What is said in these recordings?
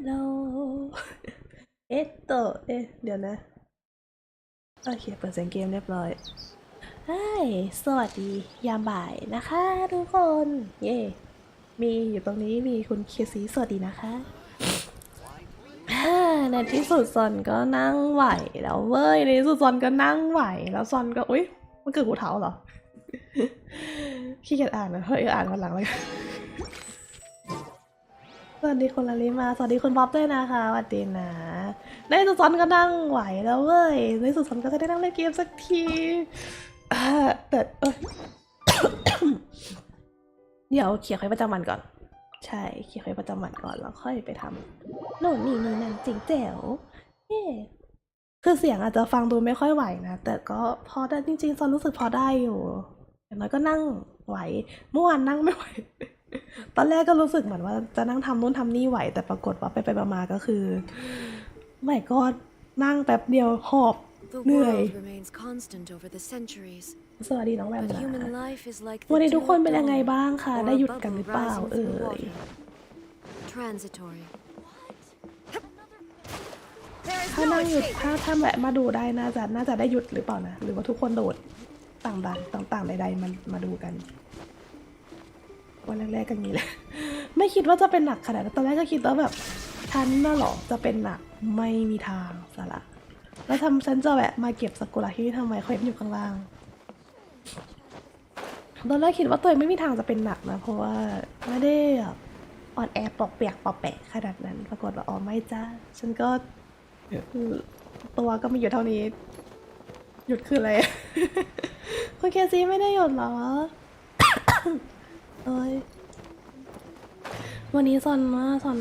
โลเดี๋ยวนะโอเคเปิดเสียงเกมเรียบร้อยสวัสดียามบ่ายนะคะทุกคนเย่มีอยู่ตรงนี้มีคุณเคซีสวัสดีนะคะในที่สุดซอนก็นั่งไหวแล้วเว้ยในที่สุดซอนก็นั่งไหวแล้วซอนก็อุ๊ยมันเกิดหูเท้าเหรอขี้เกียจอ่านนะเฮ้ยอ่านวันหลังเลยสวัสดีคุณลาลิมาสวัสดีคุณบ๊อบด้วยนะคะสวัสดีนะในสุดซอนก็นั่งไหวแล้วเว้ยในสุดซอนก็จะได้นั่งเล่นเกมสักทีแต่เดี๋ยวเขียนไว้ประจำวันก่อนใช่เขียนไว้ประจำวันก่อนแล้วค่อยไปทำโน่นนี่นั่นจริงแจ๋วคือเสียงอาจจะฟังดูไม่ค่อยไหวนะแต่ก็พอได้จริงๆซอนรู้สึกพอได้อยู่อย่างน้อยก็นั่งไหวเมื่อวานนั่งไม่ไหวตอนแรกก็รู้สึกเหมือนว่าจะนั่งทำนู่นทำนี่ไหวแต่ปรากฏว่าไปมาก็คือไม่ก็นั่งแป๊บเดียวหอบเหนื่อยสวัสดีน้องแวมนะวันนี้ทุกคนเป็นยังไงบ้างคะได้หยุดกันหรือเปล่าถ้านั่งหยุดถ้าแวะมาดูได้น่าจะได้หยุดหรือเปล่านะหรือว่าทุกคนโดดต่างใดๆมันมาดูกันวันแรกๆกันนี้เลยไม่คิดว่าจะเป็นหนักขนาดนั้นตอนแรกก็คิดว่าแบบฉันน่ะหรอจะเป็นหนักไม่มีทางสาระแล้วฉันจะแวะมาเก็บสกุระที่ทำไมเขาอยู่ข้างล่างตอนแรกคิดว่าตัวเองไม่มีทางจะเป็นหนักนะเพราะว่าไม่ได้อ่อนแอปอกเปียกปอกแปะขนาดนั้นปรากฏว่าอ๋อไม่จ้าฉันก็ตัวก็มีอยู่เท่านี้หยุดคืออะไรคุณเคซีไม่ได้หยุดหรอวันนี้ซอน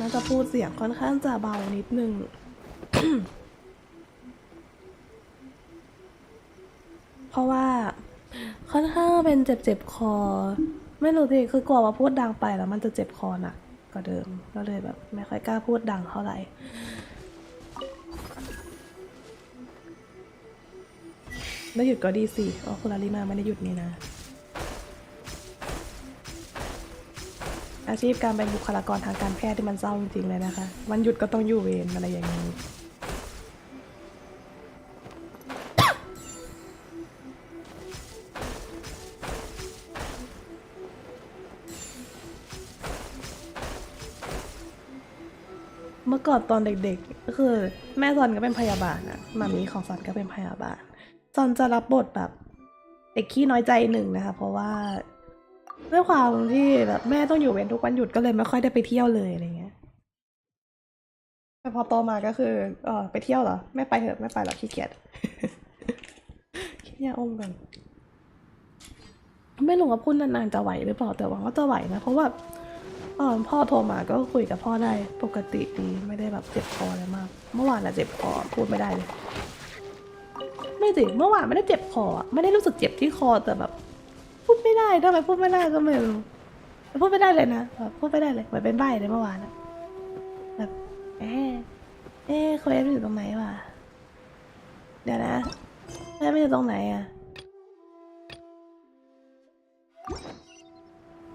น่าจะพูดเสียงค่อนข้างจะเบานิดนึง เพราะว่าค่อนข้างเป็นเจ็บคอไม่รู้ดิคือกลัวว่าพูดดังไปแล้วมันจะเจ็บคอหนักกว่าเดิมก็เลยแบบไม่ค่อยกล้าพูดดังเท่าไหร่ไม่หยุดก็ดีสิอ๋อคุณลาลิมาไม่ได้หยุดนี่นะอาชีพการเป็นบุคลากรทางการแพทย์ที่มันเศร้าจริงๆเลยนะคะวันหยุดก็ต้องอยู่เวรอะไรอย่างนี้เมื่อก่อนตอนเด็กๆก็คือแม่ซอนก็เป็นพยาบาลนะมามีของซอนก็เป็นพยาบาลซอนจะรับบทแบบเด็กขี้น้อยใจหนึ่งนะคะเพราะว่าด้วยความที่แบบแม่ต้องอยู่เวรทุกวันหยุดก็เลยไม่ค่อยได้ไปเที่ยวเลยอะไรเงี้ยแต่พอโตมาก็คือไปเที่ยวเหรอไม่ไปเถอะไม่ไปหรอกขี้เกียจคิดยาอมกันไม่รู้ว่าพูดนานๆจะไหวหรือเปล่าแต่หวังว่าจะไหวนะเพราะว่าพ่อโทรมาก็คุยกับพ่อได้ปกติดีไม่ได้แบบเจ็บคออะไรมากเมื่อวานอะเจ็บคอพูดไม่ได้เลยไม่สิเมื่อวานไม่ได้เจ็บคอไม่ได้รู้สึกเจ็บที่คอแต่แบบพูดไม่ได้ทำไมพูดไม่ได้ก็ไม่รู้พูดไม่ได้เลยนะแบบพูดไม่ได้เลยเหมือนเป็นใบ้เลยเมื่อวานอะแบบเควสอยู่ตรงไหนวะเดี๋ยวนะเควสไม่อยู่ตรงไหนอะ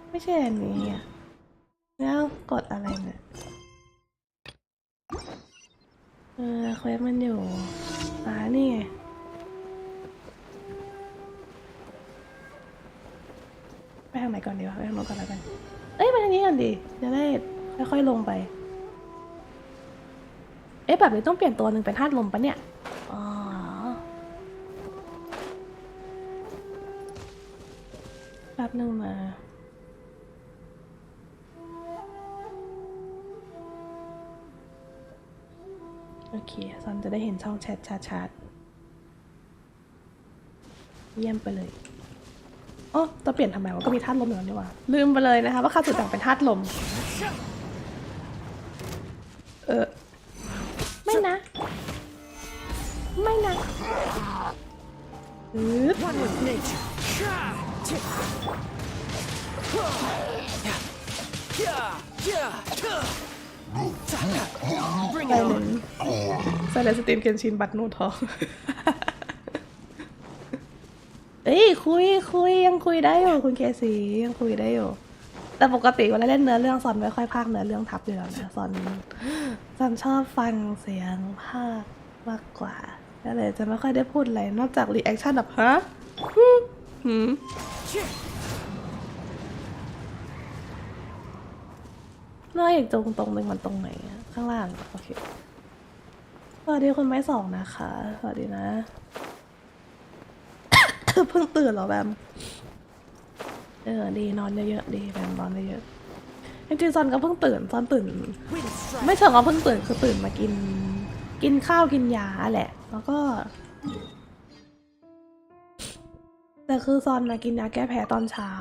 ไม่ใช่อันนี้อะแล้วกดอะไรเนี่ยเควสมันอยู่นี่ไงไปทางไหนก่อนดีวะไปทางโน้นก่อนแล้วกันไปทางนี้ก่อนดิจะได้ค่อยๆลงไปแบบนี้ต้องเปลี่ยนตัวหนึ่งเป็นธาตุลมปะเนี่ยอ๋อแป๊บนึงมาโอเคซอนจะได้เห็นช่องแชทชัดๆเยี่ยมไปเลยจะเปลี่ยนทำไมวะก็มีธาตุลมอยู่แล้วนี่หว่าลืมไปเลยนะคะว่าค่าสุดต่างเป็นธาตุลมไม่นะใส่เลยสตรีมเกนชินบัตรนูทองคุยยังคุยได้อยู่คุณเคซียังคุยได้อยู่แต่ แต่ปกติเวลาเล่นเนื้อเรื่องซอนไม่ค่อยพากย์เนื้อเรื่องทับอยู่แล้วนะซอนชอบฟังเสียงพากย์มากกว่าก็เลยจะไม่ค่อยได้พูดอะไรนอกจากรีแอคชั่นแบบฮะน่าอีกตรงหนึ่งมันตรงไหนอะข้างล่างโอเคสวัสดีคุณไม้สองนะคะสวัสดีนะ เพิ่งตื่นเหรอแบมดีนอนเยอะๆดีแบมนอนเยอะๆจริงๆซอนก็เพิ่งตื่นซอนตื่นไม่เชิงว่าเพิ่งตื่นคือตื่นมากินข้าวกินยาแหละแล้วก็แต่คือซอนนะกินยาแก้แพ้ตอนเช้า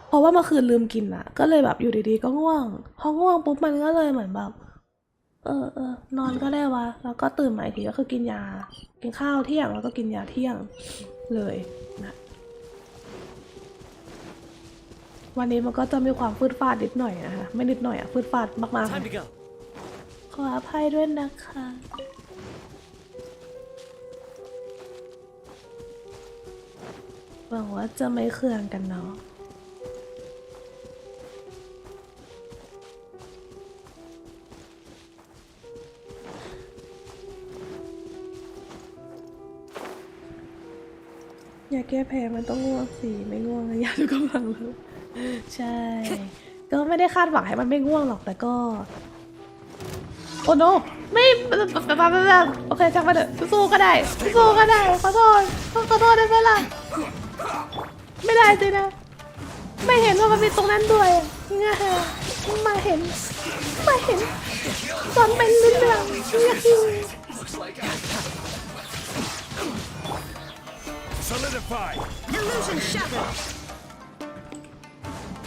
เพราะว่าเมื่อคืนลืมกินอ่ะก็เลยแบบอยู่ดีๆก็ง่วงพอง่วงปุ๊บมันก็เลยเหมือนแบบนอนก็ได้วะแล้วก็ตื่นมาอีกทีก็คือกินยากินข้าวเที่ยงแล้วก็กินยาเที่ยงเลยนะวันนี้มันก็จะมีความฟืดฟาดนิดหน่อยนะคะไม่นิดหน่อยอะฟืดฟาดมากๆขออภัยด้วยนะคะหวังว่าจะไม่เคืองกันเนาะอย่าแก้แพ้มันต้องง่วงสิไม่ง่วงนะยาทุกกำลังเลยใช่ก็ไม่ได้คาดหวังให้มันไม่ง่วงหรอกแต่ก็โอ้โนไม่โอเคช่างมันเถอะสู้ก็ได้ขอโทษได้ไหมล่ะไม่ได้สินะไม่เห็นว่ามันมีตรงนั้นด้วยไงมาเห็นตอนเป็นลิ้นหลังSolidify! Illusion shattered!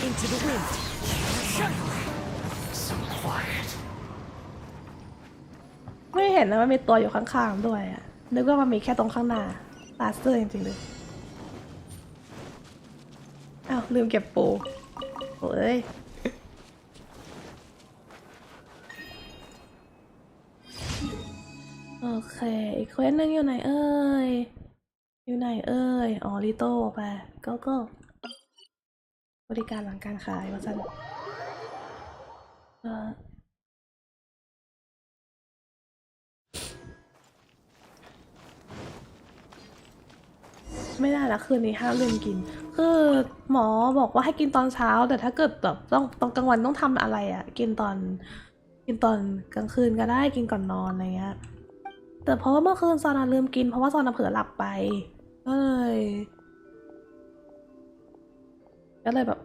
Into the wind! So quiet. ไม่เห็นนะมันมีตัวอยู่ข้างๆด้วยอะนึกว่ามันมีแค่ตรงข้างหน้าตาเสื้อจริงๆเลยอ้าวลืมเก็บปูโอ้ยโอเคอีกเควสนึงอยู่ไหนเอ่ยอ๋อลิโต้ไปก็บริการหลังการขายว่าสั้นไม่ได้ละคืนนี้ห้ามลืมกินคือหมอบอกว่าให้กินตอนเช้าแต่ถ้าเกิดแบบต้องตอนกลางวันต้องทำอะไรอ่ะกินตอนกลางคืนก็ได้กินก่อนนอนอะไรเงี้ยแต่เพราะว่าเมื่อคืนซอนาลืมกินเพราะว่าซอนาเผลอหลับไปก็เลยแบบ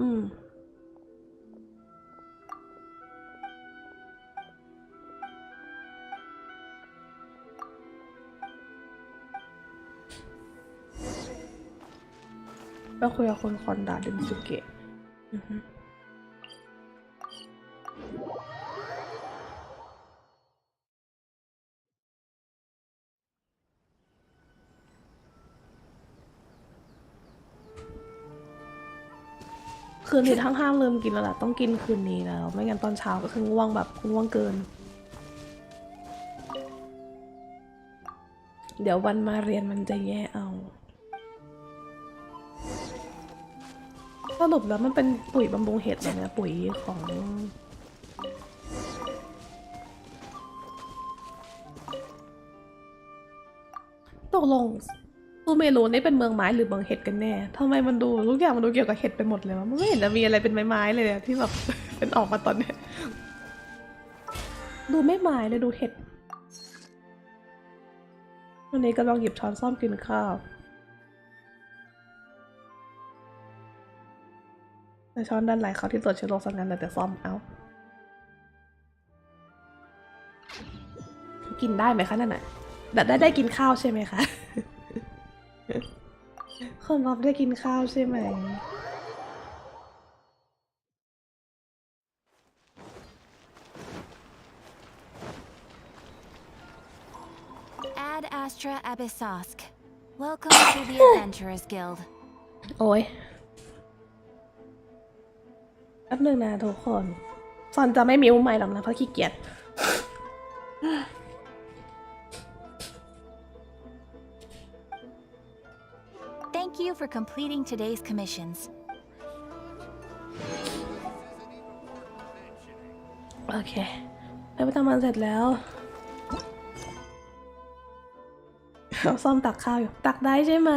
ไปคุยกับคนคอนดาดินสุเกะคืนนี้ทั้งห้ามลืมกินแล้วล่ะต้องกินคืนนี้แล้วไม่งั้นตอนเช้าก็คือง่วงแบบง่วงเกินเดี๋ยววันมาเรียนมันจะแย่เอาสรุปแล้วมันเป็นปุ๋ยบำรุงเห็ดเหรอเนี่ยปุ๋ยของตกลงซูเมรูนี่เป็นเมืองไม้หรือเมืองเห็ดกันแน่ทำไมมันดูทุกอย่างมันดูเกี่ยวกับเห็ดไปหมดเลยวะมันไม่เห็นจะมีอะไรเป็นไม้ๆเลยที่แบบ เป็นออกมาตอนเนี้ยดูไม่ไม้เลยดูเห็ดวันนี้กำลังหยิบช้อนซ่อมกินข้าวแต่ช้อนด้านไหลเขาที่ตรวจเชื้อโรคสังกันแต่ซ่อมเอากินได้ไหมคะนั่นน่ะได้กินข้าวใช่ไหมคะ คนรับได้กินข้าวใช่ไหม Ad Astra Abyssosk. Welcome to the Adventurers Guild. โอ้ยแป๊บนึงนะทุกคนซอนจะไม่มิวใหม่หรอกนะเพราะขี้เกียจ Thank you for completing today's commissions. โอเคไปประจำวันเสร็จแล้วเราซ่อมตักข้าวอยู่ตักได้ใช่ไหม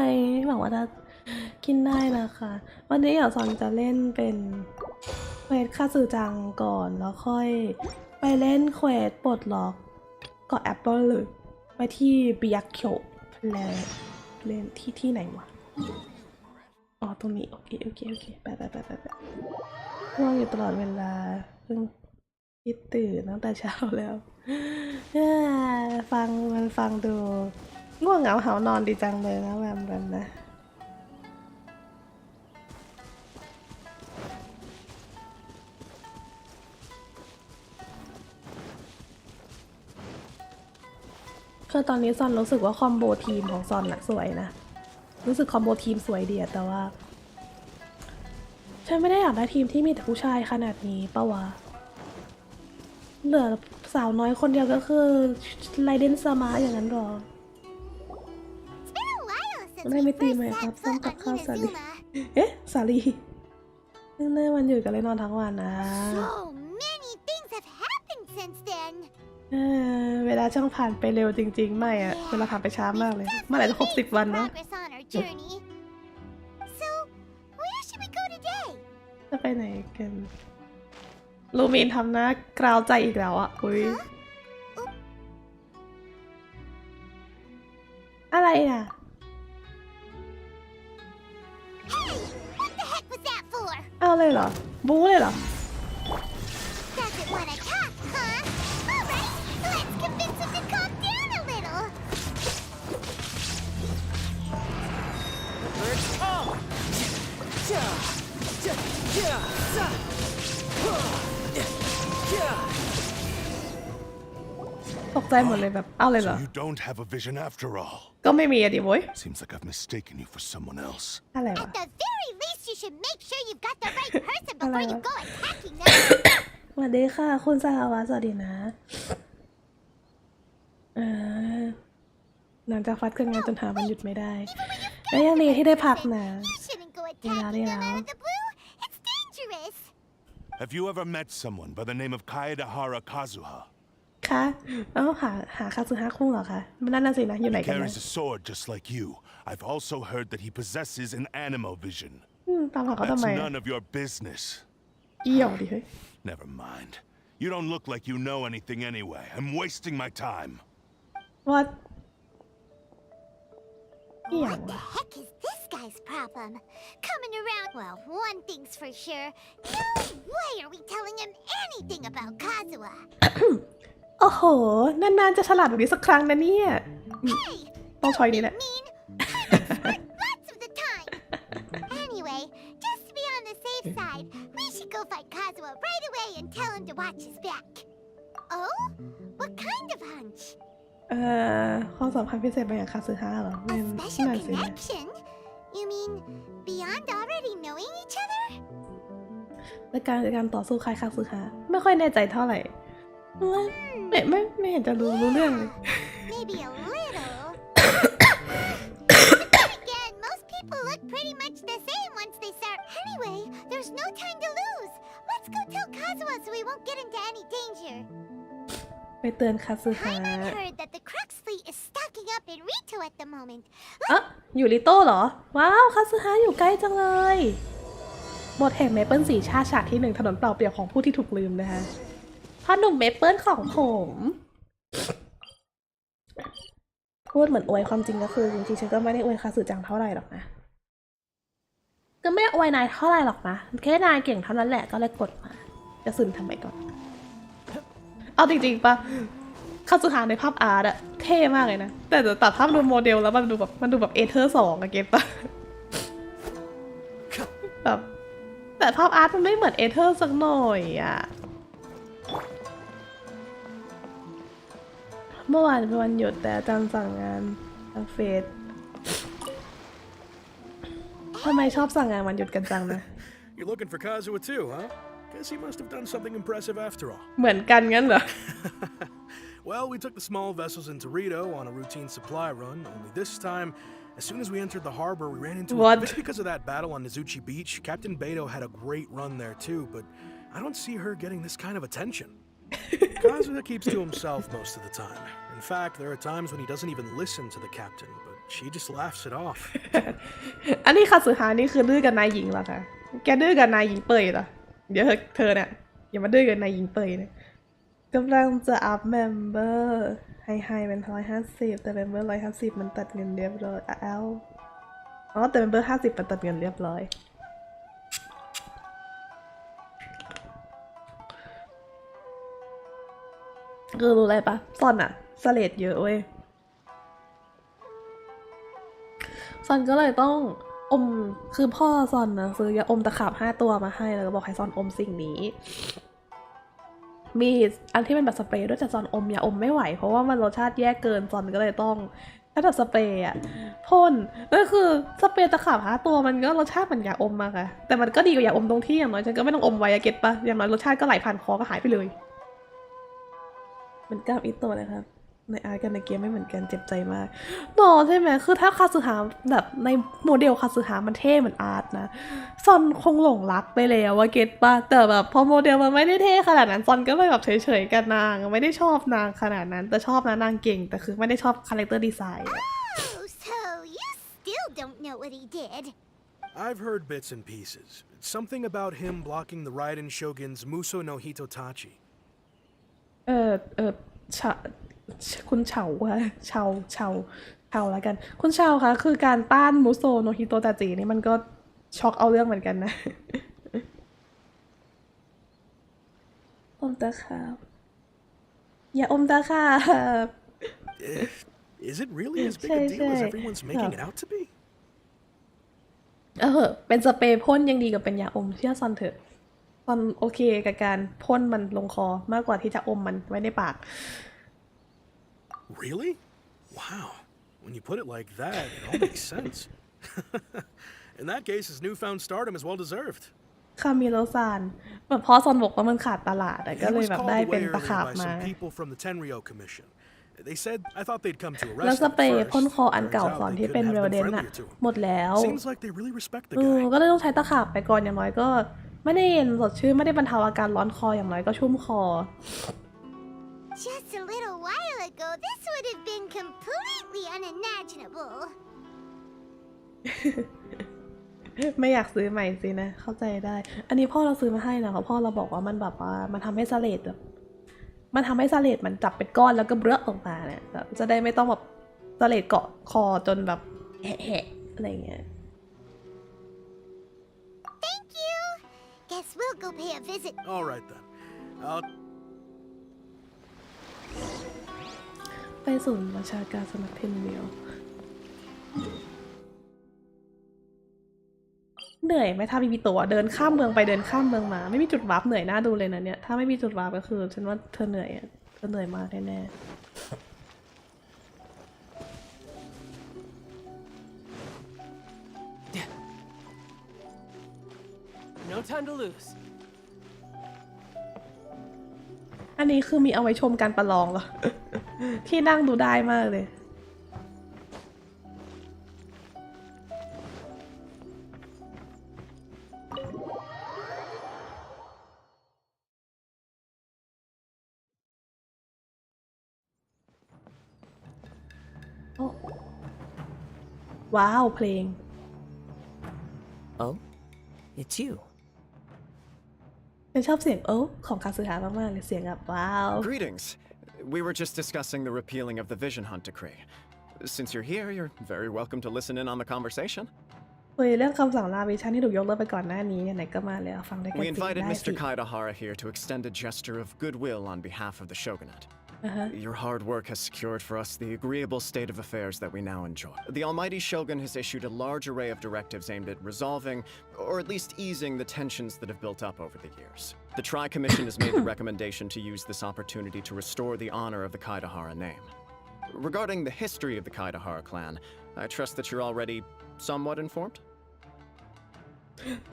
หวังว่าจะกินได้นะคะวันนี้เดี๋ยวซอนจะเล่นเป็นเควสค่าสื่อจังก่อนแล้วค่อยไปเล่นเควสปลดล็อกเกาะแอปเปิลเลยไปที่บิยักโคแล้วเล่นที่ไหนวะอ๋อตรงนี้โอเคไปง่วงอยู่ตลอดเวลาเพิ่งคิดตื่นตั้งแต่เช้าแล้วฟังดูง่วงเหงาหานอนดีจังเลยนะแบบนะคือตอนนี้ซอนรู้สึกว่าคอมโบทีมของซอนน่ะสวยนะรู้สึกคอมโบทีมสวยดีแต่ว่าฉันไม่ได้อยากได้ทีมที่มีแต่ผู้ชายขนาดนี้ปะวะเหลือสาวน้อยคนเดียวก็คือไรเดนสมาอย่างนั้นหรอไม่ตีไหมครับส้มกับข้าวสาลีเอ๊ะสาลีเนื่องวันหยุดกันเลยนอนทั้งวันนะเวลาช่างผ่านไปเร็วจริงๆไม่อะเวลาผ่านไปช้ามากเลยเมื่อไหร่จะครบ10 วันนะจะไปไหนกันลูมีนทำหน้ากราวใจอีกแล้วอ่ะอุ้ยอะไรอ่ะเอาเลยเหรอบู๊เลยเหรอตกใจหมดเลยแบบเอาเลยเหรอ You don't have a vision after all. ก็ไม่มีอะดิโว้ย Seems like I've mistaken you for someone else. อะไรวะ At the very least, you should make sure you've got the right person before you go attacking them. สวัสดีค่ะคุณสหวัฒน์สวัสดีนะหลังจากฟัดเครื่องงานจนหาวันหยุดไม่ได้และยังดีที่ได้พักนะ You shouldn't go attacking them out of the blue. It's dangerous. Have you ever met someone by the name of Kaedahara Kazuha? คะหาคาซึฮะคุงเหรอคะมันนั่นน่ะสินะอยู่ไหน He กันนะ carries a sword just like you. I've also heard that he possesses an animal vision. ตามหาเขาทำ That's ไม none of your business. เอี่ยวดิเฮ้ย Never mind. You don't look like you know anything anyway. I'm wasting my time. What What the heck is this guy's problem? Coming around. Well, one thing's for sure. No way are we telling him anything about Kazuha. โอ้โหนานๆจะฉลาดแบบนี้สักครั้งนะเนี่ย Hey, ต้องช้อยนี้แหละ mean. Lots of the time. Anyway, just to be on the safe side, we should go find Kazuha right away and tell him to watch his back. Oh? What kind of hunch? ความสัมพันธ์พิเศษบางอย่างคาซึฮะเหรอ A special connection? You mean beyond already knowing each other? และการต่อสู้คล้ายคาซึฮะไม่ค่อยแน่ใจเท่าไหร่ไม่เห็นจะรู้เรื่องเลย Maybe a little. But then again, most people look pretty much the same once they start. Anyway, there's no time to lose. Let's go tell Kazuha so we won't get into any danger. ไปเตือนคาซึฮะ Paimon heard that the Crux fleet is stocking up in Rito at the moment. อยู่ริโต้เหรอว้าวคาซึฮะอยู่ใกล้จังเลยบทแห่งเมเปิลสีชาฉากที่1ถนนเปล่าเปลี่ยวของผู้ที่ถูกลืมนะคะพ่อหนุ่มเมเปิลของผมพูดเหมือนอวยความจริงก็คือจริงๆฉันก็ไม่ได้อวยคาสึจังเท่าไหร่หรอกนะก็ไม่อวยนายเท่าไหร่หรอกนะแค่นายเก่งเท่านั้นแหละก็เลยกดมาจะซึนทำไมก่อนเอาจริงๆปะคาสึฮาในภาพอาร์ตอะเท่มากเลยนะแต่ตัดภาพดูโมเดลแล้วมันดูแบบเอเธอร์2อะเก็ตปะแบบแต่ภาพอาร์ตมันไม่เหมือนเอเธอร์สักหน่อยอะเมื่อวานเป็นวันหยุดแต่อาจารย์สั่งงานทางเฟซทำไมชอบสั่งงานวันหยุดกันจังนะ You're looking for Kazuha too, huh? Guess he must have done something impressive after all. เหมือนกันงั้นเหรอ Well, we took the small vessels into Rito on a routine supply run, only this time, as soon as we entered the harbor, we ran into What? Maybe because of that battle on Nizuchi Beach, Captain Beto had a great run there too, but I don't see her getting this kind of attention. Kazuha keeps to himself most of the time. In fact, there are times when he doesn't even listen to the captain, but she just laughs it off. อันนี้คาสึฮานี่คือดื้อกับนายหญิงเหรอคะแกดื้อกับนายหญิงเปยเหรอเดี๋ยวเธอเนี่ยอย่ามาดื้อกับนายหญิงเปยนะกำลังจะอัพเมมเบอร์ให้เป็น150แต่เมมเบอร์150มันตัดเงินเรียบร้อยแต่เมมเบอร์50มันตัดเงินเรียบร้อยคือรู้อะไรปะซอนอะสเลดเยอะเว้ยซอนก็เลยต้องอมคือพ่อซอนนะซื้อยาอมตะขาบ5 ตัวมาให้แล้วก็บอกให้ซอนอมสิ่งนี้มีอันที่เป็นแบบสเปรย์ด้วยแต่ซอนอมยาอมไม่ไหวเพราะว่ามันรสชาติแย่เกินซอนก็เลยต้องถ้าแบบสเปรย์อะพ่นก็คือสเปรย์ตะขาบ5 ตัวมันก็รสชาติเหมือนยาอมมากอะแต่มันก็ดีกว่ายาอมตรงที่อย่างน้อยฉันก็ไม่ต้องอมไว้เก็ตปะอย่างน้อยรสชาติก็ไหลผ่านคอก็หายไปเลยมันกล้ามอีโต้เลยครับในอาร์ตกับในเกมไม่เหมือนกันเจ็บใจมากต่อใช่ไหมคือถ้าคาสึฮาแบบในโมเดลคาสึฮามันเท่เหมือนอาร์ตนะซอนคงหลงรักไปแล้วว่าเก็ตป่ะแต่แบบพอโมเดลมันไม่ได้เท่ขนาดนั้นซอนก็เลยแบบเฉยๆกับนางไม่ได้ชอบนางขนาดนั้นแต่ชอบนะนางเก่งแต่คือไม่ได้ชอบคาแรคเตอร์ดีไซน์ Oh, so you still don't know what he did? I've heard bits and pieces. Something about him blocking the Raiden Shogun's Muso no Hitotachi. คุณเฉาค่ะเฉาแล้วกันคุณเฉาค่ะคือการต้านมุโซโนฮิโตตาจินี่มันก็ช็อกเอาเรื่องเหมือนกันนะอมตาครับอย่าอมตาครับ Is it really as big a deal as everyone's making it out to be? เป็นสเปรย์พ่นยังดีกว่าเป็นยาอมเชื่อซอนเถอะซอนโอเคกับการพ่นมันลงคอมากกว่าที่จะอมมันไว้ในปากReally? Wow. When you put it like that, it all makes sense. In that case, his newfound stardom is well deserved. คามิโรซานแบบพอซอนบอกว่ามันขาดตลาดก็เลยแบบได้เป็นตะขาบมา people from the Tenryo Commission. They said I thought they'd come to แล้ว arrest ส him เปรย์พ่น first. คออันเก่า Turns ก่อน out ที่ they เป็น couldn't เร have ล been เดน friendlier to him. หมดแล้ว Seems like they really respect the ก็ guy. เลยต้องใช้ตะขาบไปก่อนอย่างน้อยก็ไม่ได้เย็นสดชื่นไม่ได้บรรเทาอาการร้อนคออย่างน้อยก็ชุ่มคอ Just a little while ago, this would have been completely unimaginable. ไม่อยากซื้อใหม่สินะเข้าใจได้ อันนี้พ่อเราซื้อมาให้นะเพราะพ่อเราบอกว่ามันแบบว่ามันทำให้สเลดแบบมันทำให้สเลดมันจับเป็นก้อนแล้วก็เบลอออกมาเนี่ยแบบจะได้ไม่ต้องแบบสเลดเกาะคอจนแบบแหะๆอะไรเงี้ย Thank you. Guess we'll go pay a visit. All right then. ไปศูนย์ประชาการสมัครเทนเดียวเหนื่อยไหมถ้าไม่มีตัวเดินข้ามเมืองไปเดินข้ามเมืองมาไม่มีจุดวาร์ปเหนื่อยน่าดูเลยนะเนี่ยถ้าไม่มีจุดวาร์ปก็คือฉันว่าเธอเหนื่อยอ่ะเธอเหนื่อยมากแน่ๆ No time to lose. อันนี้คือมีเอาไว้ชมการประลองเหรอ ที่นั่งดูได้มากเลยว้าวเพลง Oh, it's you. ฉันชอบเสียงของคาสึฮะมากๆเลยเสียงแบบว้าว Greetings. We were just discussing the repealing of the Vision Hunt decree. Since you're here, you're very welcome to listen in on the conversation. คุยเรื่องคำสั่งลาวิชันที่ถูกยกเลิกไปก่อนหน้านี้ไหนๆก็มาแล้วฟังได้กัน We สิ invited ได้ Mr. สิ Kaidahara here to extend a gesture of goodwill on behalf of the shogunate. Your hard work has secured for us the agreeable state of affairs that we now enjoy. The almighty shogun has issued a large array of directives aimed at resolving, or at least easing, the tensions that have built up over the years. The Tri-Commission has made the recommendation to use this opportunity to restore the honor of the Kaidahara name. Regarding the history of the Kaidahara clan, I trust that you're already somewhat informed?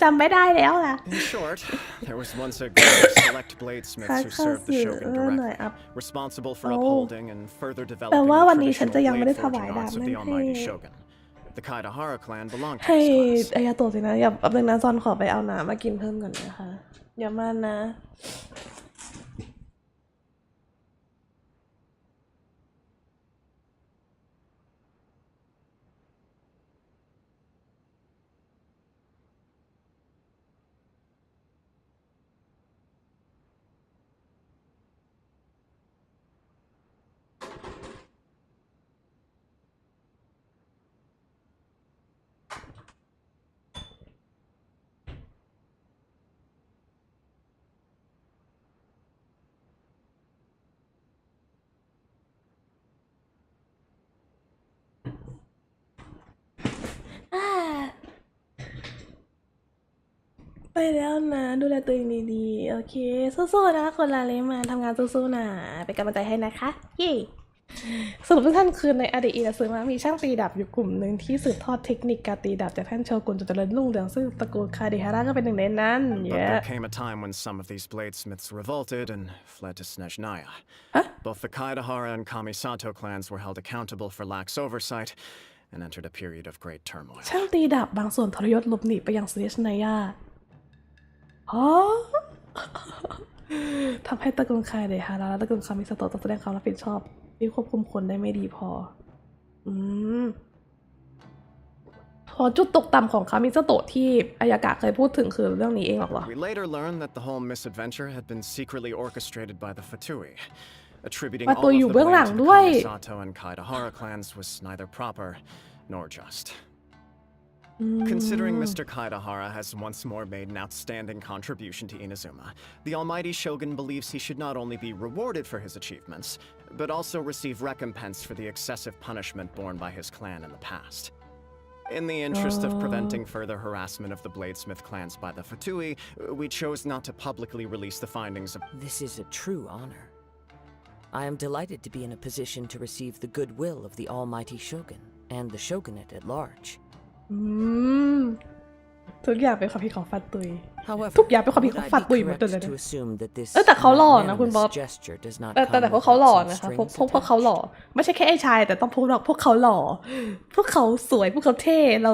จำไม่ได้แล้วล่ะ In short, there was once a group of select bladesmiths who served the shogun directly, responsible for upholding and further developing the traditional blade forging arts of the almighty shogun. The Kaidahara clan belonged to ให้ this class. อายาโตะสินะอย่าแป๊บนึงนะซอนขอไปเอาน้ำมากินเพิ่มก่อนนะคะอย่ามานะ แล้วนะดูแลตัวเองดีๆโอเคสู้ๆนะคนลาเลมาทำงานสู้ๆนะเป็นกำลังใจให้นะคะเย้สรุปทุกท่านคือในอดีตอินาซึมะมีช่างตีดาบอยู่กลุ่มหนึ่งที่สืบทอดเทคนิคการตีดาบจากท่านโชกุนจนเจริญรุ่งเรืองซึ่งตระกูลคาเดฮาระก็เป็นหนึ่งในนั้น But there came a time when some of these bladesmiths revolted and fled to Snezhnaya. Both the Kaedahara and Kamisato clans were held accountable for lax oversight and entered a period of great turmoil. ช่างตีดาบบางส่วนทรยศหลบหนีไปยังสเนชนายาอ๋อ ทำให้ตระกูลคาเดฮาระและตระกูลคามิสโตะต้องแสดงความรับผิดชอบที่ควบคุมคนได้ไม่ดีพอพอจุดตกต่ำของคามิสโตะที่อายากะเคยพูดถึงคือเรื่องนี้เองหรอ We later learned that the whole misadventure had been secretly orchestrated by the Fatui. Attributing all of the blame to the Kamisato and Kaedahara clans was neither proper nor just. Considering Mr. Kaedahara has once more made an outstanding contribution to Inazuma, the almighty shogun believes he should not only be rewarded for his achievements, but also receive recompense for the excessive punishment borne by his clan in the past. In the interest of preventing further harassment of the bladesmith clans by the Fatui, we chose not to publicly release the findings of— This is a true honor. I am delighted to be in a position to receive the goodwill of the almighty shogun and the shogunate at large. ทุกอย่างเป็นความผิดของฟาตุย However, ทุกอย่างเป็นความผิดของ would ฟา I ตุย be หมดเลย correct นะ to assume that this แต่เขาหล่อนะคุณบ๊อบ magnanimous gesture does not แต่ come พวกเขาหล่อ without นะคะ some พวกเขาหล่อ ไม่ใช่แค่ไอ้ชายแต่ต้องพวกเขาหล่อ พวกเขาสวยพวกเขาเท่เรา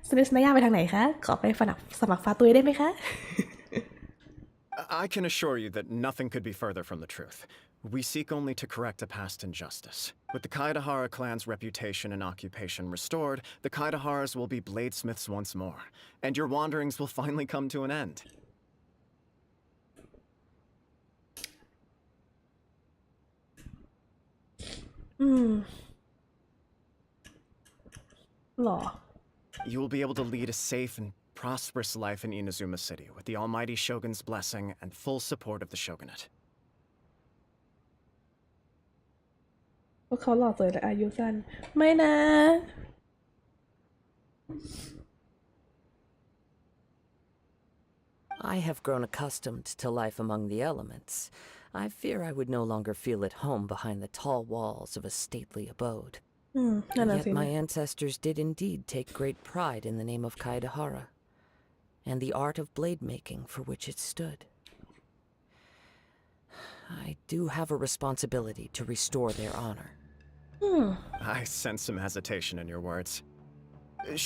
สเนชนายาไปทางไหนคะขอไปสมัครฟาตุยได้ไหมคะ I can assure you that nothing could be further from the truth. We seek only to correct a past injustice. With the Kaedahara clan's reputation and occupation restored, the Kaedaharas will be bladesmiths once more, and your wanderings will finally come to an end. หล่อ You will be able to lead a safe and prosperous life in Inazuma City with the almighty shogun's blessing and full support of the shogunate. พวกเขาหล่อสวยและอายุสั้นไม่นะ I have grown accustomed to life among the elements. I fear I would no longer feel at home behind the tall walls of a stately abode. นั่นน่ะ Yet สิ my ancestors did indeed take great pride in the name of Kaedahara and the art of blade making for which it stood. I do have a responsibility to restore their honor. I sense some hesitation in your words.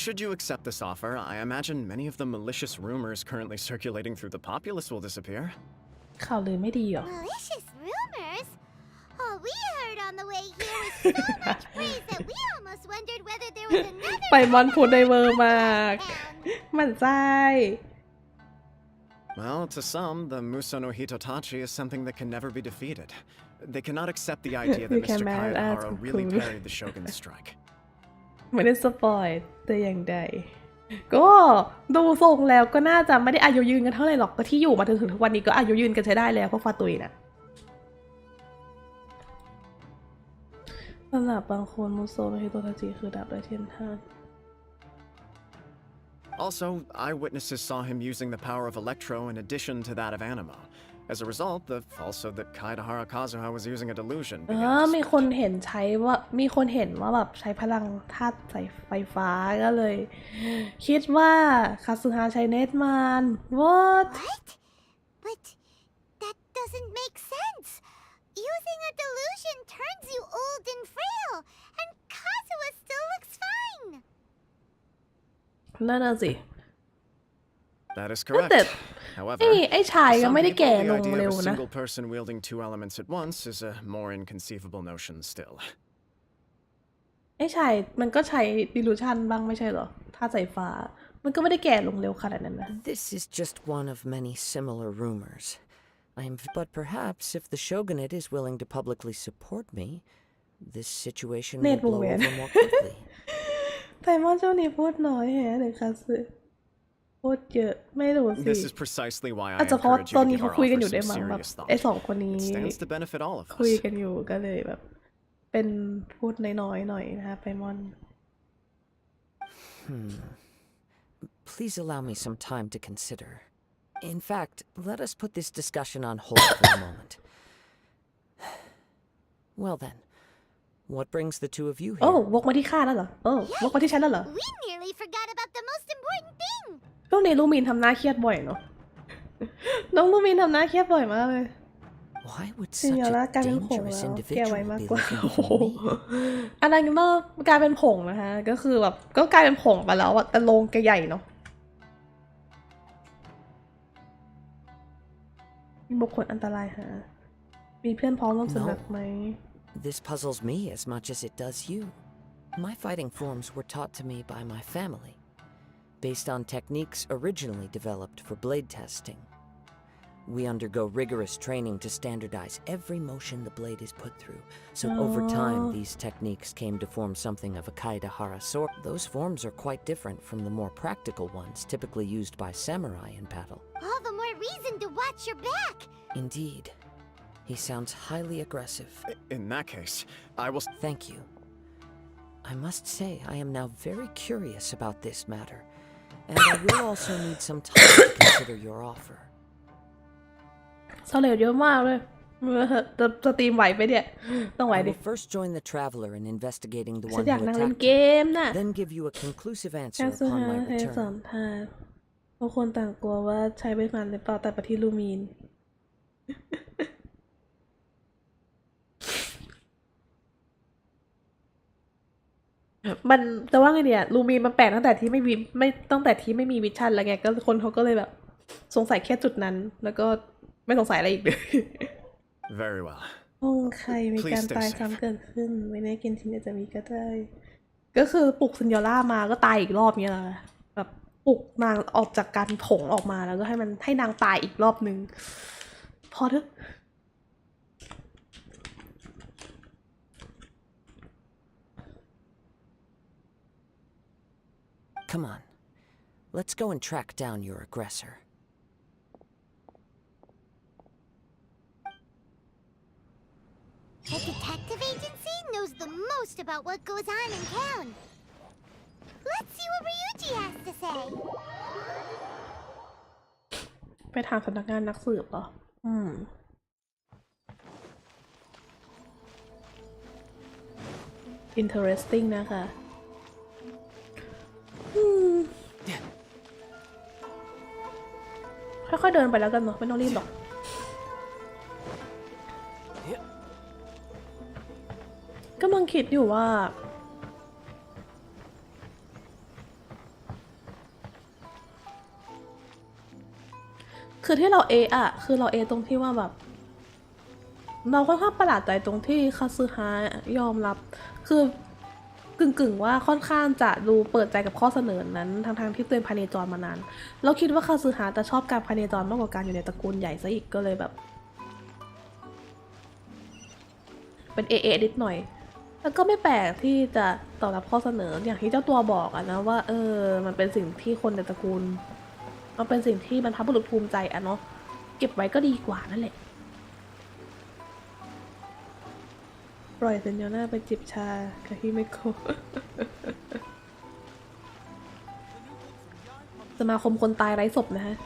Should you accept this offer, I imagine many of the malicious rumors currently circulating through the populace will disappear. ข่าวลือไม่ดีเหรอ Malicious rumors? All we heard on the way here was so much praise that we almost wondered whether there was another ไปมอนพูดในเวอร์มาก town. มันใจ Well, to some, the Muso no Hitotachi is something that can never be defeated. They cannot accept the idea that You can Mr. mad at Kaedahara really Goku. parried the shogun's strike. ไม่ได้สปอยแต่อย่างใด ก็ดูทรงแล้วก็น่าจะไม่ได้อายุยืนกันเท่าไหร่หรอกก็ที่อยู่มาถึงทุกวันนี้ก็อายุยืนกันใช้ได้แล้วพวกฟาตุยน่ะสำหรับบางคนมุโซโนฮิโตทาจิคือดาบไร้เทียมทาน Also, eyewitnesses saw him using the power of Electro in addition to that of Animo. As a result, the falsehood that Kaedahara Kazuha was using a delusion began to มี spread. คนเห็นแบบใช้พลังธาตุสายไฟฟ้าก็เลย คิดว่าคาซึฮะใช้เนตมัน What What? But that doesn't make sense. Using a delusion turns you old and frail, and Kazuha still looks fine. นั่นน่ะสิ That is correct. That- However, ไอ้ชาย to ก็ some ไม่ได้ people, แก่ the ลง idea เร็ว of a นะ single person wielding two elements at once is a more inconceivable notion still. ไอ้ชายมันก็ใช้ดิลูชันบ้างไม่ใช่เหรอธาตุสายฟ้า มันก็ไม่ได้แก่ลงเร็วขนาดนั้นนะ This is just one of many similar rumors. But perhaps if the shogunate is willing to publicly support me, this situation will Ned blow will win. over more quickly. แต่มอนเจ้านี่พูดน้อยแฮะเดี๋ยวคาซึพูดเยอะไม่รู้สิ This is precisely why I อาจจะเพราะ encourage ต you อน to นี้ give เขา our คุยกัน offer อยู่ได้วย some มั้งแบบ serious ไอ้ thought. สองคนนี้ It stands to benefit all of คุย us. กันอยู่ก็เลยแบบ เป็นพูดน้อยๆหน่อยนะคะไปมอน Please allow me some time to consider. In fact, let us put this discussion on hold for a moment. Well then, what brings the two of you โอ้ here? วกมาที่ข้าแล้วเหรอวกมาที่ฉันแล้วเหรอ We nearly forgot about the most important thing. ช่วงนี้ลูมินทำหน้าเครียดบ่อยเนาะ น้องลูมินทำหน้าเครียดบ่อยมากเลย Why would ซิน such ยอร่า a กลายเป็นผง dangerous แล้วแกไว้ individual มาก be กว่า looking โอ้โห for me? อันนั้นก็กลายเป็นผงนะคะก็คือแบบก็กลายเป็นผงไปแล้วอะแต่โลงแกใหญ่เนาะมีบุคคลอันตรายหามีเพื่อนพ้องร่วมสำนักไหม This puzzles me as much as it does you. My fighting forms were taught to me by my family, based on techniques originally developed for blade testing. We undergo rigorous training to standardize every motion the blade is put through, so over time these techniques came to form something of a Kaidahara sort. Those forms are quite different from the more practical ones typically used by samurai in battle. All the more reason to watch your back. Indeed. He sounds highly aggressive. In that case, I will... Thank you. I must say I am now very curious about this matter, and I will also need some time to consider your offer. เสลดเยอะมากเลยจะสตรีมไหวไปเนี่ยต้องไหว I ดิ will first join the traveler in investigating the ฉัน one อยาก who นั่งเล่น attacked เก you, มน่ะ then give you a conclusive แค่ answer ซื้อ upon หา my ให้สอน return. ทานทุกคนต่างกลัวว่าใช้ไม่มันหรือเปล่าแต่ปฏิลูมีน มันจะว่าไงเนี่ยลูมีนมันแปลกตั้งแต่ที่ไม่มีวิชั่นแล้วไงก็คนเขาก็เลยแบบสงสัยแค่จุดนั้น แล้วก็ไม่สงสัยอะไรอีกเลย Very well. ห้องใครมีการ Please stay ตาย safe. ซ้ำเกิดขึ้นไม่แน่เกนชินอาจจะมีก็ได้ ก็คือปลุกซินยอร่ามาก็ตายอีกรอบเงี้ยเหรอแบบปลุกนางออกจากการผงออกมาแล้วก็ให้นางตายอีกรอบนึงพอเถอะ Come on. Let's go and track down your aggressor. The detective agency knows the most about what goes on in town. Let's see what Ryuji has to say. ไปถามสำนักงานนักสืบเหรอinteresting นะคะค่อยๆเดินไปแล้วกันเนาะไม่ต้องรีบหรอกกำลังคิดอยู่ว่าคือที่เราคือเราตรงที่ว่าแบบเราค่อนข้างประหลาดใจตรงที่คาซึฮะยอมรับคือกึ่งว่าค่อนข้างจะดูเปิดใจกับข้อเสนอนั้นทั้งที่ตัวเองพาเนจรมานานเราคิดว่าคาซึฮะจะชอบการพาเนจรมากกว่าการอยู่ในตระกูลใหญ่ซะอีกก็เลยแบบเป็นนิดหน่อยแล้วก็ไม่แปลกที่จะตอบรับข้อเสนออย่างที่เจ้าตัวบอกอะนะว่ามันเป็นสิ่งที่คนในตระกูลมันเป็นสิ่งที่บรรพบุรุษภูมิใจอะเนาะเก็บไว้ก็ดีกว่านั่นแหละปล่อยเซนโยน่าไปจิบชากับฮิเมโกะ สมาคมคนตายไร้ศพนะฮะ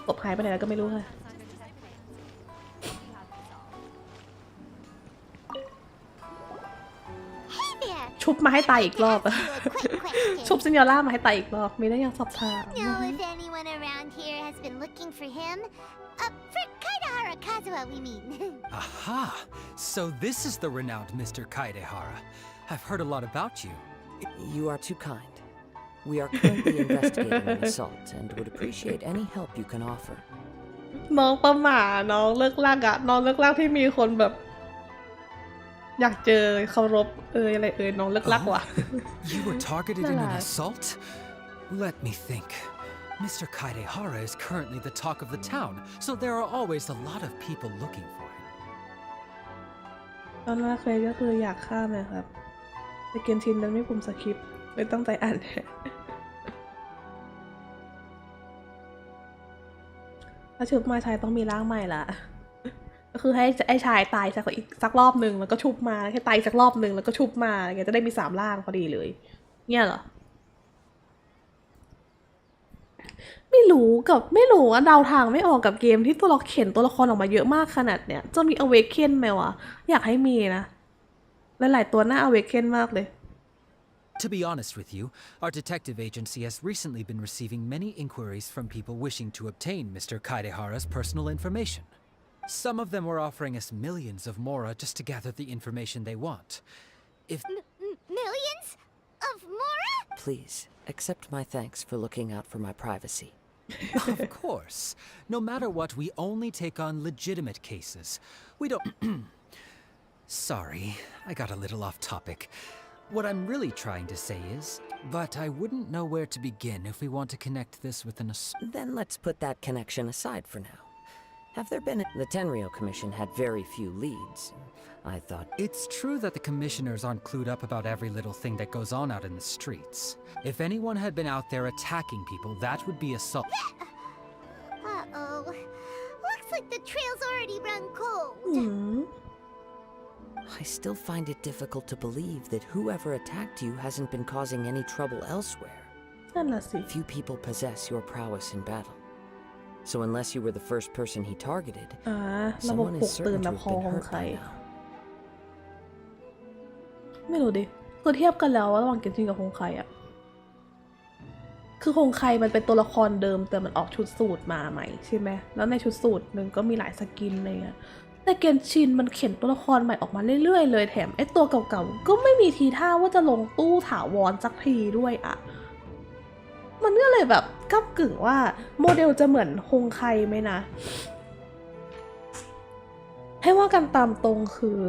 ศพหายไปไหนแล้วก็ไม่รู้ค่ะชุบมาให้ตายอีกรอบ ชุบซินยอร่ามาให้ตายอีกรอบมีได้ยังสอบถาม Know if anyone around here has been looking for him? For Kaidahara Kazuha, we mean. Aha! So this is the renowned Mr. Kaidehara. I've heard a lot about you. You are too kind. We are currently investigating an assault and would appreciate any help you can offer. น้องประหม่าน้องเลิกลากอะน้องเลิกลากที่มีคนแบบอยากเจอเคารพอะไรน้องเลิกลากว่ะ You were targeted in an assault? Let me think. Mr. Kaidehara is currently the talk of the town, so there are always a lot of people looking for him. ตอนแรกเลยก็คืออยากข้ามนะครับแต่เกนชินนั้นไม่คุมสคริปต์ไม่ตั้งใจอ่าน ถ้าชุบมาชายต้องมีร่างใหม่ละ ก็คือให้ไอ้ชายตายสักรอบหนึ่งแล้วก็ชุบมาให้ตายสักรอบหนึ่งแล้วก็ชุบมาอะไรเงี้ยจะได้มี3ร่างพอดีเลยเนี่ยเหรอ ไม่รู้อะเดาทางไม่ออกกับเกมที่ตัวเราเข็นตัวละครออกมาเยอะมากขนาดเนี้ยจะมี Awaken ไหมวะอยากให้มีนะหลายๆตัวน่า Awaken มากเลย To be honest with you, our detective agency has recently been receiving many inquiries from people wishing to obtain Mr. Kaidehara's personal information. Some of them were offering us millions of mora just to gather the information they want. If Millions of Mora? Please, accept my thanks for looking out for my privacy. Of course, no matter what, we only take on legitimate cases. We don't... Sorry, I got a little off topic. What I'm really trying to say is, but I wouldn't know where to begin if we want to connect this with an... Then let's put that connection aside for now. Have there been... The Tenryou Commission had very few leads. I thought... It's true that the commissioners aren't clued up about every little thing that goes on out in the streets. If anyone had been out there attacking people, that would be assault. Uh-oh. Looks like the trail's already run cold. I still find it difficult to believe that whoever attacked you hasn't been causing any trouble elsewhere. นั่นน่ะสิ Few people possess your prowess in battle. So unless you were the first person he targeted, ระบบ someone ปลุ is กตื่น certain แบ to บ have คอ been ของ hurt ใคร by now. ไม่รู้ดิคือเทียบกันแล้วระหว่างเกนชินกับฮงไคอะคือฮงไคมันเป็นตัวละครเดิมแต่มันออกชุดสูทมาใหม่ใช่ไหมแล้วในชุดสูทหนึ่งก็มีหลายสกินอะไรเงี้ยแต่เกนชินมันเข็นตัวละครใหม่ออกมาเรื่อยๆเลยแถมไอ้ตัวเก่าๆก็ไม่มีทีท่าว่าจะลงตู้ถาวรสักทีด้วยอะมันก็เลยแบบก้ำกึ่งว่าโมเดลจะเหมือนฮงไคไหมนะให้ว่ากันตามตรงคือ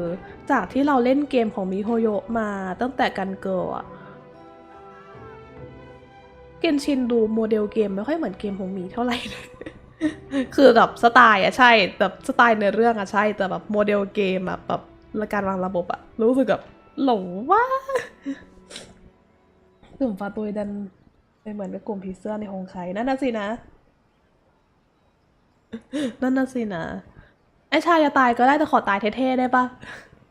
จากที่เราเล่นเกมของมิโฮโยะมาตั้งแต่กันเกิลอะเกนชินดูโมเดลเกมไม่ค่อยเหมือนเกมของมีเท่าไหร่เลย คือแบบสไตล์อะใช่แบบสไตล์ในเรื่องอะใช่แต่แบบโมเดลเกมอะแบบการวางระบบอะรู้สึกแบบหลงว่า กลุ่มฟาตุยดันไปเหมือนกับกลุ่มผีเสื้อในฮงไคนั่นน่ะสินะ นั่นน่ะสินะไอ้ชายจะตายก็ได้แต่ขอตายเท่ๆได้ปะ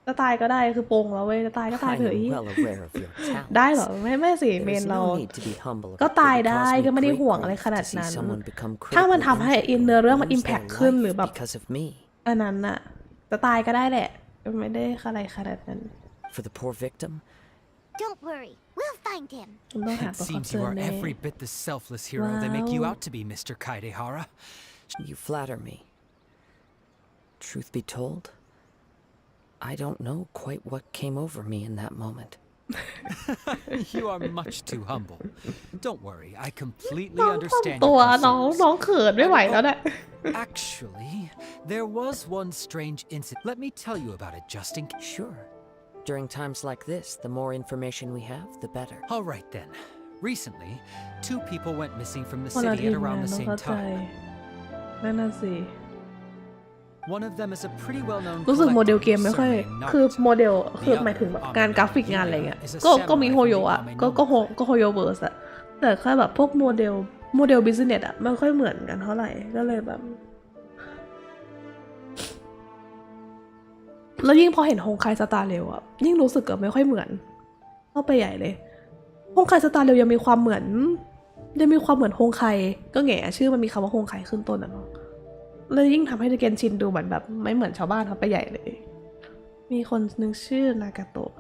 จะตายก็ได้คือโปงแล้วเว้ยจะตายก็ตาย I เถอะ am อี well aware of your ได้เหรอ talents. ไม่สิเม There น is เรา no need to be humble ก็ about ตาย it. It ได้ caused ก็ me ไม่ได้ great ห่วงอะไร grief ขนาด to see นั้น someone become ถ้ามัน critically ทำให้ injured อินเนอร์เรื่องมัน or อิม lose แพ their คขึ้นหรือ life แบบ because of me. อันนั้นน่ะจะตายก็ได้แหละไม่ได้อะไรขนาดนั้น For the poor victim, Don't worry, we'll find him. มันต้องหา It ตัวคอน seems เซิ you ร์น are แน่ every bit the selfless hero they make you Wow. out to be, Mr. Kaidehara. you flatter me. Truth be told, I don't know quite what came over me in that moment. You are much too humble. Don't worry, I completely น้อง understand ตัว your น้อง concerns. น้องเขินไม่ไหวแล้วเนี่ย Actually, there was one strange incident. Let me tell you about it, just in case. Sure. During times like this, the more information we have, the better. All right then. Recently, 2 people went missing from the คนละ city ที at ม around งาน the ต้อง same เข้าใจ time. นั่นน่ะสิ One of them is a pretty well-known รู้สึกโมเดลเกม collector ไม่ค่อย surnamed คือ Naruto. โมเดลคือหมายถึงแบบงานกราฟิกงานอะไรเงี้ยก็มีโฮโยะอะก็โฮโยเวิร์สอะแต่แค่แบบพวกโมเดลบิสเนสอะไม่ค่อยเหมือนกันเท่าไหร่ก็เลยแบบแล้วยิ่งพอเห็นฮงไคสตาร์เรลอะยิ่งรู้สึกกับไม่ค่อยเหมือนเข้าไปใหญ่เลยฮงไคสตาร์เรลยังมีความเหมือนฮงไคก็แง่ชื่อมันมีคำว่าฮงไคขึ้นต้นอะเนาะแล้วยิ่งทำให้เกนชินดูเหมือนแบบไม่เหมือนชาวบ้านเขาไปใหญ่เลย มีคนหนึ่งชื่อนากาโตะ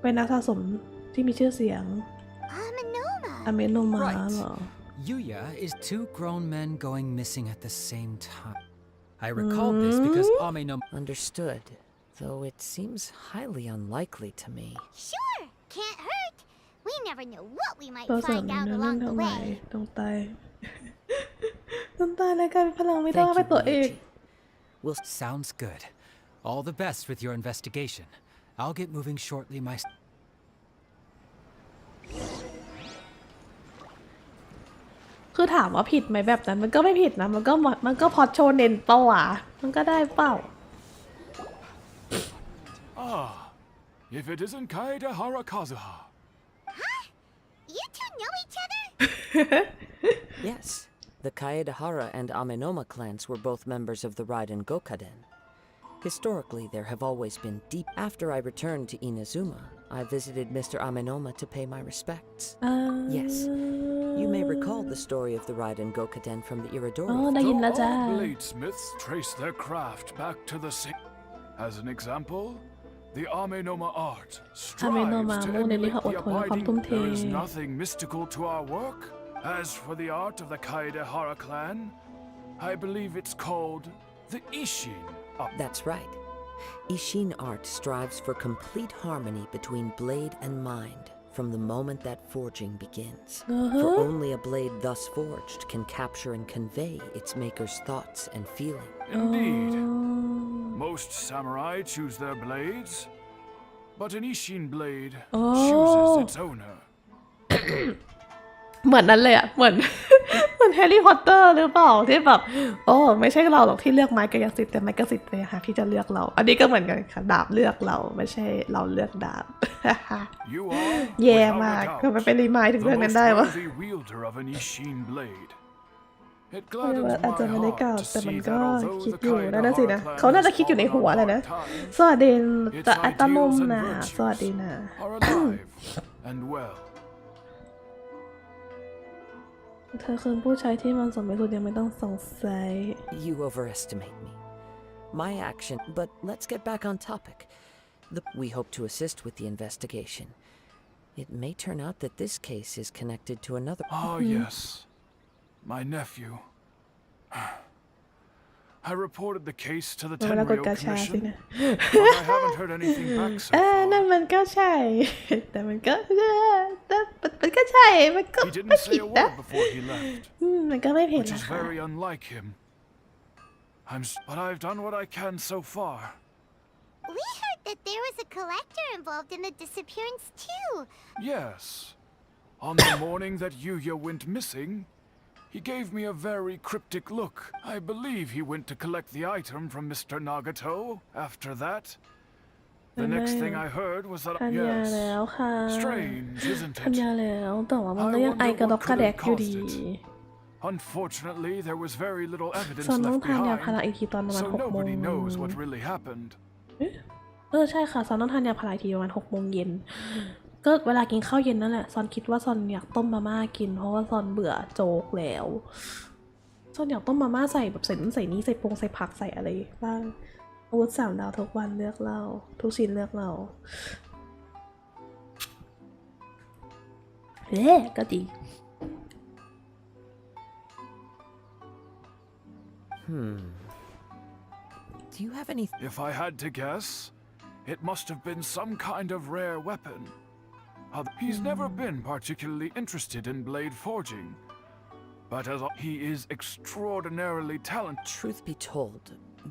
เป็นนักสะสมที่มีชื่อเสียง Amenoma. อเมโนมา Right. เหรอ Yuya is 2 grown men going missing at the same time. I recall this because Ame-no Understood. Though it seems highly unlikely to me. Sure, can't hurt. We never know what we might ตัวเสริม find ใน out เรื่อง along เท่า the ไหร่ way. ต้องตาย ต้องตายแล้วกลายเป็นพลังไม่ต้อง Thank เป็น you, ตัวเอก Luigi. We'll Sounds good. All the best with your investigation. I'll get moving shortly myself. คือถามว่าผิดไหมแบบนั้นมันก็ไม่ผิดนะมันก็พอดโชเน้นเป้าหวะมันก็ได้เป้า Ah, if it isn't Kaedehara Kazuha. You two know each other? Yes. The Kaedehara and Amenoma clans were both members of the Raiden Gokaden. Historically, there have always been deep. After I returned to Inazuma, I visited Mr. Amenoma to pay my respects. Yes, you may recall the story of the Raiden Gokaden from the Iridori. ได้ยินแล้วจ้า All bladesmiths trace their craft back to the same. As an example, the Amenoma art strives Amenoma to มุ่งเน้นที่ emulate ความอ the ดทนและความทุ่ม abiding. เท There is nothing mystical to our work. As for the art of the Kaedehara clan, I believe it's called the Ishin. That's right. Ishin art strives for complete harmony between blade and mind from the moment that forging begins. For only a blade thus forged can capture and convey its maker's thoughts and feelings. Indeed. Most samurai choose their blades, but an Ishin blade chooses its owner. เหมือนนั้นเลยอะเหมือน เหมือนแฮร์รี่พอตเตอร์หรือเปล่าที่แบบโอ้ไม่ใช่เราหรอกที่เลือกไม้กายสิทธิ์แต่ไม้กายสิทธิ์เลยค่ะที่จะเลือกเราอันนี้ก็เหมือนกันค่ะดาบเลือกเราไม่ใช่เราเลือกดาบ You are, แย่ without มาก a คือมัน doubt, เป็นรีมายถึง the เรื่องนั้น most ได้วะ worthy wielder of an Ishin blade. It อาจ gladdens จะ my ไม่ได้ heart กล่าว to แต่มัน see ก็ that although คิด the อยู่นั่นน่ะสินะ Kaedehara เขาน่าจะ clan คิดอยู่ใน has หัว fallen เลยนะ on hard สวัสดี times, จะ its อัตโนม ideals นะ and สวัสดี virtues นะ are alive and well. เธอคือผู้ชายที่มันสมเหตุสมผลยังไม่ต้องสงสัย You overestimate me. My action. But let's get back on topic. We hope to assist with the investigation. It may turn out that this case is connected to another. Ah, yes. My nephew. I reported the case to the เวลากด Tenryo กาชาสิ Commission, นะ but I haven't heard anything back so นั่น far. มันก็ใช่ แต่มันก็มันก็ใช่มันก็ He ไม่ didn't ผิ say ด a นะ word before he left, มันก็ไม่ผิด which นะ is คะ very unlike him. But I've done what I can so far. We heard that there was a collector involved in the disappearance too. Yes. On the morning that Yuya went missing, he gave me a very cryptic look. I believe he went to collect the item from Mr. Nagato after that. The next thing I heard was that ทันยาแล้วค่ะ strange, isn't ทัน it? ยาแล้วแต่ว่ามันก็ยังไอกระดกกระแดกอยู่ดี Unfortunately, there was very little evidence ซอนต้อง left ทานยาพารา behind, อีกทีตอนประมาณ so 6 โมง nobody knows what really happened. ใช่ค่ะซอนต้องทานยาพาราอีกทีประมาณ6 โมงเย็นก็เวลากินข้าวเย็นนั่นแหละซอนคิดว่าซอนอยากต้มมาม่ากินเพราะว่าซอนเบื่อโจ๊กแล้วซอนอยากต้มมาม่าใส่แบบใส่นู่นใส่นี่ใส่ใส่ผักใส่อะไรบ้างอาวุธ3 ดาวทุกวันเลือกเราทุกชิ้นเลือกเราก็ดี Do you have any? If I had to guess, it must have been some kind of rare weapon. He's never been particularly interested in blade forging, but as he is extraordinarily talented. Truth be told,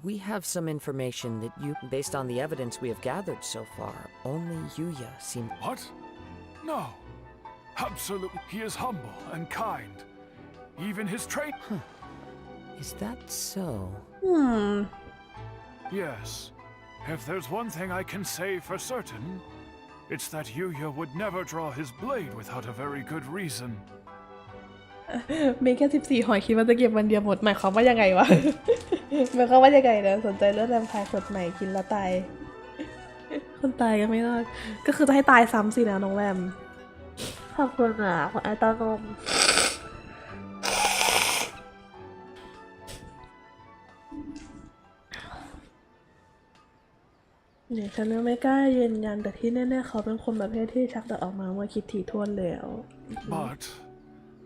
we have some information that based on the evidence we have gathered so far, only Yuya seemed. What? No. Absolutely. He is humble and kind. Even his trait. Is that so? Yes. If there's one thing I can say for certain, it's that Yuya would never draw his blade without a very good reason. มีแค่14 หอยคิดว่าจะเก็บวันเดียวหมดหมายความว่ายังไงวะ หมายความว่ายังไงนะสนใจเลือดแวมไพร์สดใหม่กินแล้วตาย คนตายก็ไม่รอดก็คือจะให้ตายซ้ำสินะน้องแวมขอบคุณอ่ะคุณไอตานมเนี่ยฉันไม่กล้ายืนยันแต่ที่แน่ๆเขาเป็นคนประเภทที่ชักจะออกมาเมื่อคิดถี่ถ้วนแล้ว But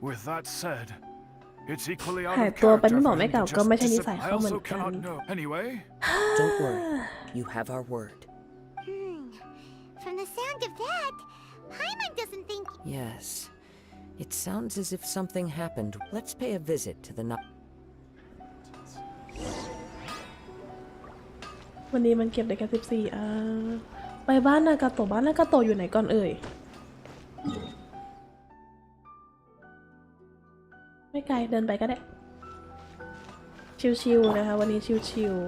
with that said, it's equally out หาย of ตัวไป character ไม่บอ for กไม่ him กล่า to วก็ไม่ just ใช่นิสัย I เขาเหมือ also นกัน cannot know. Anyway, Don't worry, you have our word. From the sound of that, Paimon doesn't think. Yes, it sounds as if something happened. Let's pay a visit to the. วันนี้มันเก็บได้แค่14ไปบ้านนากาโตะบ้านนากาโตะอยู่ไหนก่อนเอ่ยไม่ไกลเดินไปก็ได้ชิวๆนะคะวันนี้ชิวๆ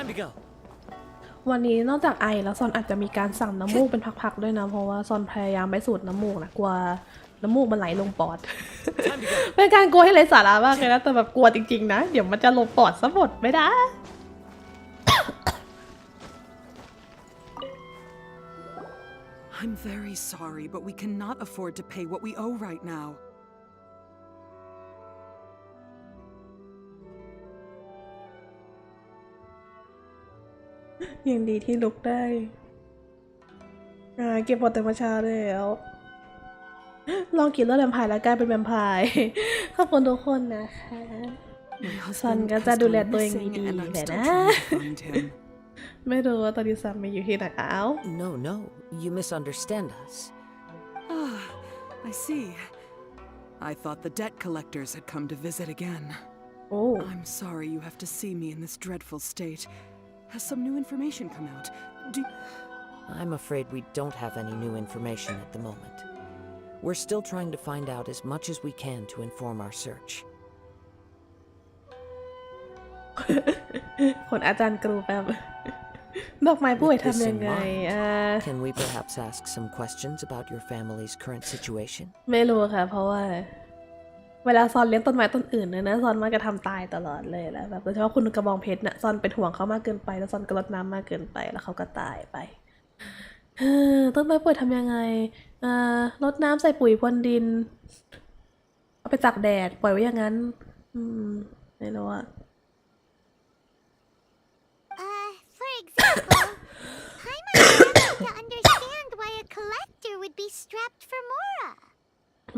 Time to go. วันนี้นอกจากไอแล้วซอนอาจจะมีการสั่งน้ำมูกเป็นพักๆด้วยนะเพราะว่าซอนพยายามไม่สูดน้ำมูกนะกลัวน้ำมูกมันไหลลงปอด เป็นการกลัวให้ไร้สาระมากเลยนะแต่แบบกลัวจริงๆนะเดี๋ยวมันจะลงปอดซะหมดไม่ได้ I'm very sorry, but we cannot afford to pay what we owe right now. ยังดีที่ลุกได้เก็บหมดแต่มาชาแล้วลองกินเลือดแวมไพร์แล้วกลายเป็นแวมไพร์ขอบคุณทุกคนนะคะซอนก็จะดูแลตัวเองดีๆแต่นะไม่รู้ว่าตอนนี้ซัมมีอยู่ที่ไหนอ้าว No, you misunderstand us. Ah, I see. I thought the debt collectors had come to visit again. Oh. I'm sorry you have to see me in this dreadful state. Has some new information come out? I'm afraid we don't have any new information at the moment. We're still trying to find out as much as we can to inform our search. คนอาจารย์กรูแบบดอกไม้ป่วยทำยังไงCan we perhaps ask some questions about your family's current situation? ไม่รู้ค่ะเพราะว่าเวลาซอนเลี้ยงต้นไม้ต้นอื่นเนี่ยนะซอนมักจะทำตายตลอดเลยแล้วแบบโดยเฉพาะคุณกระบองเพชรน่ะซอนเป็นห่วงเขามากเกินไปแล้วซอนก็รดน้ำมากเกินไปแล้วเขาก็ตายไปต้นไม้ป่วยทำยังไงรดน้ำใส่ปุ๋ยพรวนดินเอาไปตากแดดปล่อยไว้อย่างนั้นไม่รู้อะ For example, I'm unable to understand why a collector would be strapped for Mora.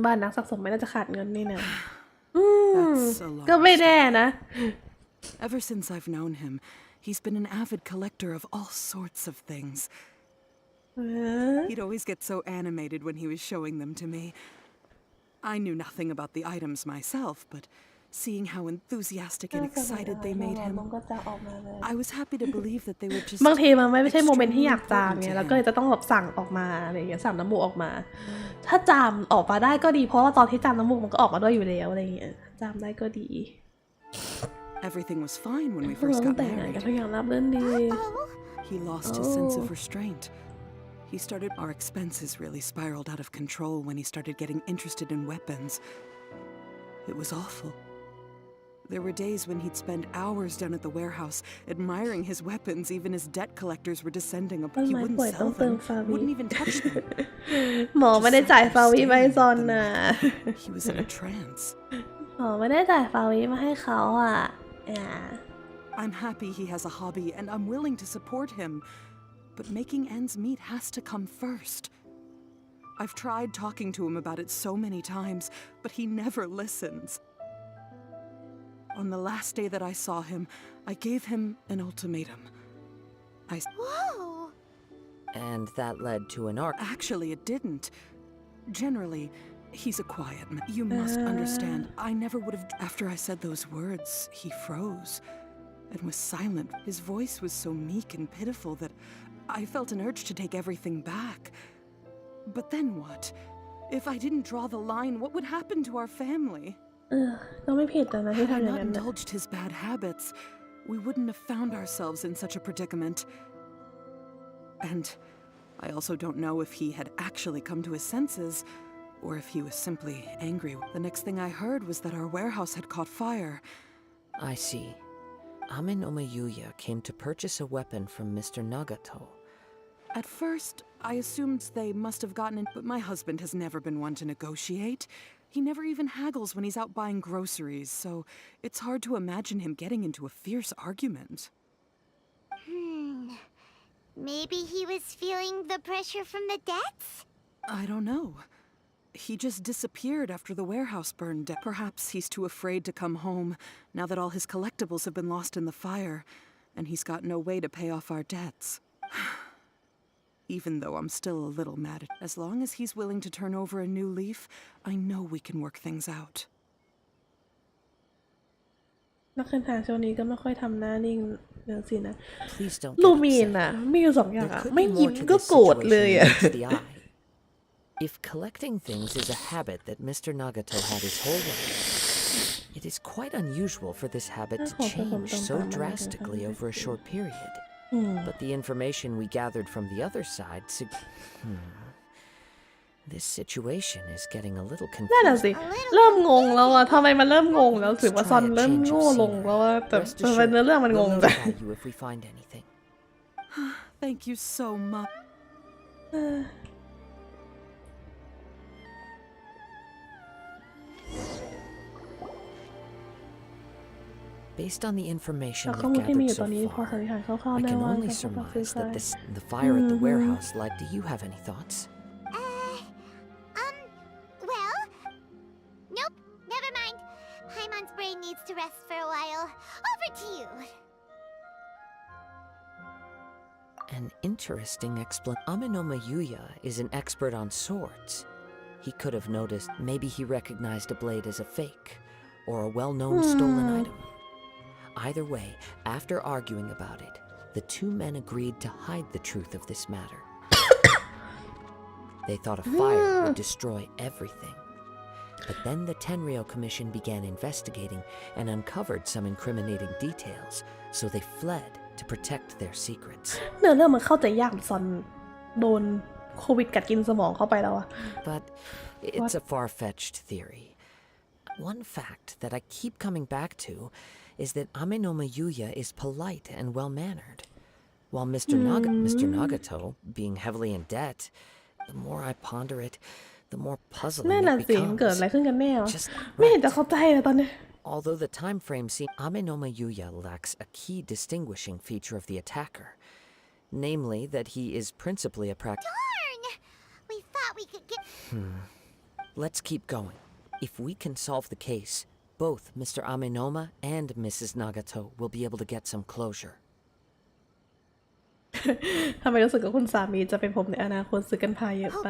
บ้านนักสะสมไม่น่าจะขาดเงินนี่นะ That's a long ก็ไม่แน่นะ Ever since I've known him, he's been an avid collector of all sorts of things. He'd always get so animated when he was showing them to me. I knew nothing about the items myself, but seeing how enthusiastic and excited they made him, I was happy to believe that they were just บางทีมันไม่ใช่โมเมนต์ที่อยากจามไงแล้วก็เลยจะต้องแบบสั่งออกมาอะไรอย่างเงี้ยสั่งน้ำมูกออกมาถ้าจามออกมาได้ก็ดีเพราะว่าตอนที่จามน้ำมูกมันก็ออกมาด้วยอยู่แล้วอะไรอย่างเงี้ยจามได้ก็ดี Everything was fine when we first got แต่งงาน married. กันทุกอย่างราบรื่นดี He lost his sense of restraint. He started. Our expenses really spiraled out of control when he started getting interested in weapons. It was awful. There were days when he'd spend hours down at the warehouse admiring his weapons even as debt collectors were descending upon. He wouldn't sell them, wouldn't even touch them. หมอไม่ได้จ่ายฟาวีมาให้ซอนนะ He was in a trance. หมอไม่ได้จ่ายฟาวีมาให้เขาอ่ะI'm happy he has a hobby and I'm willing to support him, but making ends meet has to come first. I've tried talking to him about it so many times, but he never listens. On the last day that I saw him, I gave him an ultimatum. Whoa! And that led to an arc. Actually, it didn't. Generally, he's a quiet man. You must understand, I never would have. After I said those words, he froze and was silent. His voice was so meek and pitiful that I felt an urge to take everything back. But then what? If I didn't draw the line, what would happen to our family? ก็ไม่ผิดนะที่ Had I ทำอย่าง not นั้นนะ indulged his bad habits, we wouldn't have found ourselves in such a predicament. And I also don't know if he had actually come to his senses, or if he was simply angry. The next thing I heard was that our warehouse had caught fire. I see. Amin Omayuya came to purchase a weapon from Mr. Nagato. At first, I assumed they must have gotten in, but my husband has never been one to negotiate. He never even haggles when he's out buying groceries, so it's hard to imagine him getting into a fierce argument. Maybe he was feeling the pressure from the debts? I don't know. He just disappeared after the warehouse burned down. Perhaps he's too afraid to come home now that all his collectibles have been lost in the fire, and he's got no way to pay off our debts. Even though I'm still a little mad at him. As long as he's willing to turn over a new leaf, I know we can work things out. นักเดินทางช่วงนี้ก็ไม่ค่อยทำหน้านิ่งเลยสินะ Please don't ลู get มีน upset. อ่ะมีอยู่2อย่าง There อ่ะ could ไม่ be ยิ้ม more to ก็ this โกรธเลย situation อ่ะ than meets the eye. If collecting things is a habit that Mr. Nagato had his whole life, It is quite unusual for this habit to change so drastically over a short period. But the information we gathered from the other side This situation is getting a little นั่นน่ะ confusing. สิเริ่มงงแล้วอะทำไมมันเริ่มงงแล้วถือว่าซอนเริ่มโง่ลงแล้วอะแต่ Rest ทำไมเนื้อ assured, เรื่องมันง we'll งจัง notify you if we find anything. Thank you so much. Based on the information จากข้อ we've มูลที่มีอ gathered ยู่ต so อนนี้พอสัน far, นิษฐานคร่าว I ๆได้ can ว่า only การเข้ามาซื้อ surmise ขาย that the fire at the warehouse led. Do you have any thoughts? Well, nope, never mind. Paimon's brain needs to rest for a while. Over to you. An interesting explanation. Amenoma Yuya is an expert on swords. He could have noticed maybe he recognized a blade as a fake or a well-known stolen item. Either way, after arguing about it, the two men agreed to hide the truth of this matter. They thought a fire would destroy everything. But then the Tenryou Commission began investigating and uncovered some incriminating details, so they fled to protect their secrets. เนื้อเรื่องมันเข้าใจยากซอนโดนโควิดกัดกินสมองเข้าไปแล้วอะ But it's a far-fetched theory. One fact that I keep coming back to is that Amenoma Yuya is polite and well-mannered, while Mr. Nagato, being heavily in debt, the more I ponder it, the more นั่ puzzling นน่ะ it สิเกิดอะไร becomes. ขึ้นกันแน่วะ Just ไม่เห็น right. จะเข้าใจเลยตอนนี้ Although the time frame seems Amenoma Yuya lacks a key distinguishing feature of the attacker, namely that he is principally a Darn! We thought we could get. Let's keep going. If we can solve the case, both Mr. Amenoma and Mrs. Nagato will be able to get some closure. ทำไมรู้สึกว่าคุณสามีจะเป็นผมในอนาคตซื้อกันพาเยอะไป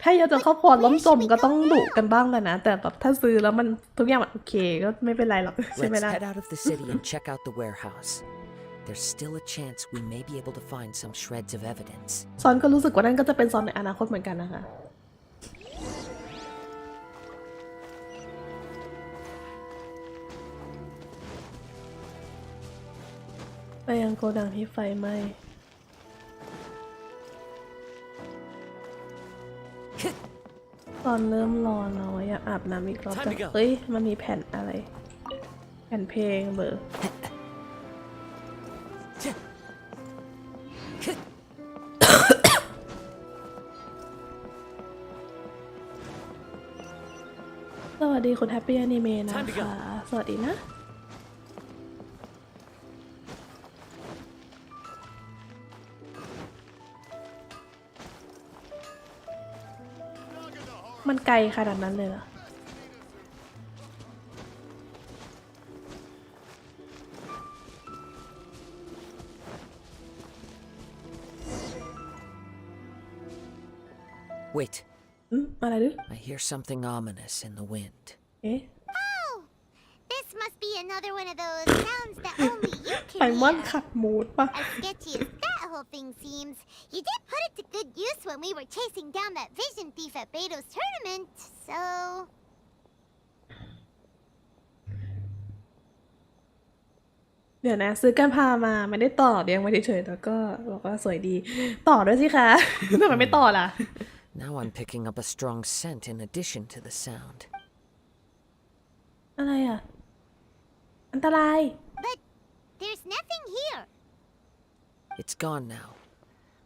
ถ้าเยอะจนครอบครัวล้มจมก็ต้องดุกันบ้างแหละนะ แต่แบบถ้าซื้อแล้วมันทุกอย่างมันโอเคก็ไม่เป็นไรหรอกใช่ไหม Let's ล่ะ head out of the city and check out the warehouse. There's still a chance we may be able to find some shreds of evidence. ซอนก็รู้สึกว่านั่นก็จะเป็นซอนในอนาคตเหมือนกันนะคะไปยังโกดังที่ไฟไหม้ตอนเริ่มร้อนแล้วอยากอาบน้ำอีกรอบแต่เฮ้ยมันมีแผ่นอะไรแผ่นเพลงเบอร์สวัสดีคุณแฮปปี้อนิเมะนะคะสวัสดีนะมันไกลขนาดนั้นเลยเหรอ Wait, อะไรดิ I hear something ominous in the wind. เอ๊ะ Oh! This must be another one of those sounds that only you ไฟ can มอน hear. ขัดมูดปะ As sketchy as that whole thing seems, you did put it to good use when we were chasing down that vision thief at Beto's tournament, so... เดี๋ยวนะซื้อกันพามาไม่ได้ต่อเดียงมาเฉยๆแล้วก็บอกว่าสวยดีต่อด้วยสิคะ ทำไมไม่ต่อล่ะ Now I'm picking up a strong scent in addition to the sound. อะไรอ่ะอันตราย But there's nothing here. It's gone now,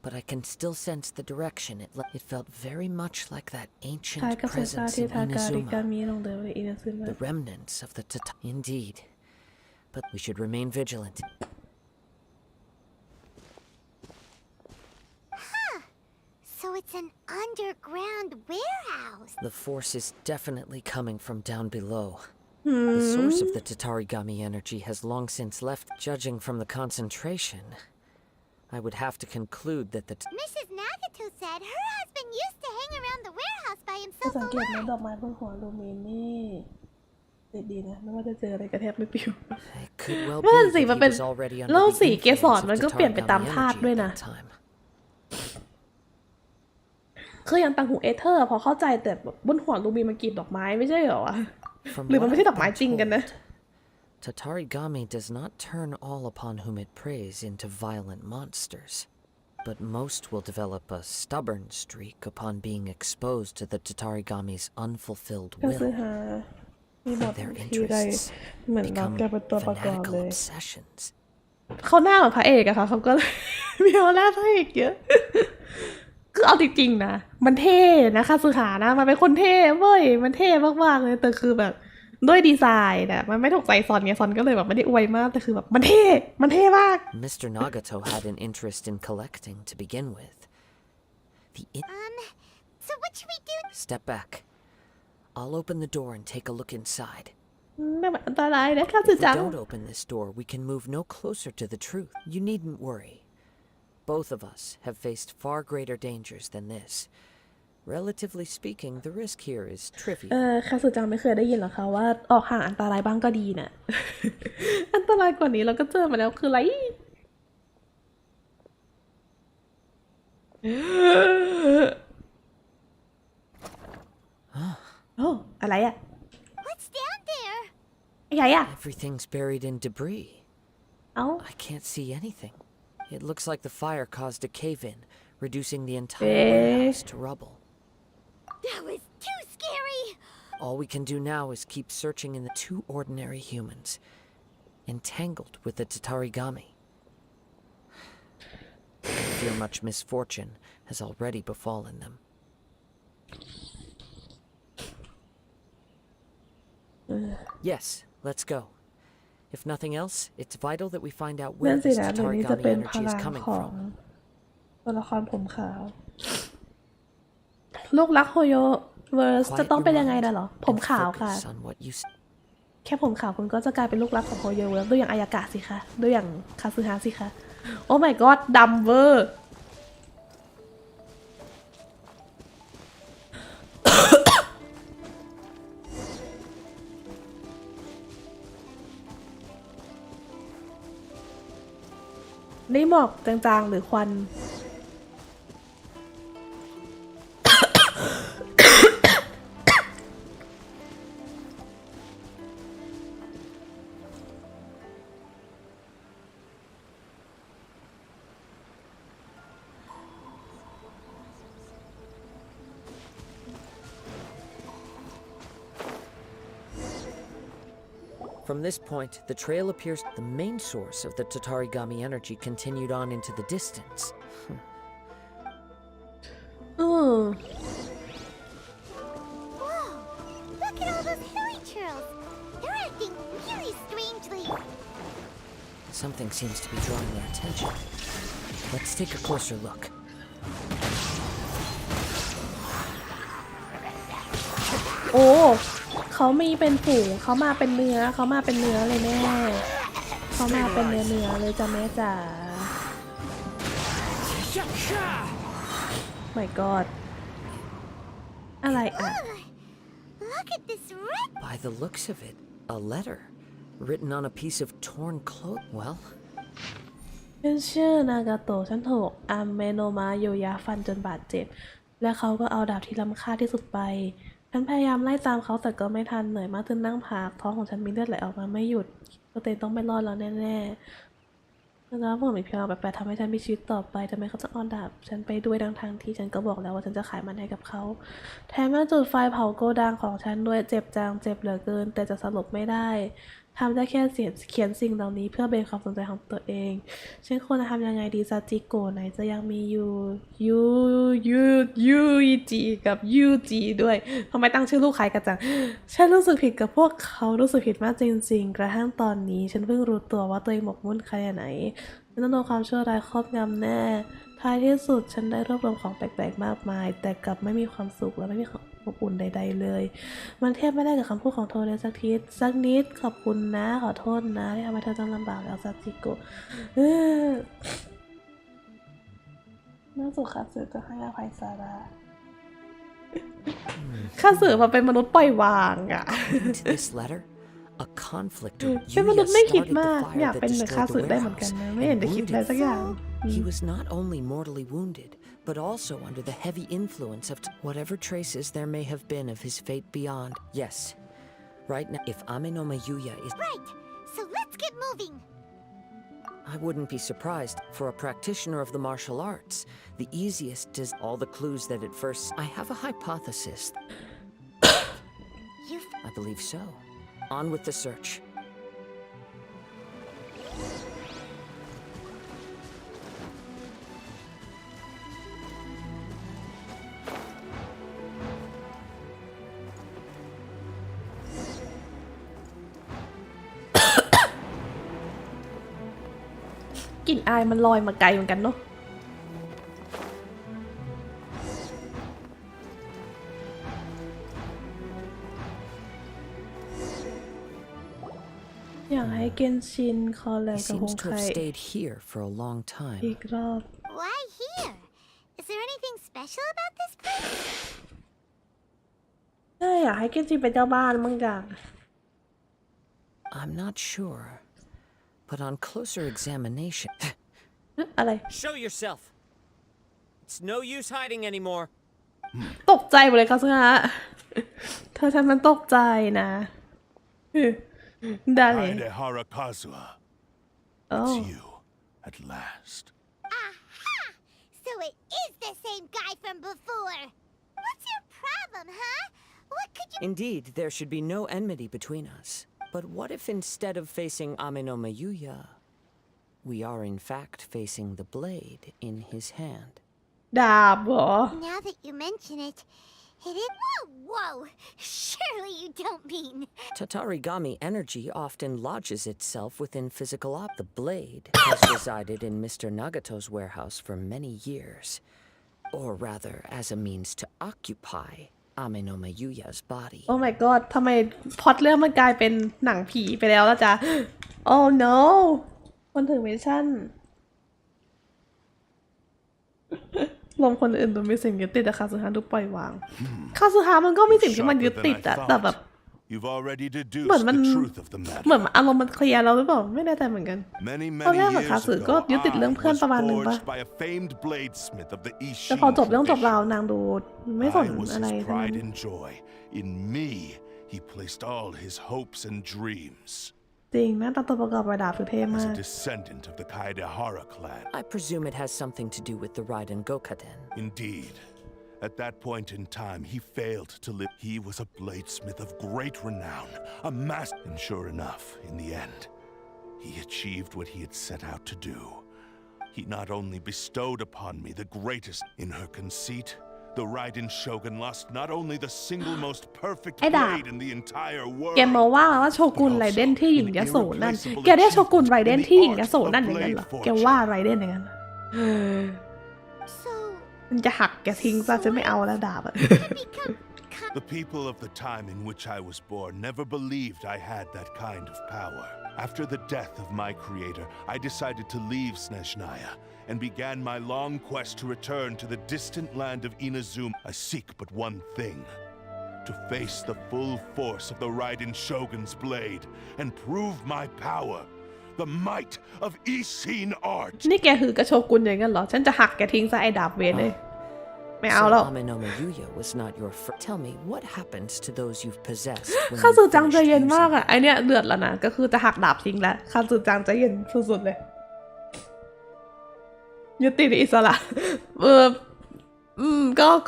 but I can still sense the direction it felt very much like that คล้าย ancient กับสายตา presence ที่ in ทาการิกา Inazuma. มีลงเดิมในอินาซึมะ The remnants of the Indeed. But we should remain vigilant. So it's an underground warehouse. The force is definitely coming from down below. The source of the Tatarigami energy has long since left. Judging from the concentration, I would have to conclude that the Mrs. Nagato said her husband used to hang around the warehouse by ถ้า himself สังเกตนะ alone. ดอกไม้บนหัวลูมินนี่เด็ดดีนะไม่ว่าจะเจออะไรกระแทกไม่ปิว it could well be นั่น that สิ he มันเป็น was already แล้ว under สี the เกสร influence มัน of ก็เปลี่ยนไปตาม Tatarigami ธาตุ energy ด้วย at นะ that time. คืออย่างต่างหูเอเธอร์พอเข้าใจแต่แบบบนหัวลูมินมันกรีดดอกไม้ไม่ใช่เหรอวะ From หรือมัน what ไม่ใช่ I've ดอกไม้ been จริงกันนะ told, Tatarigami does not turn all upon whom it preys into violent monsters, but most will develop a stubborn streak upon being exposed to the Tatarigami's unfulfilled ก็คือ will. หามีบท Their ทีใด interests เหมือนเรา become แกเป็นตัวประกอบเล fanatical ย obsessions. เขาหน้าเหมือนพระเอกอะค่ะเขาก็เลย มีออร่าพระเอกเยอะ คือเอาจริงๆนะมันเท่นะคะสุหานะมันเป็นคนเท่เว้ยมันเท่มากๆเลยแต่คือแบบด้วยดีไซน์นะมันไม่ถูกใจซอนไงซอนก็เลยแบบไม่ได้อวยมากแต่คือแบบมันเท่มาก Mr. Nagato had an interest in collecting to begin with. So what should we do? Step back. I'll open the door and take a look inside. ไม่แบบอันตรายนะค่ะสุ If we จัง don't open this door, we can move no closer to the truth. You needn't worry. Both of us have faced far greater dangers than this. Relatively speaking, the risk here is trivial. ค่ะสุจังไม่เคยได้ยินหรอคะว่าออกห่างอันตรายบ้างก็ดีน่ะ อันตรายกว่านี้เราก็เจอมาแล้วคืออะไร โอ้อะไรอะ What's down there? อะไรอะ Everything's buried in debris. เอ้า I can't see anything. It looks like the fire caused a cave-in, reducing the entire warehouse to rubble. That was too scary. All we can do now is keep searching in the two ordinary humans, entangled with the Tatarigami. I fear much misfortune has already befallen them. Yes, let's go. If nothing else, it's vital that we find out นั่ where นสิ this นะเดี๋ยวนี้จะ Tatarigami เป็นพ energy ลั is ง coming ของ from. ตัวละครผมขาว ลูกรักโฮโยเวิร์สจะต้องเป็นยังไงนะเหรอ ผม And ขาวค่ะ focus on what you แค่ผมขาวคุณก็จะกลายเป็นลูกรักของโฮโยเวิร์สด้วยอย่างอายากะสิคะด้วยอย่างคาซึฮะสิคะ โอ้ my god ดำเวอร์ นี่หมอกจางๆหรือควัน From this point, the trail appears the main source of the Tatarigami energy continued on into the distance. อืม Whoa! Look at all those hilly churls. They're acting really strangely. Something seems to be drawing their attention. Let's take a closer look. โอ้เขามีเป็นฝูงเขามาเป็นเนื้อเขามาเป็นเนื้อเลยแม่เขามาเป็นเนื้อเลยจ้ะแม่จ๋า my god อะไรอ่ะ Look at this red. By the looks of it, a letter written on a piece of torn cloth. Well, ฉันชื่อนากาโตะฉันถูกอาเมโนมาโยยะฟันจนบาดเจ็บและเขาก็เอาดาบที่ล้ำค่าที่สุดไปฉันพยายามไล่ตามเขาแต่ก็ไม่ทันเหนื่อยมากจนนั่งพักท้องของฉันมีเลือดไหลออกมาไม่หยุดก็เตนต้องไม่รอดแล้วแน่ๆแล้วผมมีเพียงแบบแปลกๆทำให้ฉันมีชีวิตต่อไปทำไมเขาจะเอาดาบฉันไปด้วยทางที่ฉันก็บอกแล้วว่าฉันจะขายมันให้กับเขาแถมยังจุดไฟเผาโกดังของฉันด้วยเจ็บจังเจ็บเหลือเกินแต่จะสลบไม่ได้ทำได้แค่เขียนสิ่งเหล่านี้เพื่อเบนความสนใจของตัวเองฉันควรจะทำยังไงดีซาจิโกะไหนจะยังมียูจีกับยูจีด้วยทำไมตั้งชื่อลูกคล้ายกันจังฉันรู้สึกผิดกับพวกเขารู้สึกผิดมากจริงๆกระทั่งตอนนี้ฉันเพิ่งรู้ตัวว่าตัวเองหมกมุ่นขนาดไหนฉันต้องโดนความชั่วร้ายครอบงำแน่ท้ายที่สุดฉันได้รวบรวมของแปลกๆมากมายแต่กลับไม่มีความสุขและไม่มีความอบอุ่นใดๆเลยมันเทียบไม่ได้กับคำพูดของโทเลยสักนิดขอบคุณนะขอโทษนะที่ทำให้เธอต้องลำบากแล้วซาจิโกะน่าสุขสึจะให้อภัยซาร่าข้าสึมาเป็นมนุษย์ปล่อยวางอะ according to this letter, a conflict with เป็นมนุษ Yuya ย์ไม่คิด started มาก the fire อยาก that เป็นเหมือนข้า destroyed สึ the ได้เหมือนกัน warehouse นะไม่เห็น and จะคิดอะไร wounded สักอย่าง He was not only mortally wounded, but also under the heavy influence of whatever traces there may have been of his fate beyond. Yes, Right now, if Ame no Mayuya is... Right, so let's get moving. I wouldn't be surprised. For a practitioner of the martial arts, the easiest is all the clues that at first... I have a hypothesis. I believe so. On with the search.กลิ่นอายมันลอยมาไกลเหมือนกันเนาะอยากให้เกนชินคอลแลบ He กับฮ seems ง to ไค have stayed here for a long time. อีกรอบ Why here? Is there anything special about this place? อยากให้เกนชินเป็นเจ้าบ้านบางอย่าง I'm not sure, but on closer examination... อะไร Show yourself! It's no use hiding anymore. ตกใจหมดเลยค่ะสุฮะเธอทำมันตกใจนะได้เลย Kaede Harakazuha. Oh. It's you, at last. Aha! So it is the same guy from before. What's your problem, huh? What could you... Indeed, there should be no enmity between us. But what if instead of facing Ame no Mayuya, we are in fact facing the blade in his hand? ดาบเหรอ Now that you mention it, it is... Whoa! Surely you don't mean... Tatarigami energy often lodges itself within physical objects. The blade has resided in Mr. Nagato's warehouse for many years. Or rather, as a means to occupy Ame no Mayuya's body. Oh my god ทำไมพล็อตเรื่องมันกลายเป็นหนังผีไปแล้วล่ะจ๊ะ Oh no คนถือเวชั่นลมคนอื่นดูมีสิ่งยึดติดแต่คาสึฮะดูปล่อยวางคาสึฮะมันก็มีสิ่งที่มันยึดติดอะแต่แบบ You've already deduced เหมือนมัน the truth of the เหมือน matter. อารมณ์มันเคลียร์เราหรือเปล่าไม่แน่ใจเหมือนกัน Many, ตอน many แรกเหมือนคา years สึก็ ago, ยึดติดเรื่อง I เพื่อน was ประมาณนึงปะ forged by a famed bladesmith of the แต่พอ Ishin จบเรื่องจบราว tradition. นางดูไม่สน I was อะไร his ทั้งนั้น pride and joy. In me, he placed all his hopes and dreams. จริงหน้าตาตัวประกอบระดับคือเท่ As มา a ก descendant of the Kaedehara clan. I presume it has something to do with the Raiden Gokaden. Indeed. At that point in time, he failed to live. He was a bladesmith of great renown, a master. And sure enough, in the end, he achieved what he had set out to do. He not only bestowed upon me the greatest in her conceit, the Raiden Shogun lost not only the single most perfect blade in the entire world. แกมาว่าโชกุนไรเดนที่หญิงยโสนั่นแกเรียกโชกุนไรเดนที่หญิงยโสนั่นอย่างนั้นเหรอแกว่าไรเดนอย่างนั้น So... มันจะหักแกทิ้งซะจะไม่เอาแล้วดาบอะ The people of the time in which I was born never believed I had that kind of power. After the death of my creator, I decided to leave Snezhnaya and began my long quest to return to the distant land of Inazuma. I seek but one thing: to face the full force of the Raiden Shogun's blade and prove my power, the might of Ishin art. นี่แกหือกระโชกุนอย่างนั้นเหรอฉันจะหักแกทิ้งซะไอ้ดาบเวรเลยไม่เอาหรอก So Ame no Mayuya was not your first. Tell me, what happens to those you've possessed when คาสึ you จังใจ finish เย็นมาก using อะไอเนี้ยเดือดแล้วนะก็คือจะหักดาบทิ้งแล้วคาสึจังใจเย็นสุดๆเลยยุติอิสระ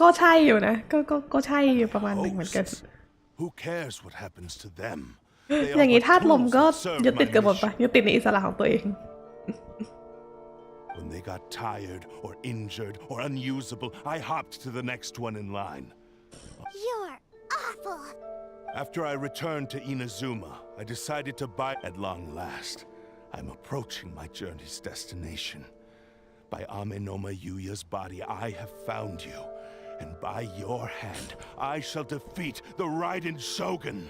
ก็ใช่อยู่นะก็ใช่อยู่ประมาณหนึ่งเหมือนกัน Who cares what happens to them? อย่างนี้ธาตุลมก็ serve ยึดติด my กันหมด mission. ปะยึดติดในอิสระของตัวเอง When they got tired or injured or unusable, I hopped to the next one in line. You're awful. After I returned to Inazuma, I decided to buy. At long last, I'm approaching my journey's destination. By Ame no Mayuya's body, I have found you. And by your hand, I shall defeat the Raiden Shogun.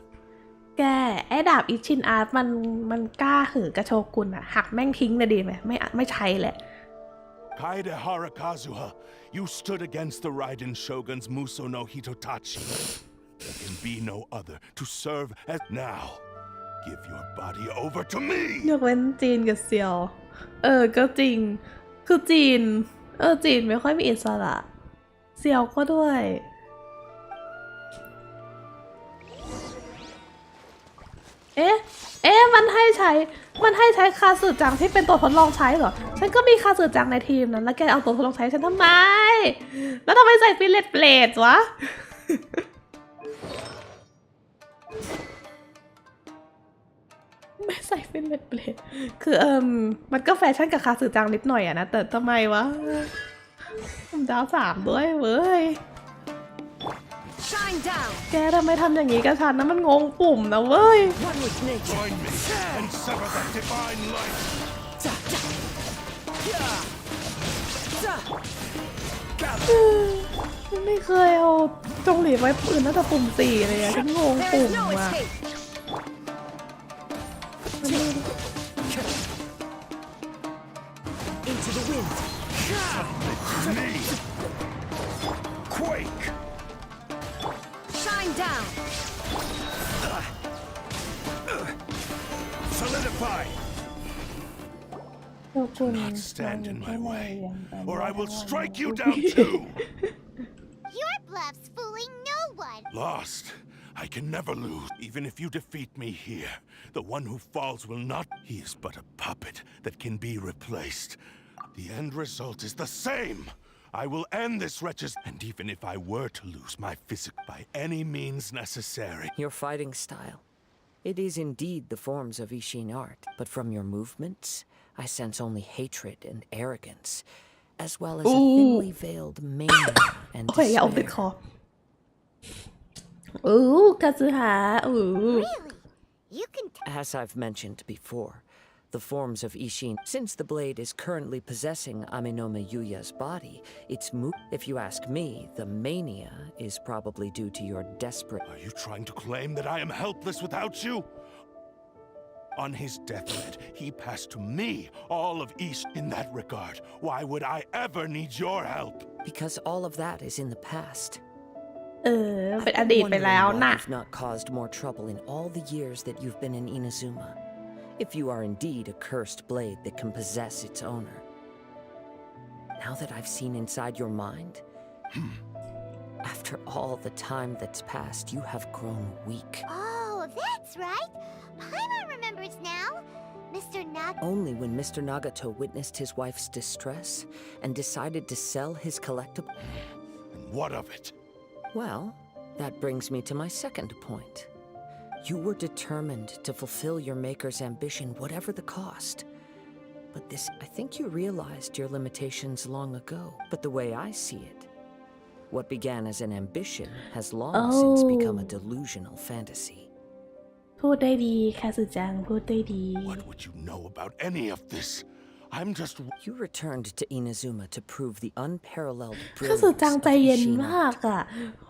แกไอ้ดาบอิชินอาร์ตมันกล้าหือกระโชกุนอะหักแม่งทิ้งเลยดีไหมไม่ใช่แหละ Kaede Harakazuha, you stood against the Raiden Shogun's Muso no Hitotachi. There can be no other to serve as now. Give your body over to me! ยกเว้นจีนกับเซียวก็จริงคือจีนไม่ค่อยมีอิสระเซียวก็ด้วย เอ๊ะมันให้ใช้คาสึจังที่เป็นตัวทดลองใช้เหรอฉันก็มีคาสึจังในทีมนั้นแล้วแกเอาตัวทดลองใช้ฉันทำไมแล้วทำไมใส่ฟิลเลตเบลดวะไม่ใส่ฟิลเลตเบลดคือมันก็แฟชั่นกับคาสึจังนิดหน่อยอะนะแต่ทำไมวะดาว3ด้วยเว้ยแกทำไมทำอย่างนี้กับฉันนะมันงงปุ่มนะเว้ย Join me and sever that divine light. ไม่เคยเอาจงหลีไว้ปืนน่าจะปุ่ม4เลยอะฉันงงปุ่มอะ Into the wind. Me. Quake. Shine down. Solidify. ขอบคุณ Not stand in my way, or I will strike you down too. Your bluff's fooling no one. Lost. I can never lose. Even if you defeat me here, the one who falls will not. He is but a puppet that can be replaced. The end result is the same. I will end this wretched. And even if I were to lose my physique by any means necessary. Your fighting style. It is indeed the forms of Ishin art, but from your movements, I sense only hatred and arrogance, as well as a thinly veiled mania and โอเคอย่าเอาติดคอ despair. คาซึฮะ Really? You can As I've mentioned before, the forms of Ishin, since the blade is currently possessing Aminome Yuya's body, its if you ask me, the mania is probably due to your desperate. Are you trying to claim that I am helpless without you? On his deathbed, he passed to me all of East in that regard. Why would I ever need your help? Because all of that is in the past. เป็นอดีตไปแล้วนะ You've not caused more trouble in all the years that you've been in Inazuma. If you are indeed a cursed blade that can possess its owner. Now that I've seen inside your mind, after all the time that's passed, you have grown weak. Oh, that's right. Paimon remembers now. Mr. Nag. Only when Mr. Nagato witnessed his wife's distress and decided to sell his collectible. And what of it? Well, that brings me to my second point. You were determined to fulfill your maker's ambition, whatever the cost. But this, I think you realized your limitations long ago. But the way I see it, what began as an ambition has long since become a delusional fantasy. พูดได้ดีคาสึจังพูดได้ดี What would you know about any of this? I'm just. You returned to Inazuma to prove the unparalleled คาสึ brilliance จัง of ใจเย็น Ishin มาก art. อ่ะ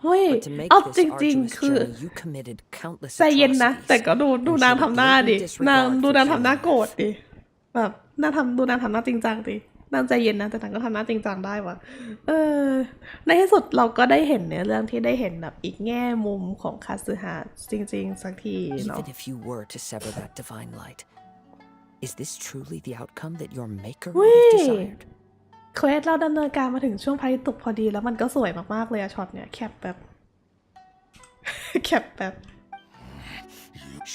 เฮ้ย But to make เอา this จริง arduous ๆ คือ journey, you committed countless ใจเย็นนะ แต่ atrocities. ก็ดูนางทำหน้าดิ And นาง disregard ดู for นางทำหน้า human โกรธ life. ดิแบบดูนางทำหน้าจริงจังดินางใจเย็นนะแต่นางก็ทำหน้าจริงจังได้ว่ะในที่สุดเราก็ได้เห็นในเรื่องที่ได้เห็นแบบอีกแง่มุมของคาสึฮะจริงๆสักทีเนาะ Even if you were to sever that divine light, is this truly the outcome that your maker would have desired? เควสเราดำเนินการมาถึงช่วงพระอาทิตย์ตกพอดีแล้วมันก็สวยมากๆเลยอะช็อตเนี่ยแคปแบบ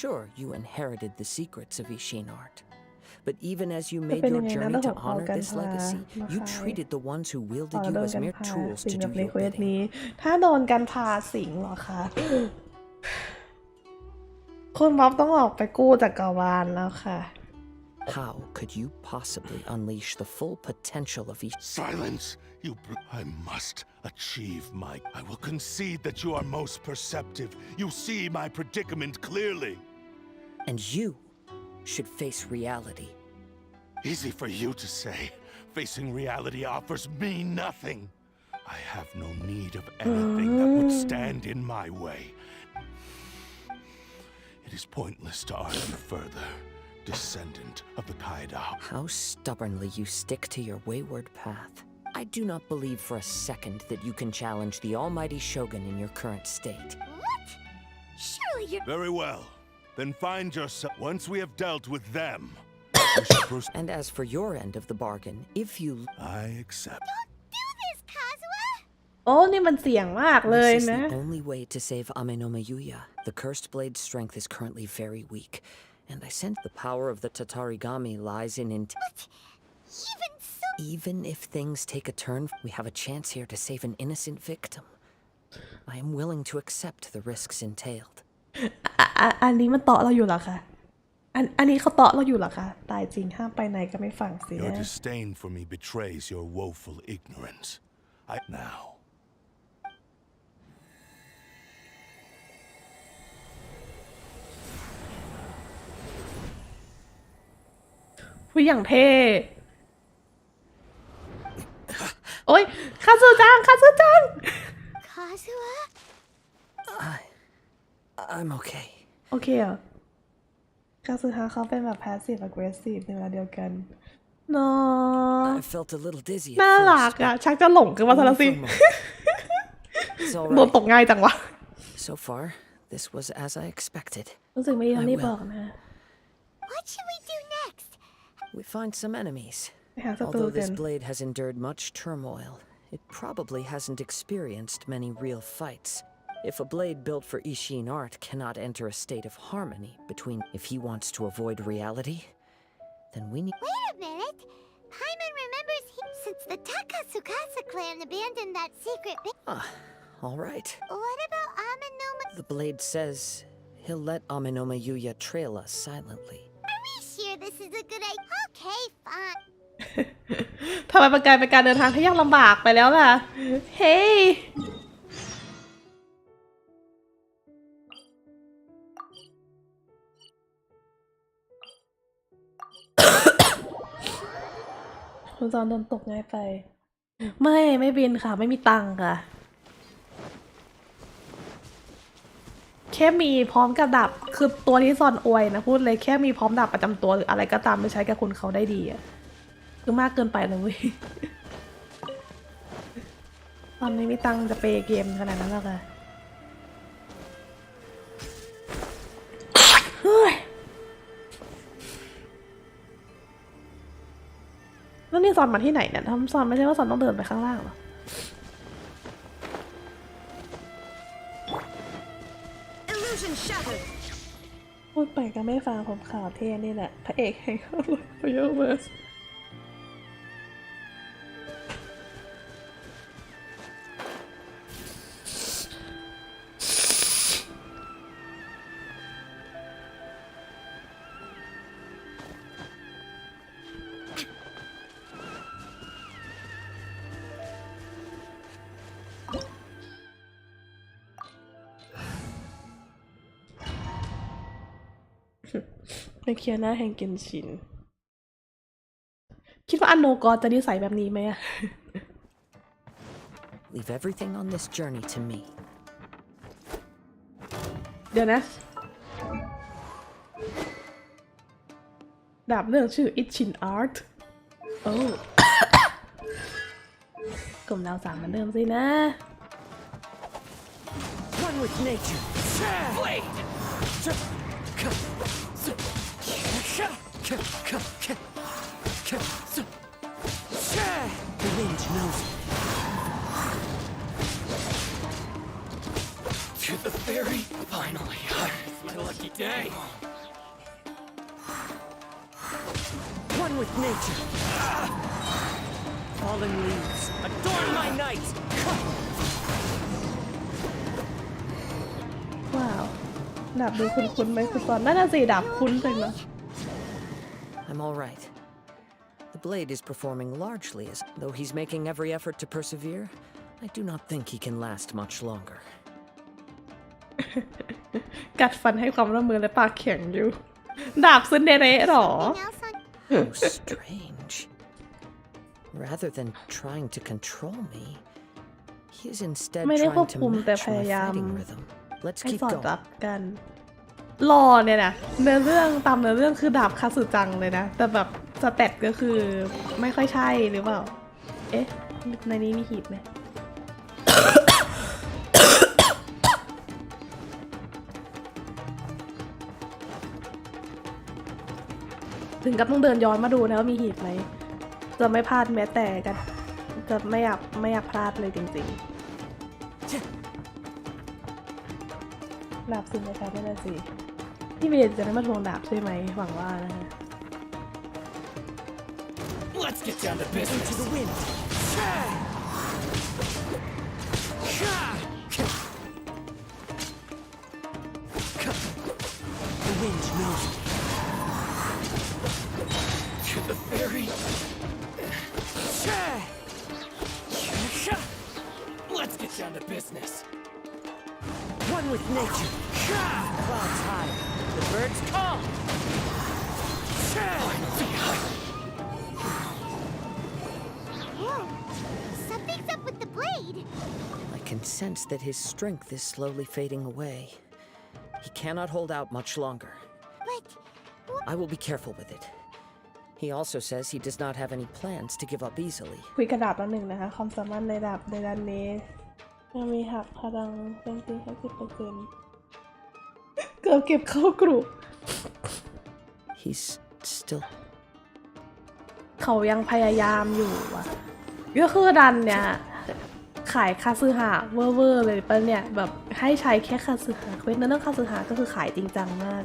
Sure, you inherited the secrets of Ishin art. But even as you made เป็นยั your งไงนะ journey ระบ to บของ honor การ this พา legacy, มา you ขาย treated the ones who ต่ wielded อ you โดน as กัน mere พา tools สิง to กับ do ใน your เควส bidding. นี้ ถ้าโดนกันพาสิงเหรอคะคุณบ๊อบต้องออกไปกู้จักรวาลแล้วค่ะ How could you possibly unleash the full potential of Ishin? Silence! I must achieve my. I will concede that you are most perceptive. You see my predicament clearly. And you should face reality. Easy for you to say. Facing reality offers me nothing. I have no need of anything that would stand in my way. It is pointless to argue further, descendant of the Kaidao. How stubbornly you stick to your wayward path. I do not believe for a second that you can challenge the almighty Shogun in your current state. What? Surely you're. Very well. Then find yourself. Once we have dealt with them, we shall proceed. And as for your end of the bargain, if you... I accept. Don't do this, Kazuha! โอ้นี่มันเสี่ยงมากเลย This is นะ the only way to save Amenoma Yuya. The cursed blade's strength is currently very weak, and I sense the power of the Tatarigami lies in Even so, Even if things take a turn, we have a chance here to save an innocent victim. I am willing to accept the risks entailed. อันนี้มันเตาะเราอยู่เหรอคะอันนี้เขาเตาะเราอยู่เหรอคะตายจริงห้ามไปไหนก็ไม่ฟังเสีย Your disdain for me betrays your woeful ignorance. Now. ผู้อย่างเท่โอ้ยคาซูจัง Kazuha? I'm okay. โอเคเหรอคาซูฮะเขาเป็นแบบ passive aggressive ในเวลาเดียวกันเนาะ I felt a little dizzy น่า at รัก first. อะชักจะหลงกันมาซะแล้วสิ It's all โดน right. ตกง่ายจังวะ So far, this was as I expected. รู้สึกไม่ยอมรีบบอกนะ What should we do next? We find some enemies. ไปหาศัตรู Although กั this น blade has endured much turmoil, it probably hasn't experienced many real fights. If a blade built for Ishin art cannot enter a state of harmony between if he wants to avoid reality, then we need— Wait a minute. Paimon remembers since the Takasukasa clan abandoned that secret all right. What about Amenoma? The blade says he'll let Amenoma Yuya trail us silently. Are we sure this is a good idea? Okay, fine. ทำไมมันกลายเป็นการเดินทางที่ยากลำบากไปแล้วล่ะ เฮ้ย คุณจอนโดนตกง่ายไป ไม่บินค่ะ ไม่มีตังค์ค่ะ แค่มีพร้อมกับดาบคือตัวที่ซอนอวยนะพูดเลยแค่มีพร้อมดาบประจำตัวหรืออะไรก็ตามไม่ใช้กับคุณเขาได้ดีอะคือมากเกินไปเลยเว้ย ตอนนี้มีตังค์จะเปย์เกมขนาดนั้นแล้วค่ะเฮ้ยแล้วนี่ซอนมาที่ไหนเนี่ยทำซอนไม่ใช่ว่าซอนต้องเดินไปข้างล่างหรอ พูดไปก็ไม่ฟังผมข่าวเท่นี่แหละพระเอกแห่งโลกเยอะเวอร์สไปเคลียร์หน้าแห่งเกนชินคิดว่าอันโนกอจะนิสัยแบบนี้ไหมอะ Leave everything on this journey to me. เดี๋ยวนะดาบเรื่องชื่ออิชินอาร์ตโอ้กลุ่มดาวสามเหมือนเดิมสินะ One with nature. Blade. The wind knows me. To the ferry, finally. It's my lucky day. One with nature. Fallen leaves, adorn my night. ว้าวดาบดูคุ้นๆไหมคุณตอนน่าจะสีดาบคุ้นจังเนาะ I'm all right. The blade is performing largely as though he's making every effort to persevere. I do not think he can last much longer. กัดฟันให้ความร่วมมือและปากแข็งอยู่ดาบซึนเดเระหรอ How strange. Rather than trying to control me, he is instead ไม่ได้ควบ trying to คุมแต่ match พ my ยายาม fighting rhythm. Let's ให้ keep สอด going. รับกันรอเนี่ยนะเนื้อเรื่องตามเนื้อเรื่องคือดาบคาสึจังเลยนะแต่แบบสเต็ปก็คือไม่ค่อยใช่หรือเปล่าเอ๊ะในนี้มีหีบไหม ถึงกับต้องเดินย้อนมาดูนะว่ามีหีบไหมจะไม่พลาดแม้แต่กันจะไม่อยากพลาดเลยจริงๆ ดาบซึมนะคะนั่นแหละสิพี่เมย์จะได้มาทวงดาบใช่ไหมหวังว่านะคะ Let's get down to business. Into the wind. The wind knows me. To the ferry. Let's get down to business. One with nature. Clouds high. The birds call. Whoa! Something's up with the blade! I can sense that his strength is slowly fading away. He cannot hold out much longer. But... I will be careful with it. He also says he does not have any plans to give up easily. คุยกระดาบแล้วหนึ่งนะคะความสามารถในดาบในด้านนี้ยังมีหักพลังเป็นตีแค่10%เกือบเก็บเข้ากรุ He's still... เขายังพยายามอยู่อ่ะก็คือดันเนี่ยขายคาซึฮะเวอร์เลยปะเนี่ยแบบให้ใช้แค่คาซึฮะเควสนั้นเรื่องคาซึฮะก็คือขายจริงจังมาก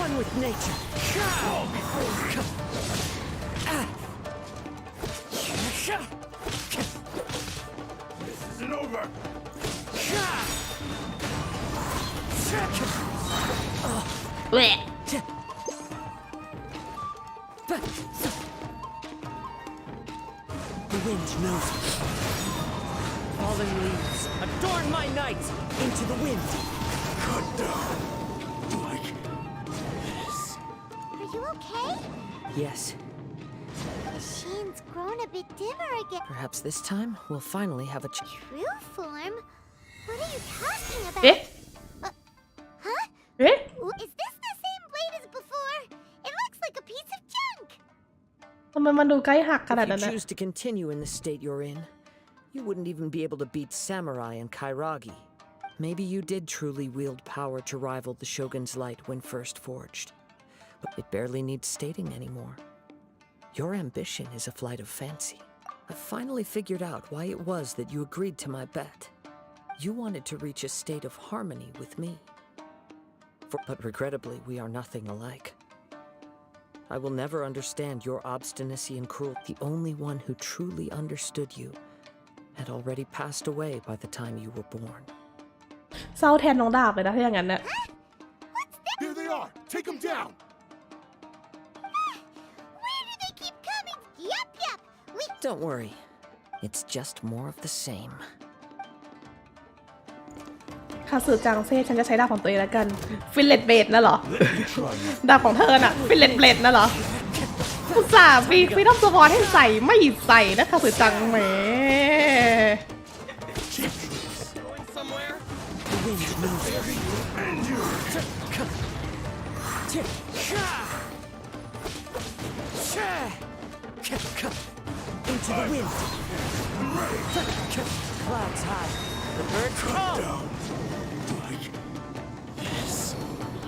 One with nature. This isn't over. The wind knows me. Fallen leaves, adorn my night into the wind. Cut down. Like this. Are you okay? Yes, The sheen's grown a bit dimmer again. perhaps this time we'll finally have a True form? What are you talking about? เอ๊ะ Huh? เอ๊ะ Is this the same blade as before? It looks like a piece of junk. ทำไมมันดูใกล้หักขนาด If นั้น you นะ choose to continue in the state you're in, you wouldn't even be able to beat Samurai and Kairagi. Maybe you did truly wield power to rival the Shogun's light when first forged. But it barely needs stating anymore. Your ambition is a flight of fancy. I've finally figured out why it was that you agreed to my bet. You wanted to reach a state of harmony with me. But regrettably, we are nothing alike. I will never understand your obstinacy and cruelty. The only one who truly understood you had already passed away by the time you were born. เศร้าแทนน้องดาบเลยนะถ้าอย่างนั้นเนี่ย Here they are. Take them down. Where do they keep coming? Yup. We... Don't worry. It's just more of the same. คาสึจังเซ่ฉันจะใช้ดาบของตัวเองแล้วกันฟิลเลตเบดน่ะเหรอ ดาบของเธอน่ะฟิลเลตเบดน่ะเหรออุตส่าห์ฟีดอมสวอนให้ใส่ไม่ใส่นะคาสึจังแหม The wind moves. Into the wind. Clouds high. The birds call.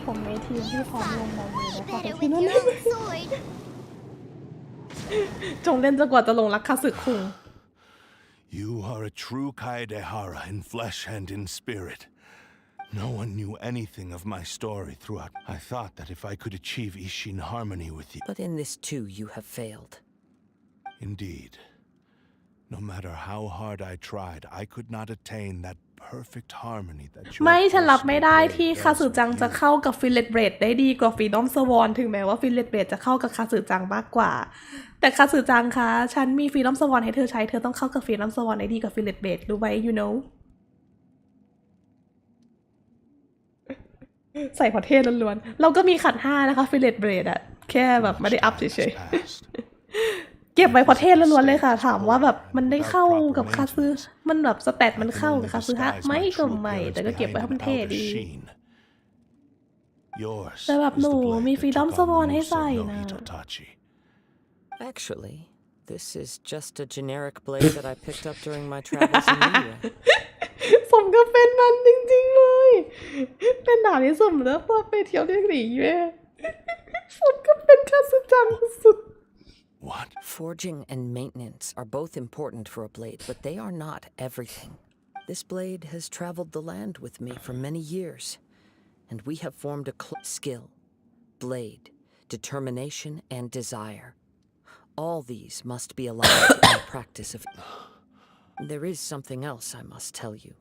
ผมมีทีมที่พร้อมลงมาเลยนะคะ better ที่ with นั่น your own sword. จงเล่นจนกว่าจะลงรักคาสึคุง You are a true Kaedehara in flesh and in spirit. No one knew anything of my story throughout. I thought that if I could achieve Ishin harmony with you. But in this too, you have failed. Indeed. No matter how hard I tried, I could not attain that perfect harmony that you ไม่ฉันรับไม่ได้ที่คาสึจังจะเข้ากับฟิลเลตเบรดได้ดีกว่าฟีดอมสวอนถึงแม้ว่าฟิลเลตเบรดจะเข้ากับคาสึจังมากกว่าแต่คาสึจังคะฉันมีฟีดอมสวอนให้เธอใช้เธอต้องเข้ากับฟีดอมสวอนได้ดีกว่าฟิลเลตเบรดรู้ไหม you know ใส่พอเทศล้วนๆเราก็มีขัน5นะคะฟิลเลตเบรดอะแค่แบบไม่ได้อัพเฉยๆเก็บไว้พอเทศล้วนๆเลยค่ะถามว่าแบบมันได้เข้ากับคาซึมันแบบสเตตมันเข้ากับคาซึฮะไม่ก็ไม่แต่ก็เก็บไว้ให้มันเท่ดีแต่แบบหนูมีฟรีดอมสวอนให้ใส่นะ Actually, this is just a generic blade that I picked up during my travels in India. สมกับเป็นมันจริงๆเลย เป็นดาบที่สมแล้วพอไปเที่ยวเรียกหนีแม่สมกับเป็นข้าศึกจังสุด What? Forging and maintenance are both important for a blade, but they are not everything. This blade has traveled the land with me for many years, and we have formed a skill, blade, determination, and desire. All these must be allowed in the practice of... There is something else I must tell you.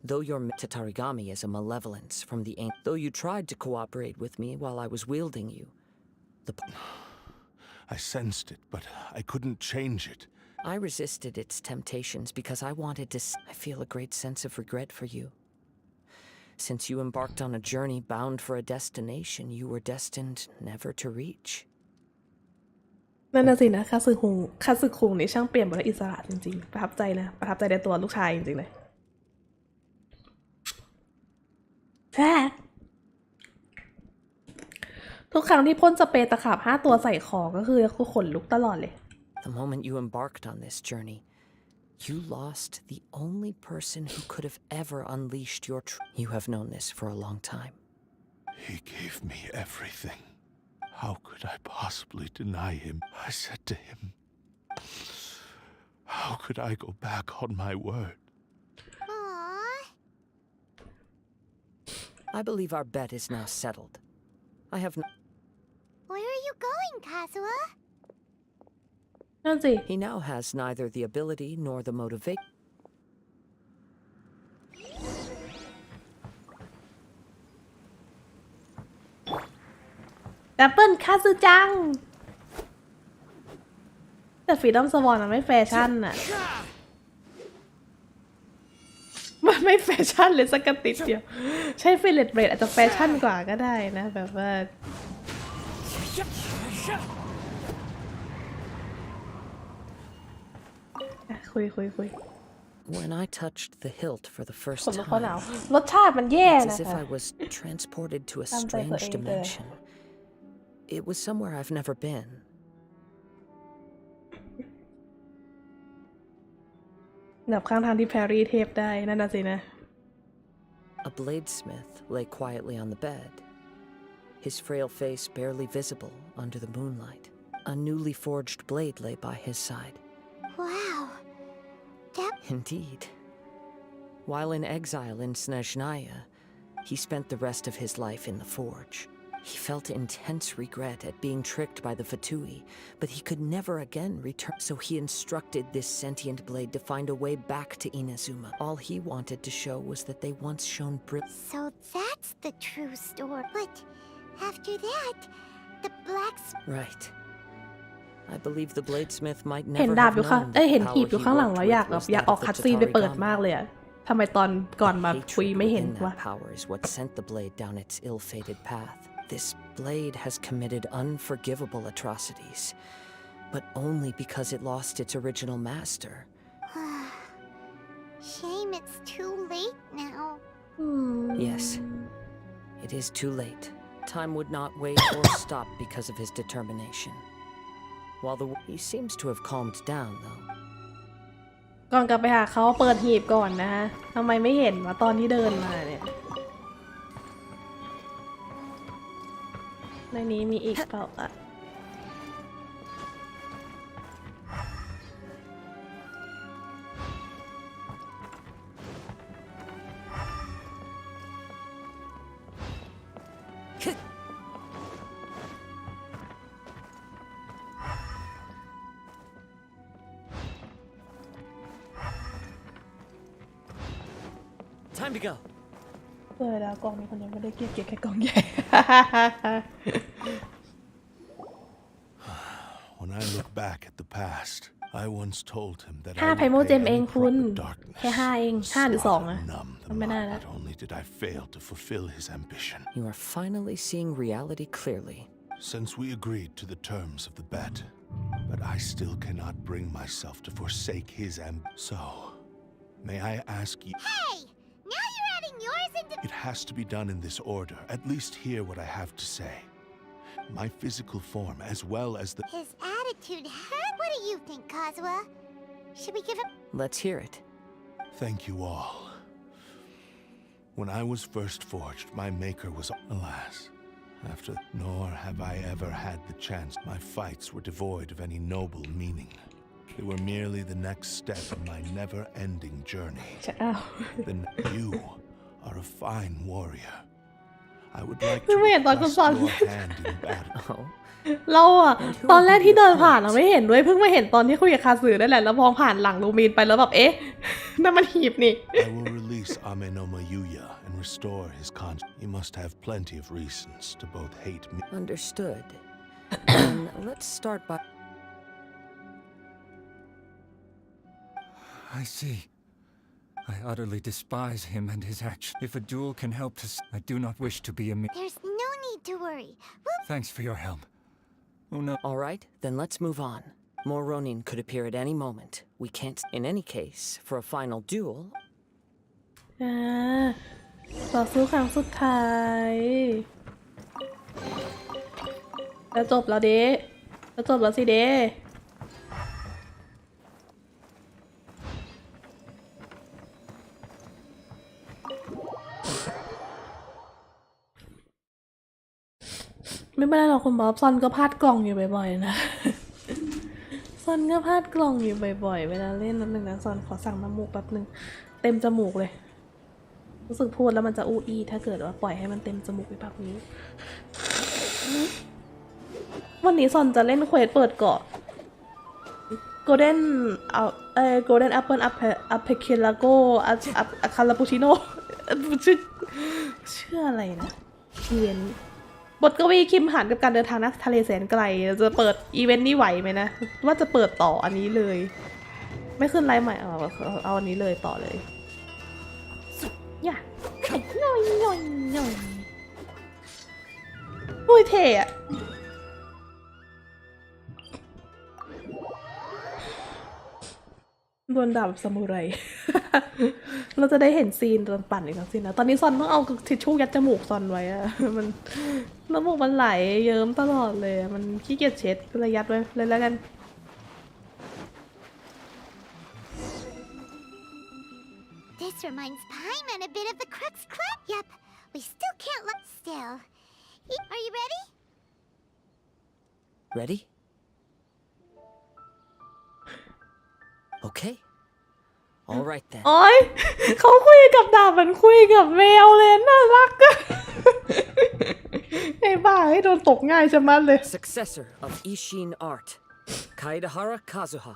Though your Tatarigami is a malevolence from the ancient... Though you tried to cooperate with me while I was wielding you, the... I sensed it, but I couldn't change it. I resisted its temptations because I wanted to... I feel a great sense of regret for you. Since you embarked on a journey bound for a destination you were destined never to reach. นั่นน่ะสินะคาสึคุงนี่ช่างเปลี่ยนบทอิสระจริงๆประทับใจนะประทับใจในตัวลูกชายจริงๆเลยแท้ทุกครั้งที่พ่นสเปรย์ตะขาบ5 ตัวใส่คอก็คือขนลุกตลอดเลย The moment you embarked on this journey, you lost the only person who could have ever unleashed your You have known this for a long time. He gave me everything. How could I possibly deny him? I said to him, how could I go back on my word? Aww. I believe our bet is now settled. I have no... Where are you going, Kazuha? นั่นสิ He now has neither the ability nor the motivation. แอปเปิลคาซึจังแต่ฟรีดอมสวอนมันไม่แฟชั่นอะมันไม่แฟชั่นเลยสักกระติดเดียวใช่ฟิลเลตเบรดอาจจะแฟชั่นกว่าก็ได้นะแบบว่าคุย When I touched the hilt for the first ผมรู้เขาหนาว time, รสชาติมันแย่ it's นะ as if คะ I was transported to a ตามใจตัว strange เองเลย dimension. It was somewhere I've never been. แบบข้างทางที่แพรรี่เทพได้นั่นน่ะสินะ A bladesmith lay quietly on the bed, his frail face barely visible under the moonlight. A newly forged blade lay by his side. Wow. That... Indeed. While in exile in Snezhnaya, he spent the rest of his life in the forge. He felt intense regret at being tricked by the Fatui, but he could never again return. So he instructed this sentient blade to find a way back to Inazuma. All he wanted to show was that they once shone brilliant. So that's the true story. But after that, the blacks... Right. I believe the bladesmith might เห็น never ดาบ have อยู่ข้าง known เห็น the หีบ power อยู่ he ข้างหลัง worked แล้ว with อยาก was อยาก that ออก of คั the ดซีนไปเปิด Tatarigami. มากเลยอะทำไมตอนก่อนมาคุย Hatred ไม่เห็น within วะ that power is what sent the blade down its ill-fated path. This blade has committed unforgivable atrocities, but only because it lost its original master. Shame it's too late now. Yes, it is too late. Time would not wait or stop because of his determination. While he seems to have calmed down, though. ก่อนกลับไปหาเขาเปิดหีบก่อนนะฮะทำไมไม่เห็นวะตอนที่เดินมาเนี่ยในนี้มีอีกเปล่าอะ Time to go. เจอแล้วกล่องนี้คนยังไม่ได้เก็บแค่กล่องใหญ่ When I look back at the past, I once told him that 5 I ไพโม would เจม pay เองคุณ unproper darkness, แค่5เอง5หรือ2อะ numb the ไม่ได้ mind. แล้ว Not only did I fail to fulfill his ambition, You are finally seeing reality clearly. since we agreed to the terms of the bet, but I still cannot bring myself to forsake his So, may I ask you... Hey! Now you're adding yours into... It has to be done in this order. At least hear what I have to say. My physical form, as well as the... His attitude hurt. What do you think, Kazuha? Should we give him... Let's hear it. Thank you all. When I was first forged, my maker was, alas, after, nor have I ever had the chance. My fights were devoid of any noble meaning. They were merely the next step in my never-ending journey. Then you are a fine warrior. I would like to request your hand in battle. เราอะตอนแรกที่เดินผ่านเราไม่เห็นด้วยเพิ่งมาเห็นตอนที่คุยกับคาสึนั่นแหละแล้วมองผ่านหลังลูมีนไปแล้วแบบเอ๊ะนั่นมันหีบนี่ I will release Amenoma Yuya and restore his conscience. He must have plenty of reasons to both hate me. Understood. Then let's start by... I see. I utterly despise him and his action. If a duel can help to... I do not wish to be a... There's no need to worry. Thanks for your help. Oh no. All right, then let's move on. More Ronin could appear at any moment. We can't... In any case, for a final duel... ต่อสู้ครั้งสุดท้ายจะจบแล้วเด้จะจบแล้วสิเด้ไม่เป็นไรหรอกคุณบ๊อบซอนก็พลาดกล่องอยู่บ่อยๆนะซอนก็พลาดกล่องอยู่บ่อยๆเวลาเล่นนั่นหนึ่งนะซอนขอสั่งน้ำมูกแป๊บนึงเต็มจมูกเลยรู้สึกพูดแล้วมันจะอู้อี้ถ้าเกิดว่าปล่อยให้มันเต็มจมูกไปแบบนี้วันนี้ซอนจะเล่นเควสเปิดเกาะ Golden Apple Archipelago Archipelago ชื่ออะไรนะอีเวนต์บทกวีคิมหันกับการเดินทางนักทะเลแสนไกลจะเปิดอีเวนต์นี้ไหวไหมนะว่าจะเปิดต่ออันนี้เลยไม่ขึ้นไลฟ์ใหม่เอาอันนี้เลยต่อเลยอย่าหน่อยอุ้ยเท่อะโดนดาบซามูไร เราจะได้เห็นซีนโดนปั่นอีกครั้งสินะตอนนี้ซอนต้องเอาทิชชู่ยัดจมูกซอนไว้อะมันน้ำมูกมันไหลเยิ้มตลอดเลยมันขี้เกียจเช็ดก็เลยยัดไว้เลยแล้วกัน This reminds Paimon a bit of the Crux Club. Yep, we still can't look still. Are you ready? Ready? Okay. All right then. โอ๊ยเขาคุยกับดาบมันคุยกับแมวเลยน่ารักอะไอ้บ้าให้โดนตกง่ายจะมัดเลย Successor of Ishin art, Kaidahara Kazuha.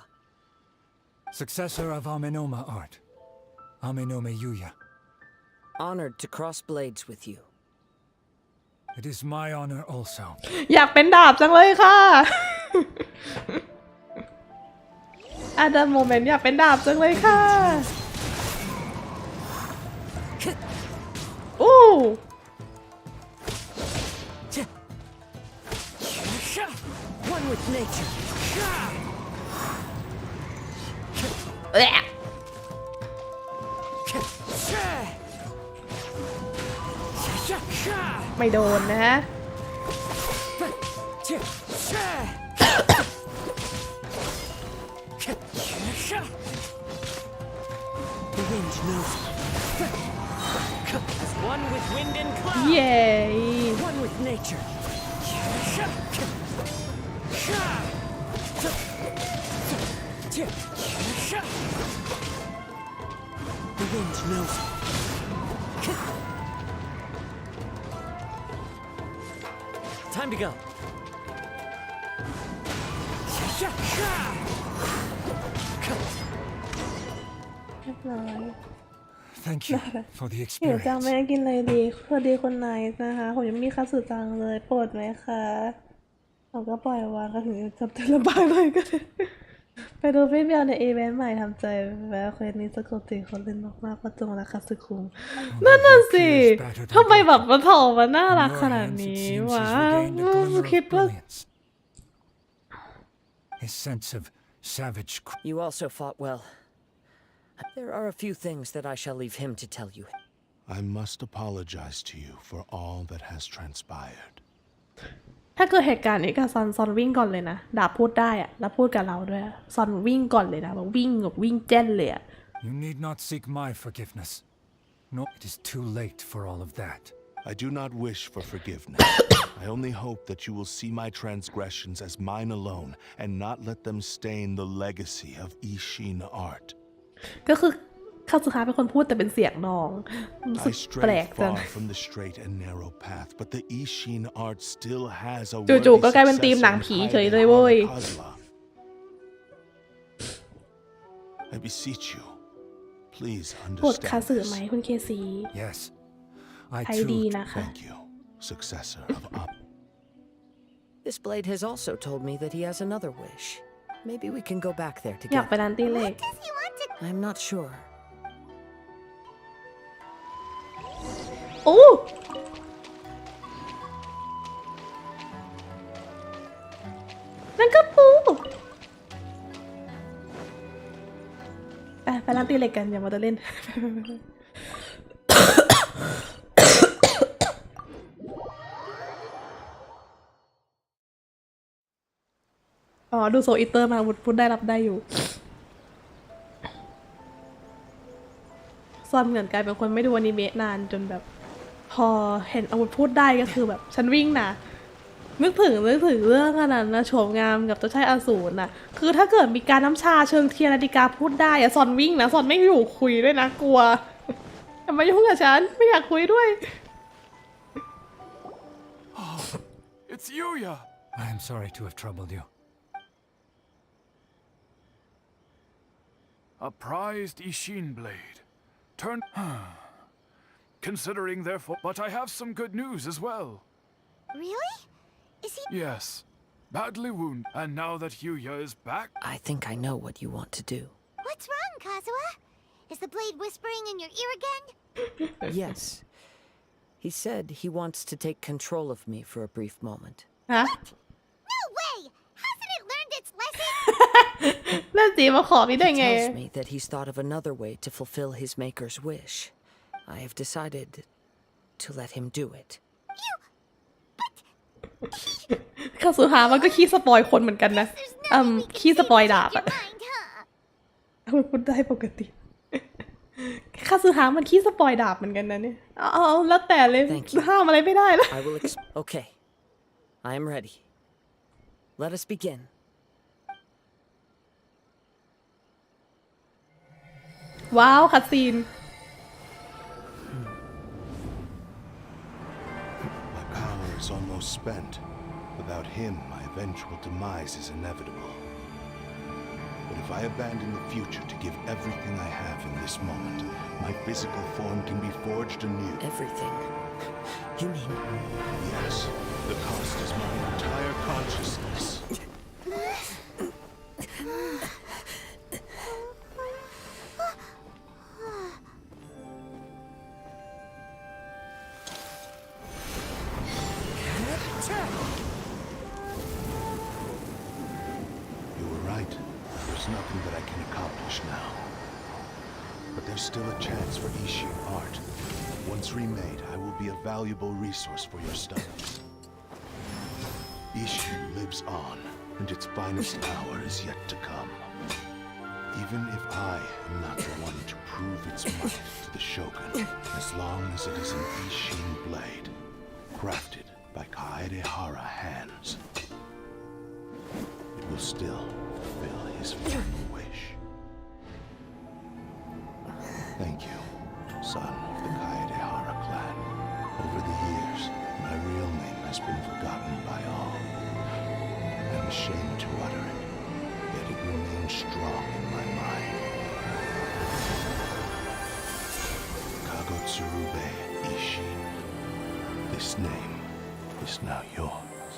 Successor of Amenoma art, Amenoma Yuya. Honored to cross blades with you. It is my honor also. อยากเป็นดาบจังเลยค่ะอะดันโมเมนต์อยากเป็นดาบจังเลยค่ะอู้ One with nature. ไม่โดนนะฮะ The wind knows. One with wind and cloud. เย้ One with nature. The wind knows. Time to go. Thank you for the หิวจัง experience. แม่กินอะไรดีสวัสดีคนไหนนะคะผมยังไม่มีคาสึจังเลยโปรดไหมคะเราก็ปล่อยวางก็ถึงจะเตือนระบายหน่อยก็ได้ไปดูพี่เบลในอีเวนต์ใหม่ทำใจแวะเควสนี้สะกดจิตคนเล่นมากๆประจงและคาสึคุงนั่นน่ะสิทำไมแบบมันถอมันน่ารักขนาดนี้วะคิดว่า His sense of savage. You also fought well. There are a few things that I shall leave him to tell you. I must apologize to you for all that has transpired. ถ้าเกิดเหตุการณ์นี้กับซอนวิ่งก่อนเลยนะดาบพูดได้อะแล้วพูดกับเราด้วยซอนวิ่งก่อนเลยนะแบบวิ่งเจ้นเลยอะ You need not seek my forgiveness. No, it is too late for all of that. I do not wish for forgiveness. I only hope that you will see my transgressions as mine alone and not let them stain the legacy of Ishin art. ก็คือคาสึฮะเป็นคนพูดแต่เป็นเสียงน้องรู้สึ I กแปล stray กจัง far from the straight and narrow path, but the Ishin art still has a จู่ worthy ๆก็กลายเป็นธีมหนัง successor ผี in เฉยเลยเว้ย Kazuha. I beseech you, please กดคา understand สึไหม this. คุณเคซี Yes, I ใช้ดี too. นะคะ Thank you, successor of Ab. This blade has also told me that he has another wish. Maybe we can go back there อยากไป together. ร้านตีเหล็ก Does he want to? I'm not sure. โอ้นั่นก็ปูไปร้านตีเหล็กกันอย่ามาเดินเล่น อ๋อ ดูโซอิเตอร์มาพูดได้รับได้อยู่ซอนเหมือนกลายเป็นคนไม่ดูอนิเมะนานจนแบบ พอเห็นอาวุธพูดได้ก็คือแบบฉันวิ่งนะนึกถึงเรื่องอันนั้นนะโฉมงามกับเจ้าชายอสูรน่ะคือถ้าเกิดมีการน้ำชาเชิงเทียนนาฬิกาพูดได้อะซอนวิ่งนะซอนไม่อยู่คุยด้วยนะกลัวอย่ามายุ่งกับฉันไม่อยากคุยด้วย It's Yuya! I am sorry to have troubled you. A prized Ishin blade. Turn. Considering, therefore. But I have some good news as well. Really? Is he? Yes. Badly wounded. And now that Yuya is back. I think I know what you want to do. What's wrong, Kazuha? Is the blade whispering in your ear again? Yes. He said he wants to take control of me for a brief moment. ฮะ No way! Hasn't it learned its lesson? นั่นสิมาขอพี่ได้ He ไง tells me that he's thought of another way to fulfill his maker's wish. I have decided to let him do it. คาสุฮามันก็ขี้สปอยคนเหมือนกันนะ There's nothing we can ขี้ say ส to ปอย change ดาบ your อะ mind, huh? มันพูดได้ปกติ คาสุฮามันขี้สปอยดาบเหมือนกันนะเนี่ยเอาแล้วแต่เลย Thank you. ห้ามอะไรไม่ได้แล้ว I will Okay. I am ready. Let us begin. ว้าวคัดซีน My power is almost spent. Without him, my eventual demise is inevitable. But if I abandon the future to give everything I have in this moment, my physical form can be forged anew. Everything. You mean Yes, the cost is my entire consciousness. You were right. There's nothing that I can accomplish now. But there's still a chance for Ishin art. Once remade, I will be a valuable resource for your studies. Ishin lives on, and its finest hour is yet to come. Even if I am not the one to prove its might to the Shogun, as long as it is an Ishin blade, crafted by Kaedehara hands, it will still fulfill his final wish. Thank you, son of the Kaedehara clan. Over the years, my real name has been forgotten by all. I'm ashamed to utter it, yet it remains strong in my mind. Kagotsurube Ishin. This name is now yours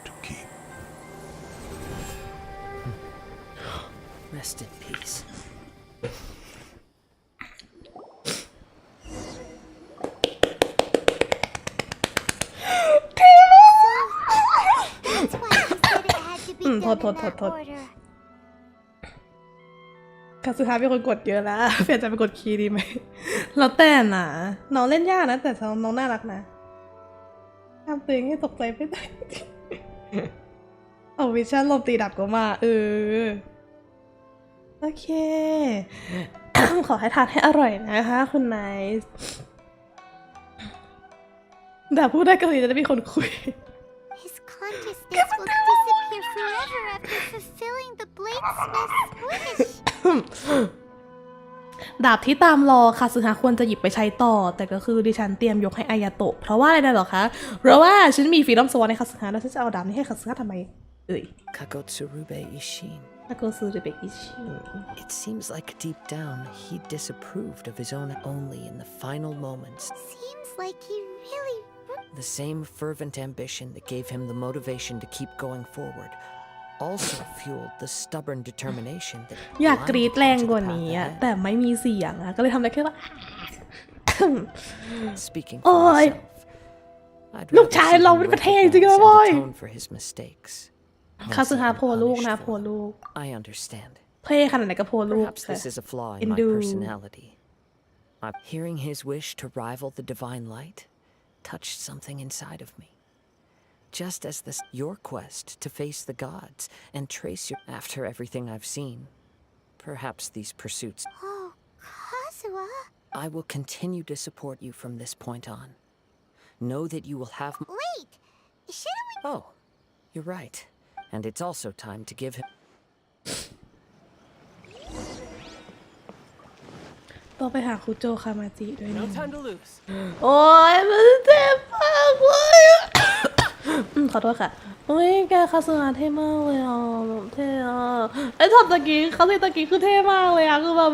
to keep. rest in peace. That's why he said it had to be done in that Thot. order. คาสุฮาเป็นคนกดเยอะแล้ว เปลี่ยนใจเป็นกดคีย์ดีไหม แล้วแต่นะน้องเล่นยากนะ แต่น้องน่ารักนะทำตัวเองให้ตกใจไม่ได้ เอาวิชั่นลมตีดับก็มาโอเค ขอให้ทานให้อร่อยนะคะคุณนายแต่พูดได้เกาหลีจะได้มีคนคุย His consciousness will disappear forever after fulfilling the bladesmith's wish. ดาบที่ตามรอคาสึฮะควรจะหยิบไปใช้ต่อแต่ก็คือดิฉันเตรียมยกให้อายาโตะเพราะว่าอะไรหรอคะเพราะว่าฉันมีฟรีดอมสวอร์ในคาสึฮะแล้วฉันจะเอาดาบนี้ให้คาสึฮะทำไมKagotsurube Ishin. คาโกซึหรือเบกิชิ It seems like deep down he disapproved of his own only in the final moments. Seems like he really. The same fervent ambition that gave him the motivation to keep going forward also fueled the stubborn determination that อยากกรีดแรงกว่า blinded นี้ him to อะ the path แต่ไม่มีเสียงอะก็เลยทำได้แค่ว่า ahead. Speaking for Oi. myself, I'd ลูก rather ชาย see เรา him เป็นประเทศจริง recognize ๆนะบอย and atone for his mistakes. คาสึฮะ instead of โพลูก punished นะ for โพลูก them. I understand. เท่ขนาดไหนก็โพลูก Perhaps this is a flaw in my Hindu. personality. Hearing his wish to rival the divine light touched something inside of me. Just as your quest to face the gods and trace your after everything I've seen. Perhaps these pursuits. Oh, Kazuha. I will continue to support you from this point on. Know that you will have. Wait. Shouldn't we? Oh, you're right. And it's also time to give him. ต้องไปหาคุโจคามาจิด้วยนะ No time to lose. โอ้ยมันเจ็บมากเลยอะ ขอโทษค่ะโอ้ยแกคาสึฮะเท่มากเลยอ่ะแบบเท่อ่ะไอ้ช็อตตะกี้เขาตะกี้คือเท่มากเลยอ่ะคือแบบ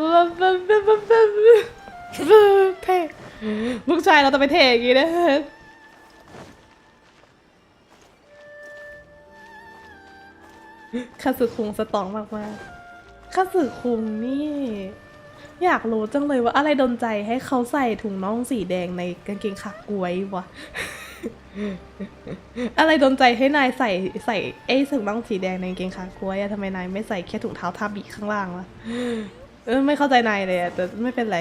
เท่ลูกชายเราจะไปเท่อย่างงี้นะคาสึคุงสตรองมากๆคาสึคุงนี่อยากรู้จังเลยว่าอะไรดลใจให้เขาใส่ถุงน่องสีแดงในกางเกงขากล้วยวะ อะไรดลใจให้นายใส่ไอ้ถุงน่องสีแดงในกางเกงขากล้วยอะทำไมนายไม่ใส่แค่ถุงเท้าทาบิข้างล่างวะไม่เข้าใจนายเลยอะแต่ไม่เป็นไร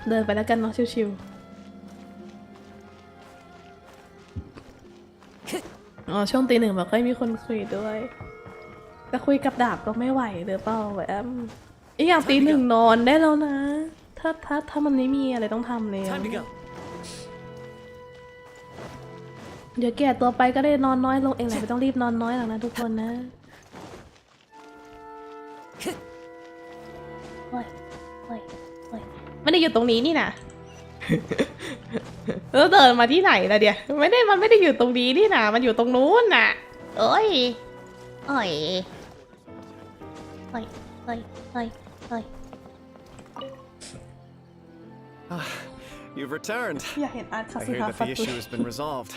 เดินไปแล้วกันเนาะชิวๆอ๋อช่วงตีหนึ่งแบบค่อยมีคนคุยด้วยแต่คุยกับดาบก็ไม่ไหวหรือเปล่าแบบอีกอย่างตีหนึ่งนอนได้แล้วนะถ้ามันไม่มีอะไรต้องทำเลย Time to go. เดี๋ยวแก่ตัวไปก็ได้นอนน้อยลงเองแหละไม่ต้องรีบนอนน้อยหรอกนะทุกคนนะโอ้ยไม่ได้อยู่ตรงนี้นี่นะ แล้วเดินมาที่ไหนล่ะเดี๋ยวมันไม่ได้อยู่ตรงนี้นี่นะมันอยู่ตรงนู้นน่ะเอ้ย You've returned. อยากเห็นอาร์ตคา I สึ hear ฮะ that ฟั the ตุ issue has been resolved.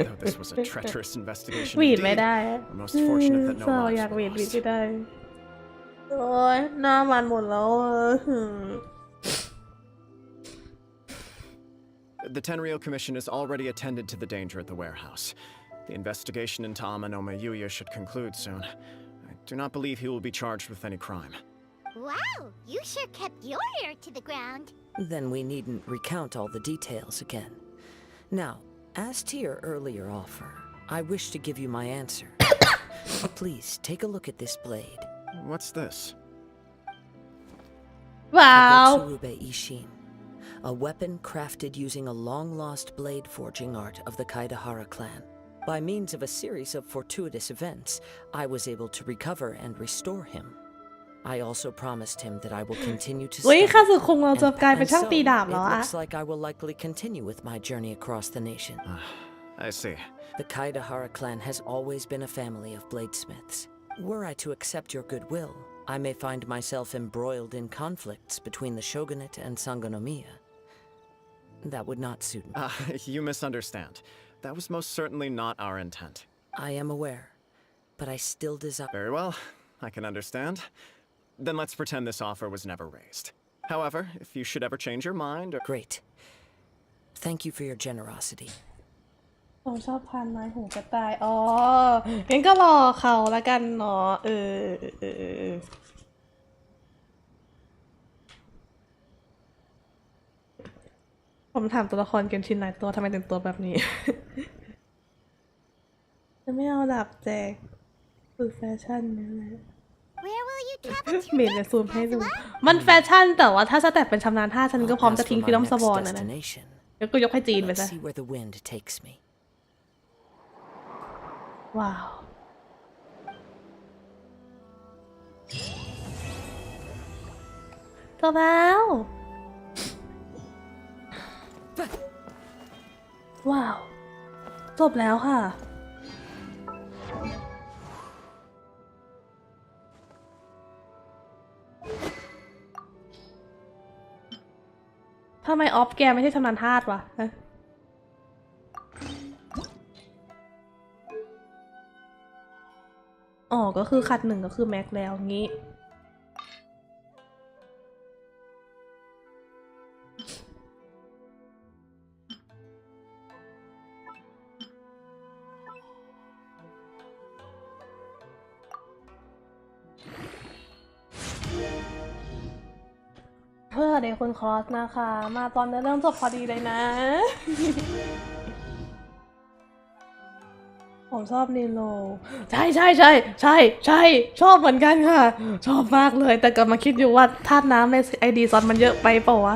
Though this was a treacherous investigation หวีด indeed. ไม่ได้ We're most fortunate that no เศร้า lives อยาก were หวีด lost. ไม่ได้โอ้ยหน้ามันหมดแล้วอะ The Tenryou Commission has already attended to the danger at the warehouse. The investigation into Amanome Yuya should conclude soon. I do not believe he will be charged with any crime. Wow, you sure kept your ear to the ground. Then we needn't recount all the details again. Now, as to your earlier offer, I wish to give you my answer. Please take a look at this blade. What's this? ว้าว Kagotsurube Ishin, a weapon crafted using a long-lost blade forging art of the Kaidahara clan. By means of a series of fortuitous events, I was able to recover and restore him. I also promised him that I will continue to เฮ้ย study. คาสึคุงเราจะกลายเป็น And ช่าง so, ตีดาบ it แล้วอะ looks like I will likely continue with my journey across the nation. I see. The Kaidahara clan has always been a family of bladesmiths. Were I to accept your goodwill, I may find myself embroiled in conflicts between the shogunate and Sangonomiya. That would not suit me. You misunderstand. That was most certainly not our intent. I am aware, but I still desire. Very well, I can understand. Then let's pretend this offer was never raised. However, if you should ever change your mind or... Great. Thank you for your generosity. ผมชอบพันไม้หูกระต่ายอ๋องั้นก็รอเขาแล้วกันเนาะผมถามตัวละครเกมชินหลายตัวทำไมถึงตัวแบบนี้ จะไม่เอาดาบแจกฝึกแฟชั่นนี่แหละ Where will you travel to เมนจะ next, ซูมให้ดู Kazuha? มันแฟชั่นแต่ว่าถ้าสแตทเป็นชำนาญท่าฉันก็ I'll พร้อม pass จะทิ้ง for ฟิล my อมส next วอนนะ destination. แล้วก็ยกให้จีนไป Let's ซะ see where the wind takes me. ว้าว จบแล้ว ว้าว จบแล้วค่ะ ทำไมออฟแกไม่ใช่ชำนาญธาตุวะฮะอ๋อ ก็คือขัด1ก็คือแม็กแล้วงี้ เพื่อเด็กคนคอร์สนะคะ มาตอนเริ่มจบพอดีเลยนะ ผมชอบนีโลใช่ชอบเหมือนกันค่ะ ชอบมากเลย แต่กำลังคิดอยู่ว่าธาตุน้ำในไอดีซอนมันเยอะไปเปล่าวะ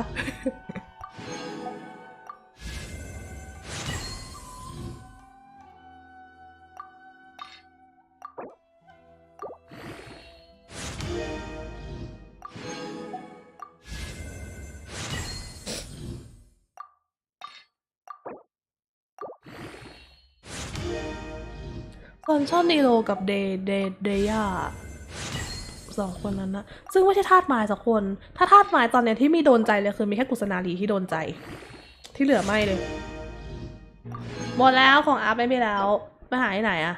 คนชอบนีโรกับเดย่า2 คนนั้นนะซึ่งไม่ใช่ธาตุไม้สักคน ถ้าธาตุไม้ตอนเนี้ยที่มีโดนใจเลยคือมีแค่กุศนาลีที่โดนใจ ที่เหลือไม่เลยหมดแล้วของอาร์ตไม่มีแล้วมาหาที่ไหนอะ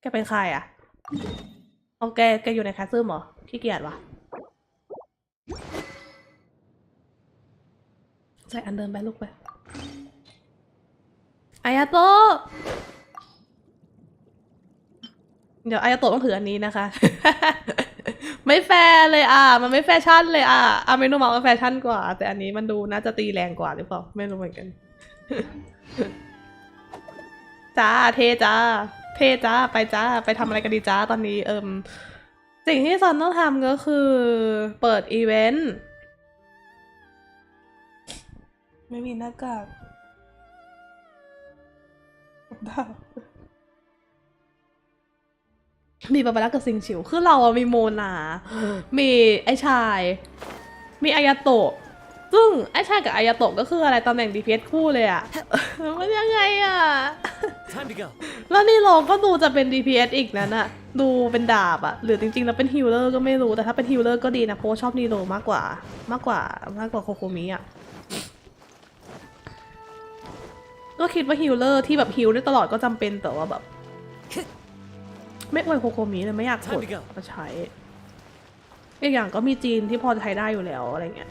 แกเป็นใครอะเอาแกอยู่ในแคสซึมเหรอขี้เกียจวะใส่อันเดิมไปลูกไปอายาโตะเดี๋ยวอายาโตะต้องถืออันนี้นะคะ ไม่แฟร์เลยมันไม่แฟชั่นเลยไม่รู้มาว่าแฟชั่นกว่า แต่อันนี้มันดูน่าจะตีแรงกว่าหรือเปล่าไม่รู้เหมือนกัน จ้าเทจ้าไปจ้าไปทำอะไรกันดีจ้าตอนนี้สิ่งที่ซอนต้องทำก็คือเปิดอีเวนต์ไม่มีหน้ากากมีบาบาร่ากับซิงฉิวคือเรามีโมนา มีไอชาย มีอายาโตะซึ่งไอชายกับอายาโตะก็คืออะไรตำแหน่ง DPS คู่เลยอะ มันยังไงอะ แล้วนี่ลองก็ดูจะเป็น DPS อีกนั่นอะดูเป็นดาบอะหรือจริงๆแล้วเป็นฮิลเลอร์ก็ไม่รู้แต่ถ้าเป็นฮิลเลอร์ก็ดีนะเพราะชอบนีโรมากกว่าโคโคมิอะก็คิดว่าฮิลเลอร์ที่แบบฮิลได้ตลอดก็จำเป็นแต่ว่าแบบไม่อวยโคโคมิเลยไม่อยากกดมาใช้อีกอย่างก็มีจีนที่พอจะใช้ได้อยู่แล้วอะไรเงี้ย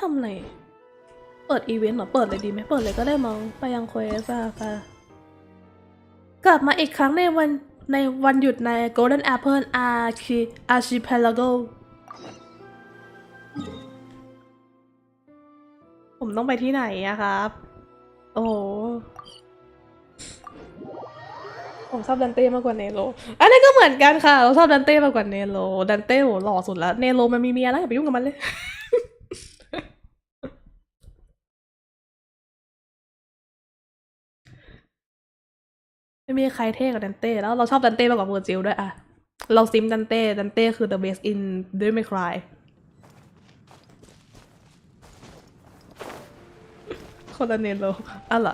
ทำไรเปิดอีเวนต์เหรอเปิดเลยดีไหมเปิดเลยก็ได้มั้งไปยังเควสค่ะกลับมาอีกครั้งในวันหยุดใน Golden Apple Archipelago ผมต้องไปที่ไหนอะครับ โอ้โหผมชอบดันเต้มากกว่าเนโรอันนี้ก็เหมือนกันค่ะเราชอบดันเต้มากกว่าเนโรดันเต้โหหล่อสุดแล้วเนโรมันมีเมียแล้วอย่าไปยุ่งกับมันเลย ไม่มีใครเท่กับดันเต้แล้วเราชอบดันเต้มากกว่าเวอร์จิลด้วยอะเราซิมดันเต้คือ the best in Devil May Cry คนละเนโรอะไร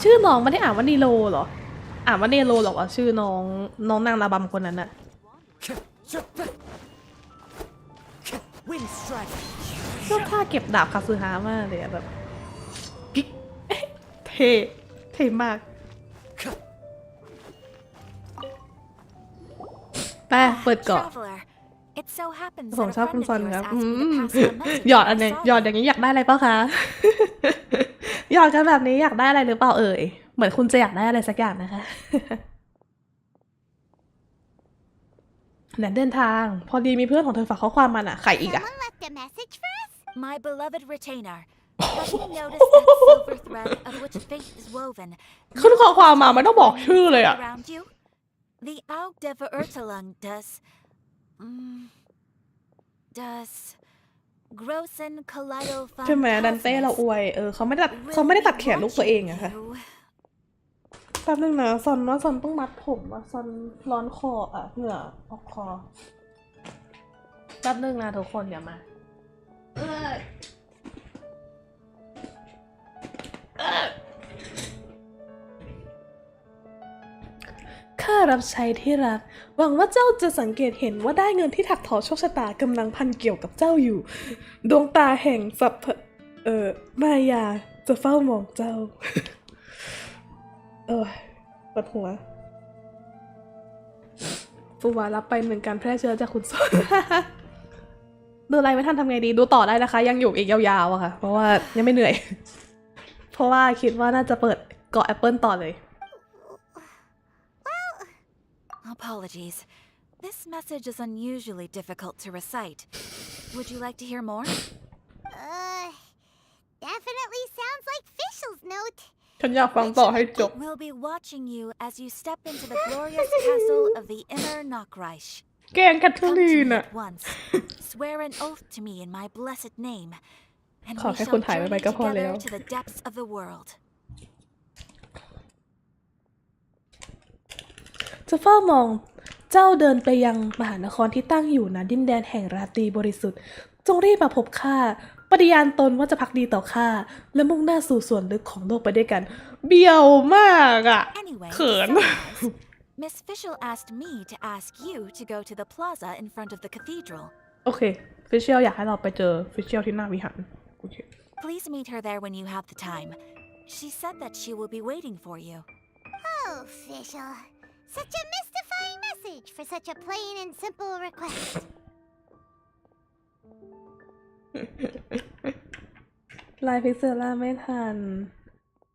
ชื่อน้องไม่ได้อ่านว่านีโรเหรออ่านว่าเนโรหรอวะชื่อน้องนางระบำคนนั้นน่ะชอบท่าเก็บดาบคาซึฮามากเลยแบบกิ๊กเท่มากไปเปิดเกาะผมชอบคุณซอนครับหยอดอันนี้หยอดอย่างนี้อยากได้อะไรเปล่าคะ หยอกกันแบบนี้อยากได้อะไรหรือเปล่าเอ่ยเหมือนคุณจะอยากได้อะไรสักอย่างนะคะ แหนเดินทางพอดีมีเพื่อนของเธอฝากข้อความมาน่ะใครอีกอะ Someone left a message for us? My beloved retainer. Have you noticed that silver thread of which fate is woven? ขึ้นข้อความมาไม่ต้องบอกชื่อเลยอะ Around you? The Aug der Verurteilung does großen Kaleido ใช่ไหมดันเต้เราอวยเขาไม่ได้ตัดแขนลูกตัวเองอะค่ะแป๊บนึงนะซอนว่าซอนต้องมัดผมว่าซอนร้อนคออะเหงื่อออกคอแป๊บนึงนะทุกคนอย่ามาข้ารับใช้ที่รักหวังว่าเจ้าจะสังเกตเห็นว่าได้เงินที่ถักทอโชคชะตากำลังพันเกี่ยวกับเจ้าอยู่ดวงตาแห่งสัพพมายาจะเฝ้ามองเจ้า ปวดหัวฟูวารับไปเหมือนการแพร่เชื้อจากคุณส้น ดูอะไรไม่ทันทำไงดีดูต่อได้นะคะยังอยู่อีกยาวๆอะค่ะเพราะว่ายังไม่เหนื่อย เพราะว่าคิดว่าน่าจะเปิดเกาะแอปเปิลต่อเลย Apologies. This message is unusually difficult to recite. Would you like to hear more? Definitely sounds like Fischl's note. ฉันอยากฟังต่อให้จบ We'll be watching you as you step into the glorious castle of the inner Knockreich. แกงแคทเธอ Come รี to น me อะ at once. Swear an oath to me in my blessed name, and ขอ we แค่ shall คุณถ่ายไป journey ก็พอแล้ว together to the depths of the world. จะเฝ้ามองเจ้าเดินไปยังมหานครที่ตั้งอยู่ณดินแดนแห่งราตรีบริสุทธิ์จงรีบมาพบข้าปฏิญาณตนว่าจะภักดีต่อข้าและมุ่งหน้าสู่ส่วนลึกของโลกไปด้วยกันเบียวมากอะ Anyway, เขิน summarize. Miss Fischl asked me to ask you to go to the plaza in front of the cathedral. โอเคฟิชเชียลอยากให้เราไปเจอฟิชเชียลที่หน้าวิหารโอเค Please meet her there when you have the time. She said that she will be waiting for you. Oh, Fischl. Such a mystifying message for such a plain and simple request. ไลฟ์พิกเซล่าไม่ทัน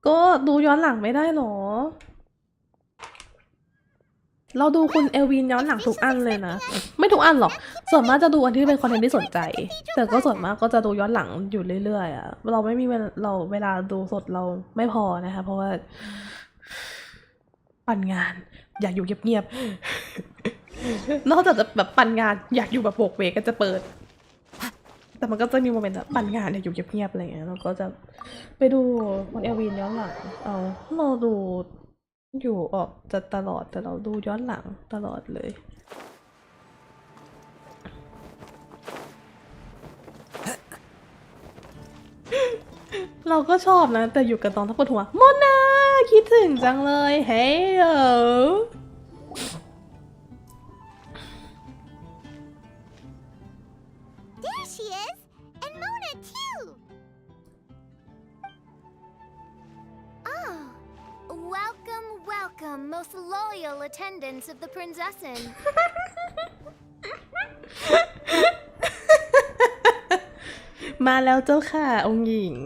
ก็ดูย้อนหลังไม่ได้หรอเราดูคุณเอลวินย้อนหลังทุกอันเลยนะไม่ทุกอันหรอกส่วนมากจะดูอันที่เป็นคอนเทนต์ที่สนใจแต่ก็ส่วนมากก็จะดูย้อนหลังอยู่เรื่อยๆอ่ะเราไม่มีเวลาดูสดเราไม่พอนะคะเพราะว่าปั่นงานอยากอยู่เงียบๆนอกจากจะแบบปั่นงานอยากอยู่แบบโบกเวกก็จะเปิดแต่มันก็จะมีโมเมนต์แบบปั่นงานอยากอยู่เงียบๆอะไรเงี้ยเราก็จะไปดูคุณเอลวินย้อนหลังเราดูอยู่ออกจะตลอดแต่เราดูย้อนหลังตลอดเลยเราก็ชอบนะแต่อยู่กับตอนทักปวดหัวโมนาคิดถึงจังเลยเฮ้ยThere she is! And Mona, too! Oh, welcome, welcome, most loyal attendants of the Prinzessin. มาแล้วเจ้าค่ะองค์หญิง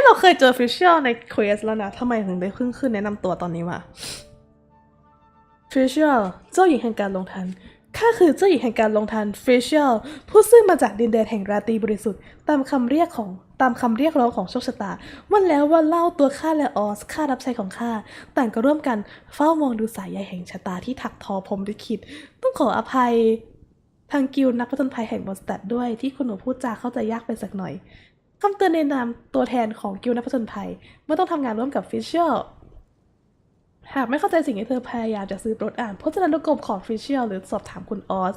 เราเคยเจอฟิชเชอร์ในเควสแล้วนะทำไมถึงได้ขึ้นแนะนำตัวตอนนี้วะฟิชเชอร์เจ้าหญิงแห่งการลงทันข้าคือเจ้าหญิงแห่งการลงทันฟิชเชอร์ผู้ซึ่งมาจากดินแดนแห่งราตรีบริสุทธิ์ตามคำเรียกร้องของโชคชะตาวันแล้ววันเล่าตัวข้าและออสข้ารับใช้ของข้าต่างก็ร่วมกันเฝ้ามองดูสายใยแห่งชะตาที่ถักทอพรหมลิขิตต้องขออภัยทางกิลด์นักผจญภัยแห่งบอสตัดด้วยที่คุณหนูพูดจาเข้าใจยากไปสักหน่อยคำเตือนในนามตัวแทนของกิลด์นักผจญภัยเมื่อต้องทำงานร่วมกับฟิชเชอร์หากไม่เข้าใจสิ่งที่เธอพยายามจะซื้อโปรดอ่านพจนานุกรมของฟิชเชอร์หรือสอบถามคุณออส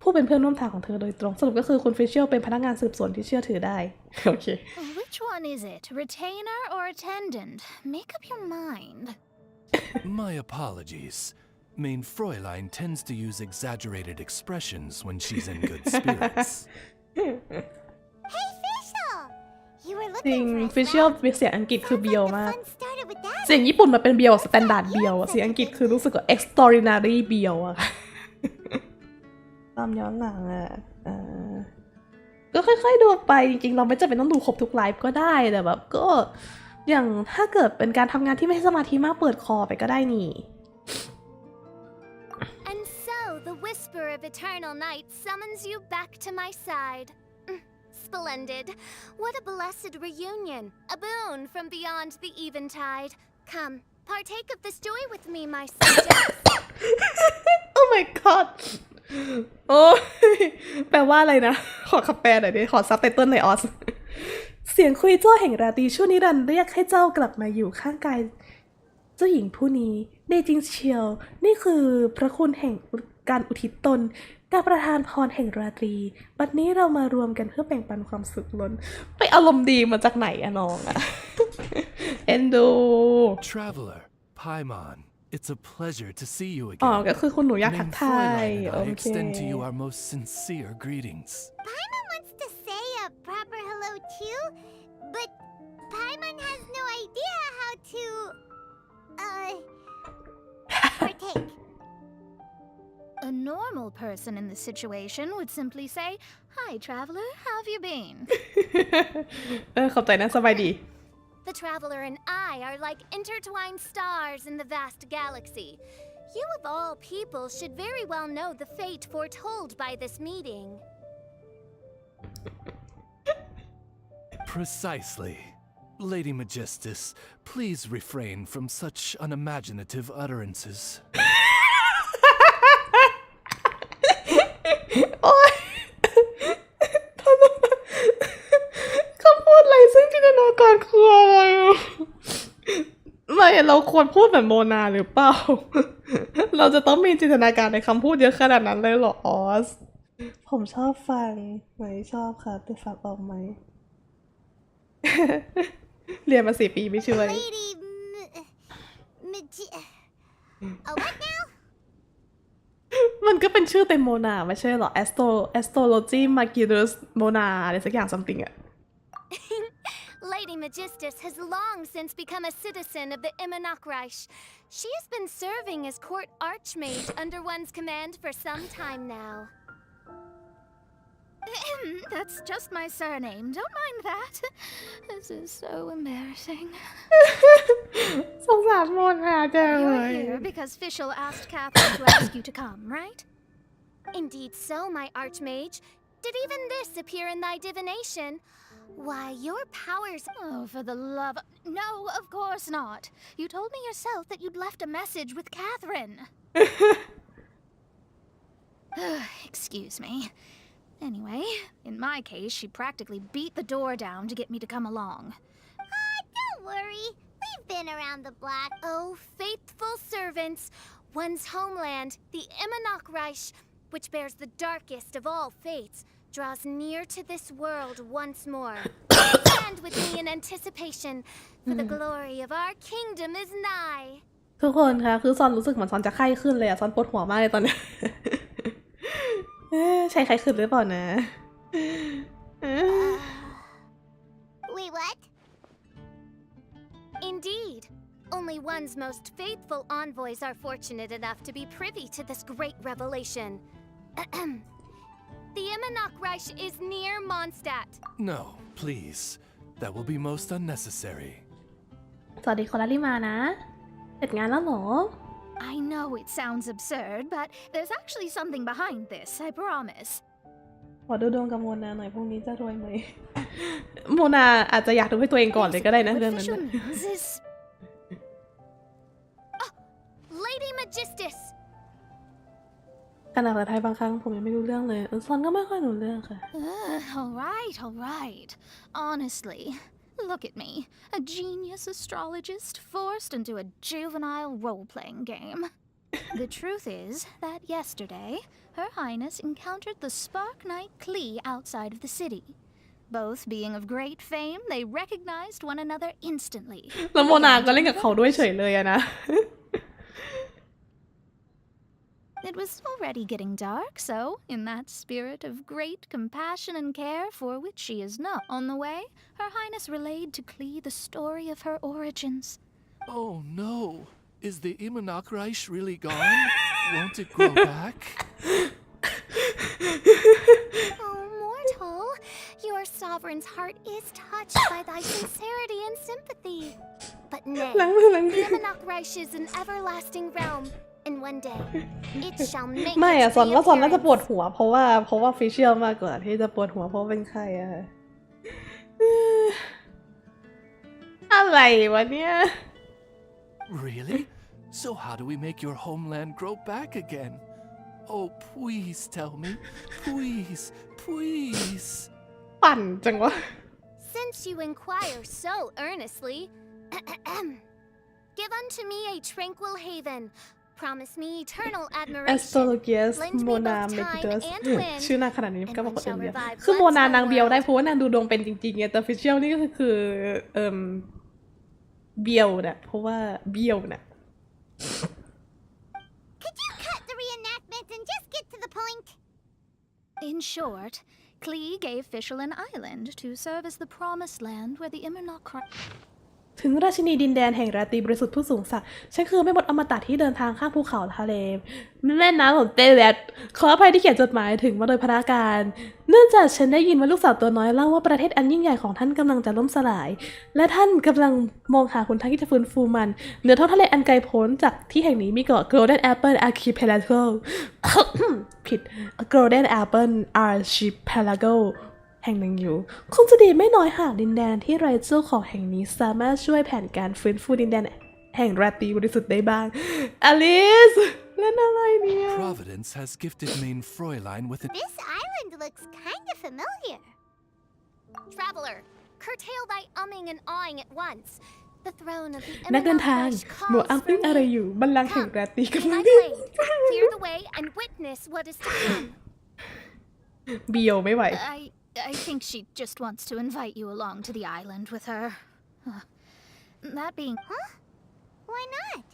ผู้เป็นเพื่อนร่วมทางของเธอโดยตรงสรุปก็คือคุณฟิชเชอร์เป็นพนักงานสืบสวนที่เชื่อถือได้โอเค Which one is it? Retainer or attendant? Make up your mind. My apologies. Main Fräulein tends to use exaggerated expressions when she's in good spirits. Hey, Fischl! You were จริง looking for ฟิช us, เชอร์ right? เสียงอังกฤษคือ Sounds เบียว like the มาก fun started with that. เสียงญี่ปุ่นมันเป็นเบียวสแตนดาร์ดเบียวเสียงอังกฤษคือรู้สึกว่า extraordinary เบียวอะตามย้อนหลังอะ ก็ค่อยๆดูไปจริงๆเราไม่จำเป็นต้องดูครบทุกไลฟ์ก็ได้แต่แบบก็อย่างถ้าเกิดเป็นการทำงานที่ไม่ให้สมาธิมากเปิดคอไปก็ได้นี่ And so the whisper of eternal night summons you back to my side. Splendid. What a blessed reunion. A boon from beyond the eventide. Come, partake of this joy with me, my subjects. Oh my god โอ้ยแปลว่าอะไรนะขอคำแปลหน่อยดิขอซับไตเติ้ลในออสเสียงคุยโจ้แห่งราตรีชั่วนิรันดร์เรียกให้เจ้ากลับมาอยู่ข้างกายเจ้าหญิงผู้นี้ได้จริงเชียวนี่คือพระคุณแห่งการอุทิศตนการประทานพรแห่งราตรีบัดนี้เรามารวมกันเพื่อแบ่งปันความสุขล้นไปอารมณ์ดีมาจากไหนอะน้องอะ เอ็นดู Traveler, Paimon, it's a pleasure to see you อ๋อ again. ก็คือคุณหนูอยากทัก Main ทาย Fräulein and โอ I เค extend to you our most sincere greetings. Paimon wants to say a proper hello too, but Paimon has no idea how to, partake. A normal person in this situation would simply say, "Hi, traveler, how have you been?" ขอบใจนะสบายดี The traveler and I are like intertwined stars in the vast galaxy. You of all people should very well know the fate foretold by this meeting. Precisely. Lady Majestis, please refrain from such unimaginative utterances. โอ๊ยคำพูดอะไรซึ่งจินตนาการคืออะไรไม่เราควรพูดแบบโมนาหรือเปล่า เราจะต้องมีจินตนาการในคำพูดเยอะขนาดนั้นเลยเหรอออสผมชอบฟังไหมชอบค่ะแต่ฟังออกไหม เรียนมา4 ปีไม่ช่วย Lady Oh, what now? มันก็เป็นชื่อเต็มโมนาไม่ใช่เหรอ astrology magirus โมนาอะไรสักอย่าง something อะ Lady Magistus has long since become a citizen of the Immonocreich. She has been serving as court archmage under one's command for some time now. That's just my surname. Don't mind that. This is so embarrassing. สงสารโมนาจังเล You're ย here because Fischl asked Catherine to ask you to come, right? Indeed so, my archmage. Did even this appear in thy divination? Why, your powers... Oh, for the love... No, of course not. You told me yourself that you'd left a message with Catherine. Excuse me. Anyway, in my case, she practically beat the door down to get me to come along. Don't worry. We've been around the block. Oh, faithful servants. One's homeland, the Immonocreich, which bears the darkest of all fates, draws near to this world once more. Stand with me in anticipation, for the glory of our kingdom is nigh. ทุกคนคะคือซอนรู้สึกเหมือนซอนจะไข้ขึ้นเลยอะซอนปวดหัวมากเลยตอนนี้ ใช่ไข้ขึ้นหรือเปล่านะ Wait, what? Indeed. Only one's most faithful envoys are fortunate enough to be privy to this great revelation. The Immonocreich is near Mondstadt. No, please. That will be most unnecessary. สวัสดีคนละลิมานะเสร็จงานแล้วเหรอ I know it sounds absurd, but there's actually something behind this, I promise. ขอดูดวงกับโมนาหน่อยพรุ่งนี้จะรวยไหม โมนาอาจจะอยากดูให้ตัวเองก่อนเลยก็ได้นะ What เรื่องนั้น Fischl น่ะ means is... Lady Magistus! ขนาดภาษาไทยบางครั้งผมยังไม่รู้เรื่องเลยซอนก็ไม่ค่อยรู้เรื่องค่ะ all right. Honestly, look at me. A genius astrologist forced into a juvenile role-playing game. The truth is that yesterday, Her Highness encountered the Spark Knight Klee outside of the city. Both being of great fame, they recognized one another instantly. แล้วโมนาก็เล่นกับเขาด้วยเฉยเลยอะนะ It was already getting dark, so, in that spirit of great compassion and care for which she is known, on the way, Her Highness relayed to Klee the story of her origins. Oh no. Is the Immonocreich really gone? Won't it grow back? Oh, mortal. sovereign's heart is touched by thy sincerity and sympathy. But nay, ล้างมือ the Amanok Reich is an everlasting realm, and one day it shall make ไม่อะ its ซอนว่าซอนน่าจะปวด reappearance. หัวเพราะว่าฟิเชียลมากกว่าที่จะปวดหัวเพราะเป็นใครอะอะไรวะเนี่ย Really? So how do we make your homeland grow back again? Oh, please tell me. Please, please. ปั่นจังวะ Since you inquire so earnestly, give unto me a tranquil haven. Promise me eternal admiration. Astrologius Lend me Mona both time Mectus and wind. ชื่อนางขนาดนี้ And ก็บอก one คนอื่ shall นเดียว revive คือโม blood's นา own นางเบียวได้ world. เพราะว่านางดูดวงเป็นจริงๆไงแต่ฟิเชียลนี่ก็คือเบียวเนี่ยเพราะว่าเบี้ยวเนี่ย Could you cut the reenactment and just get to the point? In short, Klee gave Fischl an island to serve as the promised land where the Immernach ถึงราชินีดินแดนแห่งราตรีบริสุทธิ์ผู้สูงศักดิ์ฉันคือแม่มดอมตะที่เดินทางข้ามภูเขาทะเลแม่น้ำของเตเลตขออภัยที่เขียนจดหมายถึงมาโดยพระการเนื่องจากฉันได้ยินว่าลูกสาวตัวน้อยเล่าว่าประเทศอันยิ่งใหญ่ของท่านกำลังจะล่มสลายและท่านกำลังมองหาหนทางที่จะฟื้นฟูมันเหนือท้องทะเลอันไกลโพ้นจากที่แห่งนี้มีเกาะ Golden Apple Archipelago ผิด Golden Apple Archipelagoแห่งหนึ่งอยู่คงจะดีไม่น้อยหากดินแดนที่ไร้เจ้าของแห่งนี้สามารถช่วยแผนการฟื้นฟูดินแดนแห่งราตรีบริสุทธิ์ได้บ้างอลิสเล่นอะไรเนี่ย Providence has gifted Main Fräulein with a... This island looks kind of familiar. Traveler, curtail thy umming and awing at once. The throne of the นักเดิน Immernach ทาง Reich หนู calls อ้าง for ปิ้งอะไร me. อยู่บัลลังก์แห่ง Come, ราตรี be กำลั my ง blade, clear the way and witness what is to come. เบียวไม่ไหว I think she just wants to invite you along to the island with her. That being... Huh? Why not?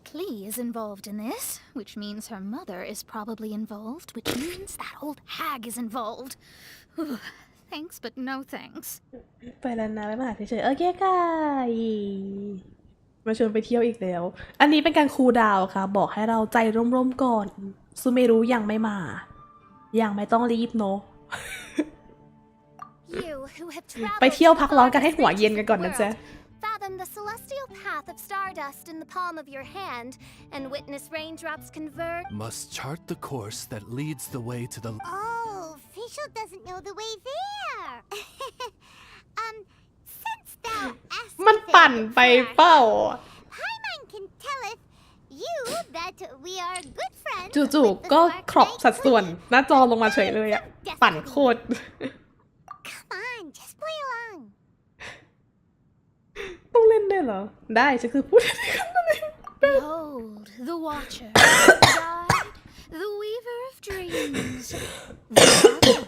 Klee is involved in this, which means her mother is probably involved, which means that old hag is involved. Thanks, but no thanks. ไปแล้วนะไปมหาเฉยๆโอเคค่ะมาชวนไปเที่ยวอีกแล้ว อันนี้เป็นการคูลดาวน์ค่ะบอกให้เราใจร่มๆก่อนซูเมรุยังไม่มายังไม่ต้องรีบเนาะ You who have traveled ไปเที่ยวพักร้อนกันให้หัวเย็นกันก่อนนะจ๊ะ fathom the celestial path of stardust in the palm of your hand and witness raindrops convert. Must chart the course that leads the way to the... Oh, Fischl doesn't know the way there. Since thou asked มันปั่นไปเปล่า Paimon can telleth you that we are good friends จู่ with the ๆก็ Spark ครอบ Knight สัดส่วน Klee. หน้าจอลงมาเฉยเลยอะปั่นโคตร Come on, just play along. ต้องเล่นด้วยเหรอ ได้ฉันคือพูดอะไรกันนั่นเอง Behold, the Watcher, the Guide, the Weaver of Dreams, the Mother.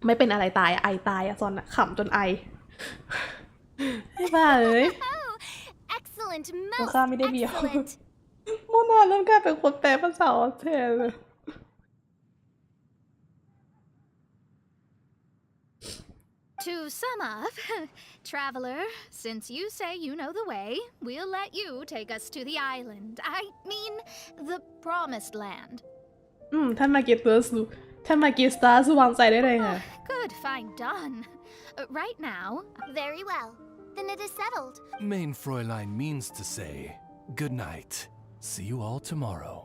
ไม่เป็นอะไรตายไอตายอะซอนอะขำจนไอไม่บ้าเลย Oh, excellent, โม most ค่าไม่ได้เบียว excellent. โมนาเริ่มกลายเป็นคนแปลภาษาออสเตรเลีย To sum up, traveler, since you say you know the way, we'll let you take us to the island. I mean, the promised land. ท่านมาเก็ตเตอร์สูท่านมาเก็ตสตาร์สวางใจได้เลยค่ะ Good, fine, done. Right now, Very well. Then it is settled. Main Fräulein means to say, good night. See you all tomorrow.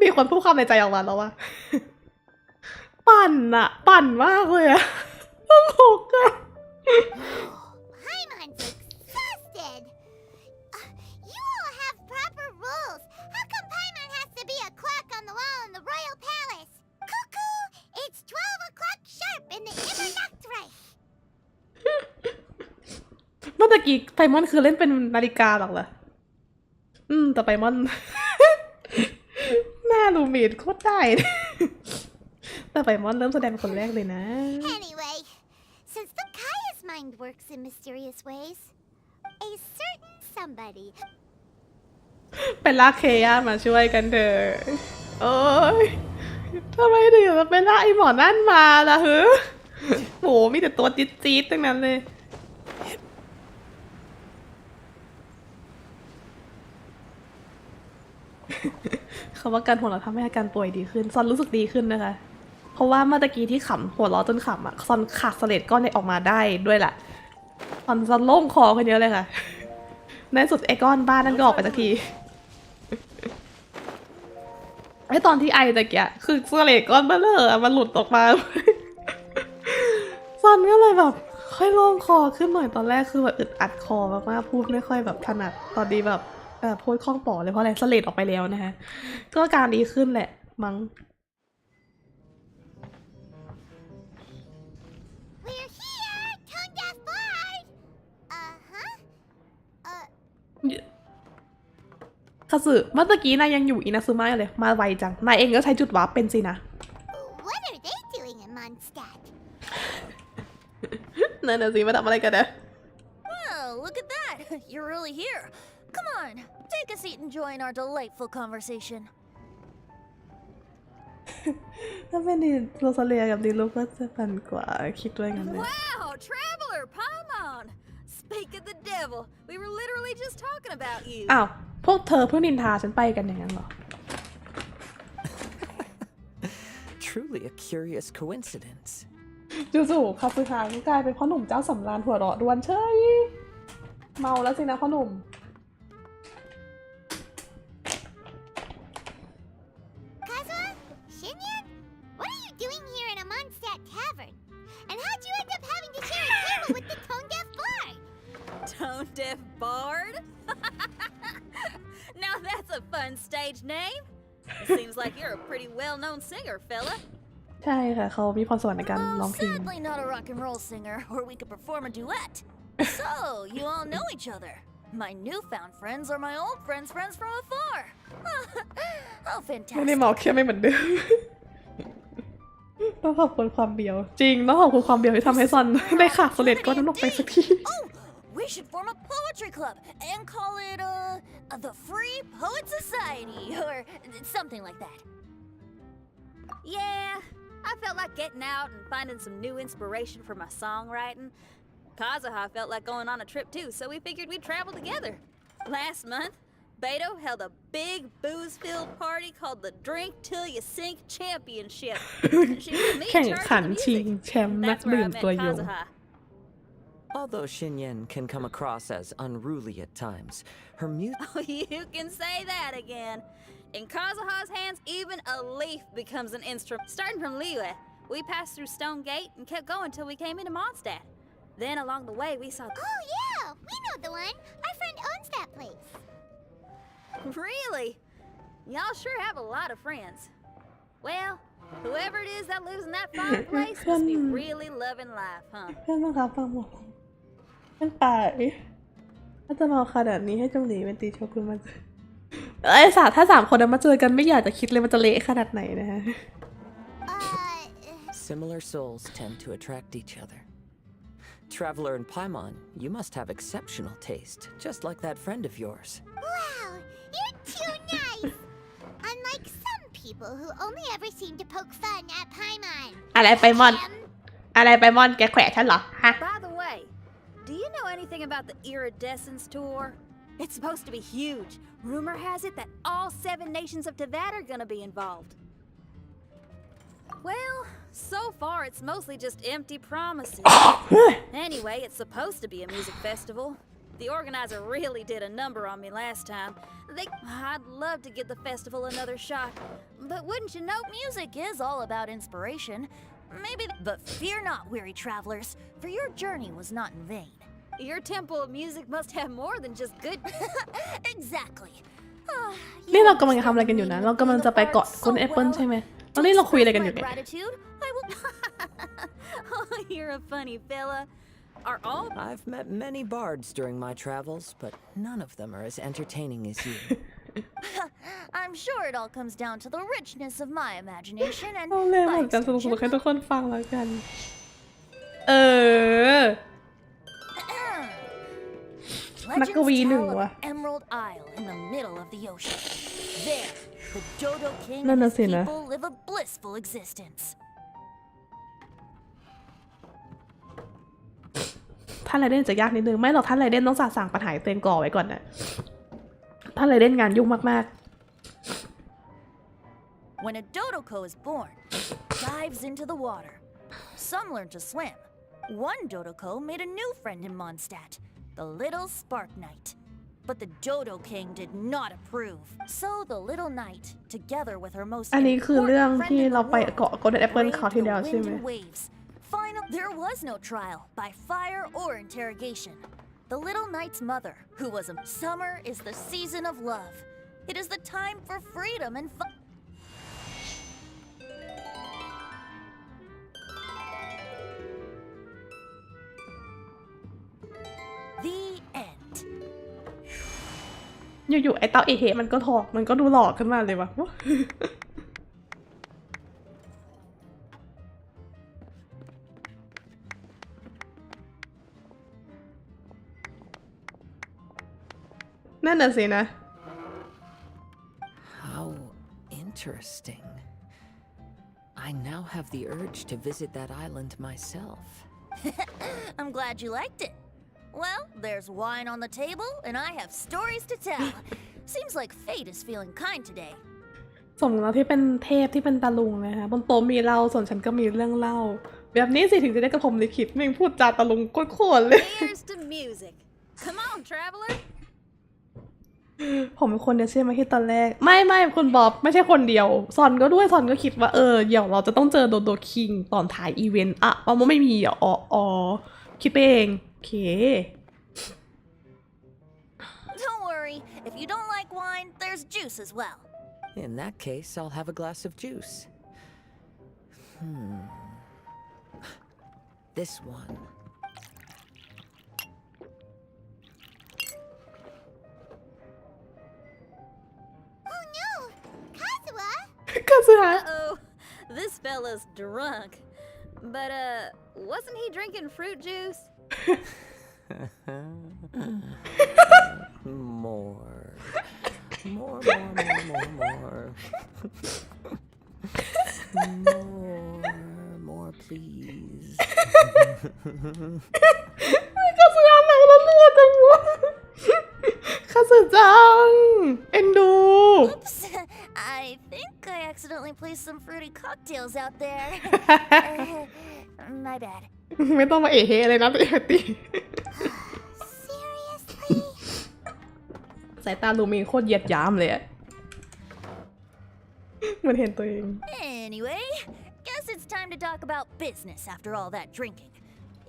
มีคนพูดความในใจออกมาแล้วว่าปั่นอะปั่นมากเลยอะตลกอะ Paimon's exhausted. You all have proper rules. How come Paimon has to be a clock on the wall in the royal palace? Cuckoo! It's 12 o'clock sharp in the Immernach Reich. เมื่อกี้ไพมอนคือเล่นเป็นนาฬิกาหรอกเหรอแต่ไพมอน หน้าลูมิดโคตรได้ แต่ไพมอนเริ่มแสดงคนแรกเลยนะ Anyway, since the Kaya's mind works in mysterious ways, a certain somebody ไปลากเคย่ามาช่วยกันเถอะโอ้ยทำไมถึงจะไปลากไอหมอนั่นมาล่ะฮึ โหมีแต่ตัวจี๊ดๆทั้งนั้นเลยคำว่าการหัวเราะทำให้อาการป่วยดีขึ้นซอนรู้สึกดีขึ้นนะคะเพราะว่าเมื่อตะกี้ที่ขำหัวเราะจนขำอ่ะซอนขาดเสลดก้อนออกมาได้ด้วยแหละซอนโล่งคอกันเยอะเลยค่ะในสุดไอ้ก้อนบ้านนั่นก็ออกไปสักทีไอ้ตอนที่ไอตะกี้คือเสลดก้อนเบ้อเร่อมันหลุดออกมาซอนก็เลยแบบค่อยโล่งคอขึ้นหน่อยตอนแรกคือแบบอึดอัดคอมากๆพูดไม่ค่อยแบบถนัดตอนนี้แบบพูดคล่องปอเลยเพราะอะไรเสลดออกไปแล้วนะคะก็อาการดีขึ้นแหละมั้ง We're here, tone deaf bard. Uh-huh. คาสึเมื่อตะกี้นายยังอยู่อินาซึมะอยู่เลยมาไวจังนายเองก็ใช้จุดวาร์ปเป็นสินะ What are they doing in Mondstadt? นั่นน่ะสิมาทำอะไรกันนะ Well, look at that. You're really here. Come on, take a seat and join our delightful conversation. ถ้าเป็นดิโรซาเลียกับดิลูกก็จะกันกว่าคิดด้วยกันเลย Wow, traveler, Paimon. Speak of the devil. We were literally just talking about you. อ้าวพวกเธอเพิ่งนินทาฉันไปกันอย่างนั้นเหรอ Truly a curious coincidence. จู่ๆคาสึฮาก็กลายเป็นพ่อหนุ่มเจ้าสำราญหัวเราะดวนเฉยเมาแล้วสินะพ่อหนุ่ม Kazuha? Shinyan? What are you doing here in a Mondstadt tavern? And how'd you end up having to share a table with the tone deaf bard? Tone deaf bard? Now that's a fun stage name. Seems like you're a pretty well-known singer, fella. ใช่ค่ะเขามีพรสวรรค์ในการร้องเพลง Sadly not a rock and roll singer, or we could perform a duet. So, you all know each other. My newfound friends are my old friends' friends from afar. How ไม่ได้ fantastic. เมาแค่ไม่เหมือนเดิม ต้องขอบคุณความเบียวจริงต้องขอบคุณความเบียวที่ทำให้ซอนได้ขาดเสลดก้อนนั้นออกไปสักที Oh, we should form a poetry club and call it, the Free Poet Society, or something like that. Yeah, I felt like getting out and finding some new inspiration for my songwriting. Kazuha felt like going on a trip too, so we figured we'd travel together. Last month, Beto held a big booze-filled party called the Drink Till You Sink Championship. She put me แข่ in ง charge ขั of น the ชิง music. แชมป์นัก That's where ดื่ I ม met ตัวยง Kazuha. Although Shinyen can come across as unruly at times, her music. Oh, you can say that again. In Kazuha's hands, even a leaf becomes an instrument. Starting from Liyue, we passed through Stone Gate and kept going till we came into Mondstadt. Then along the way, we saw... Oh yeah, we know the one. Our friend owns that place. Really? Y'all sure have a lot of friends. Well, whoever it is that lives in that fine place must be really loving life, huh? เพื่อนบังคับฟังหมดตั้งแต่ถ้าจะมาขนาดนี้ให้จงหลีเป็นตีโชกุนมาถ้า3 คนนั้นมาเจอกันไม่อยากจะคิดเลยมันจะเละขนาดไหนนะฮะ Similar souls tend to attract each other. Traveler and Paimon, you must have exceptional taste, just like that friend of yours. Wow, you're too nice. Unlike some people who only ever seem to poke fun at Paimon. อะไรไปมอนอะไรไปมอนแกแขวะฉันเหรอฮะ By the way, do you know anything about the Iridescence Tour? It's supposed to be huge. Rumor has it that all 7 nations of Tevat are gonna be involved. Well, so far it's mostly just empty promises. Anyway, it's supposed to be a music festival. The organizer really did a number on me last time. I'd love to give the festival another shot. But wouldn't you know, music is all about inspiration. Maybe, but fear not, weary travelers, for your journey was not in vain. Your temple of music must have more than just good... Exactly. นี่เรากำลังจะทำอะไรกันอยู่นะเรากำลังจะไปเกาะก้นแอปเปิลใช่ไหมตอนนี้เราคุยอะไรกันอยู่เนี่ย Oh, you're a funny fella. Are all... I've met many bards during my travels, but none of them are as entertaining as you. I'm sure it all comes down to the richness of my imagination and เอาเลยเหมือนกันสนุกๆให้ทุกคนฟังแล้วกันนักกวีหนึ่งว่ะ Emerald Isle in the middle of the ocean. There, the Dodo King นั่น and น่ะ his สินะ people live a blissful existence. ท่านไรเดนจะยากนิดนึงไม่หรอกท่านไรเดนต้องสะสางปัญหาตัวเองก่อไว้ก่อนนะท่านไรเดนงานยุ่งมาก When a Dodoko is born, it dives into the water. Some learn to swim. One Dodoko made a new friend in Mondstadt, the little Spark Knight. But the Dodo King did not approve. So the little knight, together with her most ๆอันนี้คือเรื่อง important ที่ friend in เรา the ไป world, เกาะ Golden Apple braved คราวที่ the แล้วใช่ wind ไหม and waves. Finally, there was no trial by fire or interrogation. The little knight's mother, who was a summer, is the season of love. It is the time for freedom and fun. The end. อยู่ๆไอ้เต้าเอเฮมันก็ดูหลอกขึ้นมาเลยวะ นั่นน่ะสินะ How interesting. I now have the urge to visit that island myself. I'm glad you liked it. Well, there's wine on the table, and I have stories to tell. Seems like fate is feeling kind today. สมแล้วที่เป็นเทพที่เป็นตาลุงนะคะบนโต๊ะมีเล่าส่วนฉันก็มีเรื่องเล่าแบบนี้สิถึงจะได้กระผมลิขิตไม่พูดจาตาลุงโคตรเลย Here's to music. Come on, traveler. ผมเป็นคนเดียวใช่ไหมที่ตอนแรกไม่คุณบ๊อบไม่ใช่คนเดียวซอนก็ด้วยซอนก็คิดว่าเดี๋ยวเราจะต้องเจอโดโดคิงตอนถ่ายอีเวนต์อะว่าไม่มีอ๋อคิดไปเองโอเค Don't worry. If you don't like wine, there's juice as well. In that case, I'll have a glass of juice. This one. Oh no! Kazuha! ก็ซื้อฮะ Uh-oh. This fella's drunk. But, wasn't he drinking fruit juice? More, please. ก็ซื้ออะไรแล้วเลือดจังวะข้าสึจังเอ็นดู Oops. I think I accidentally placed some fruity cocktails out there. My bad. ไม่ต้องมาเอเฮเลยนะตี Seriously? สายตาลูมีโคตรเหยียดหยามเลยอะเหมือนเห็นตัวเอง Anyway, guess it's time to talk about business after all that drinking.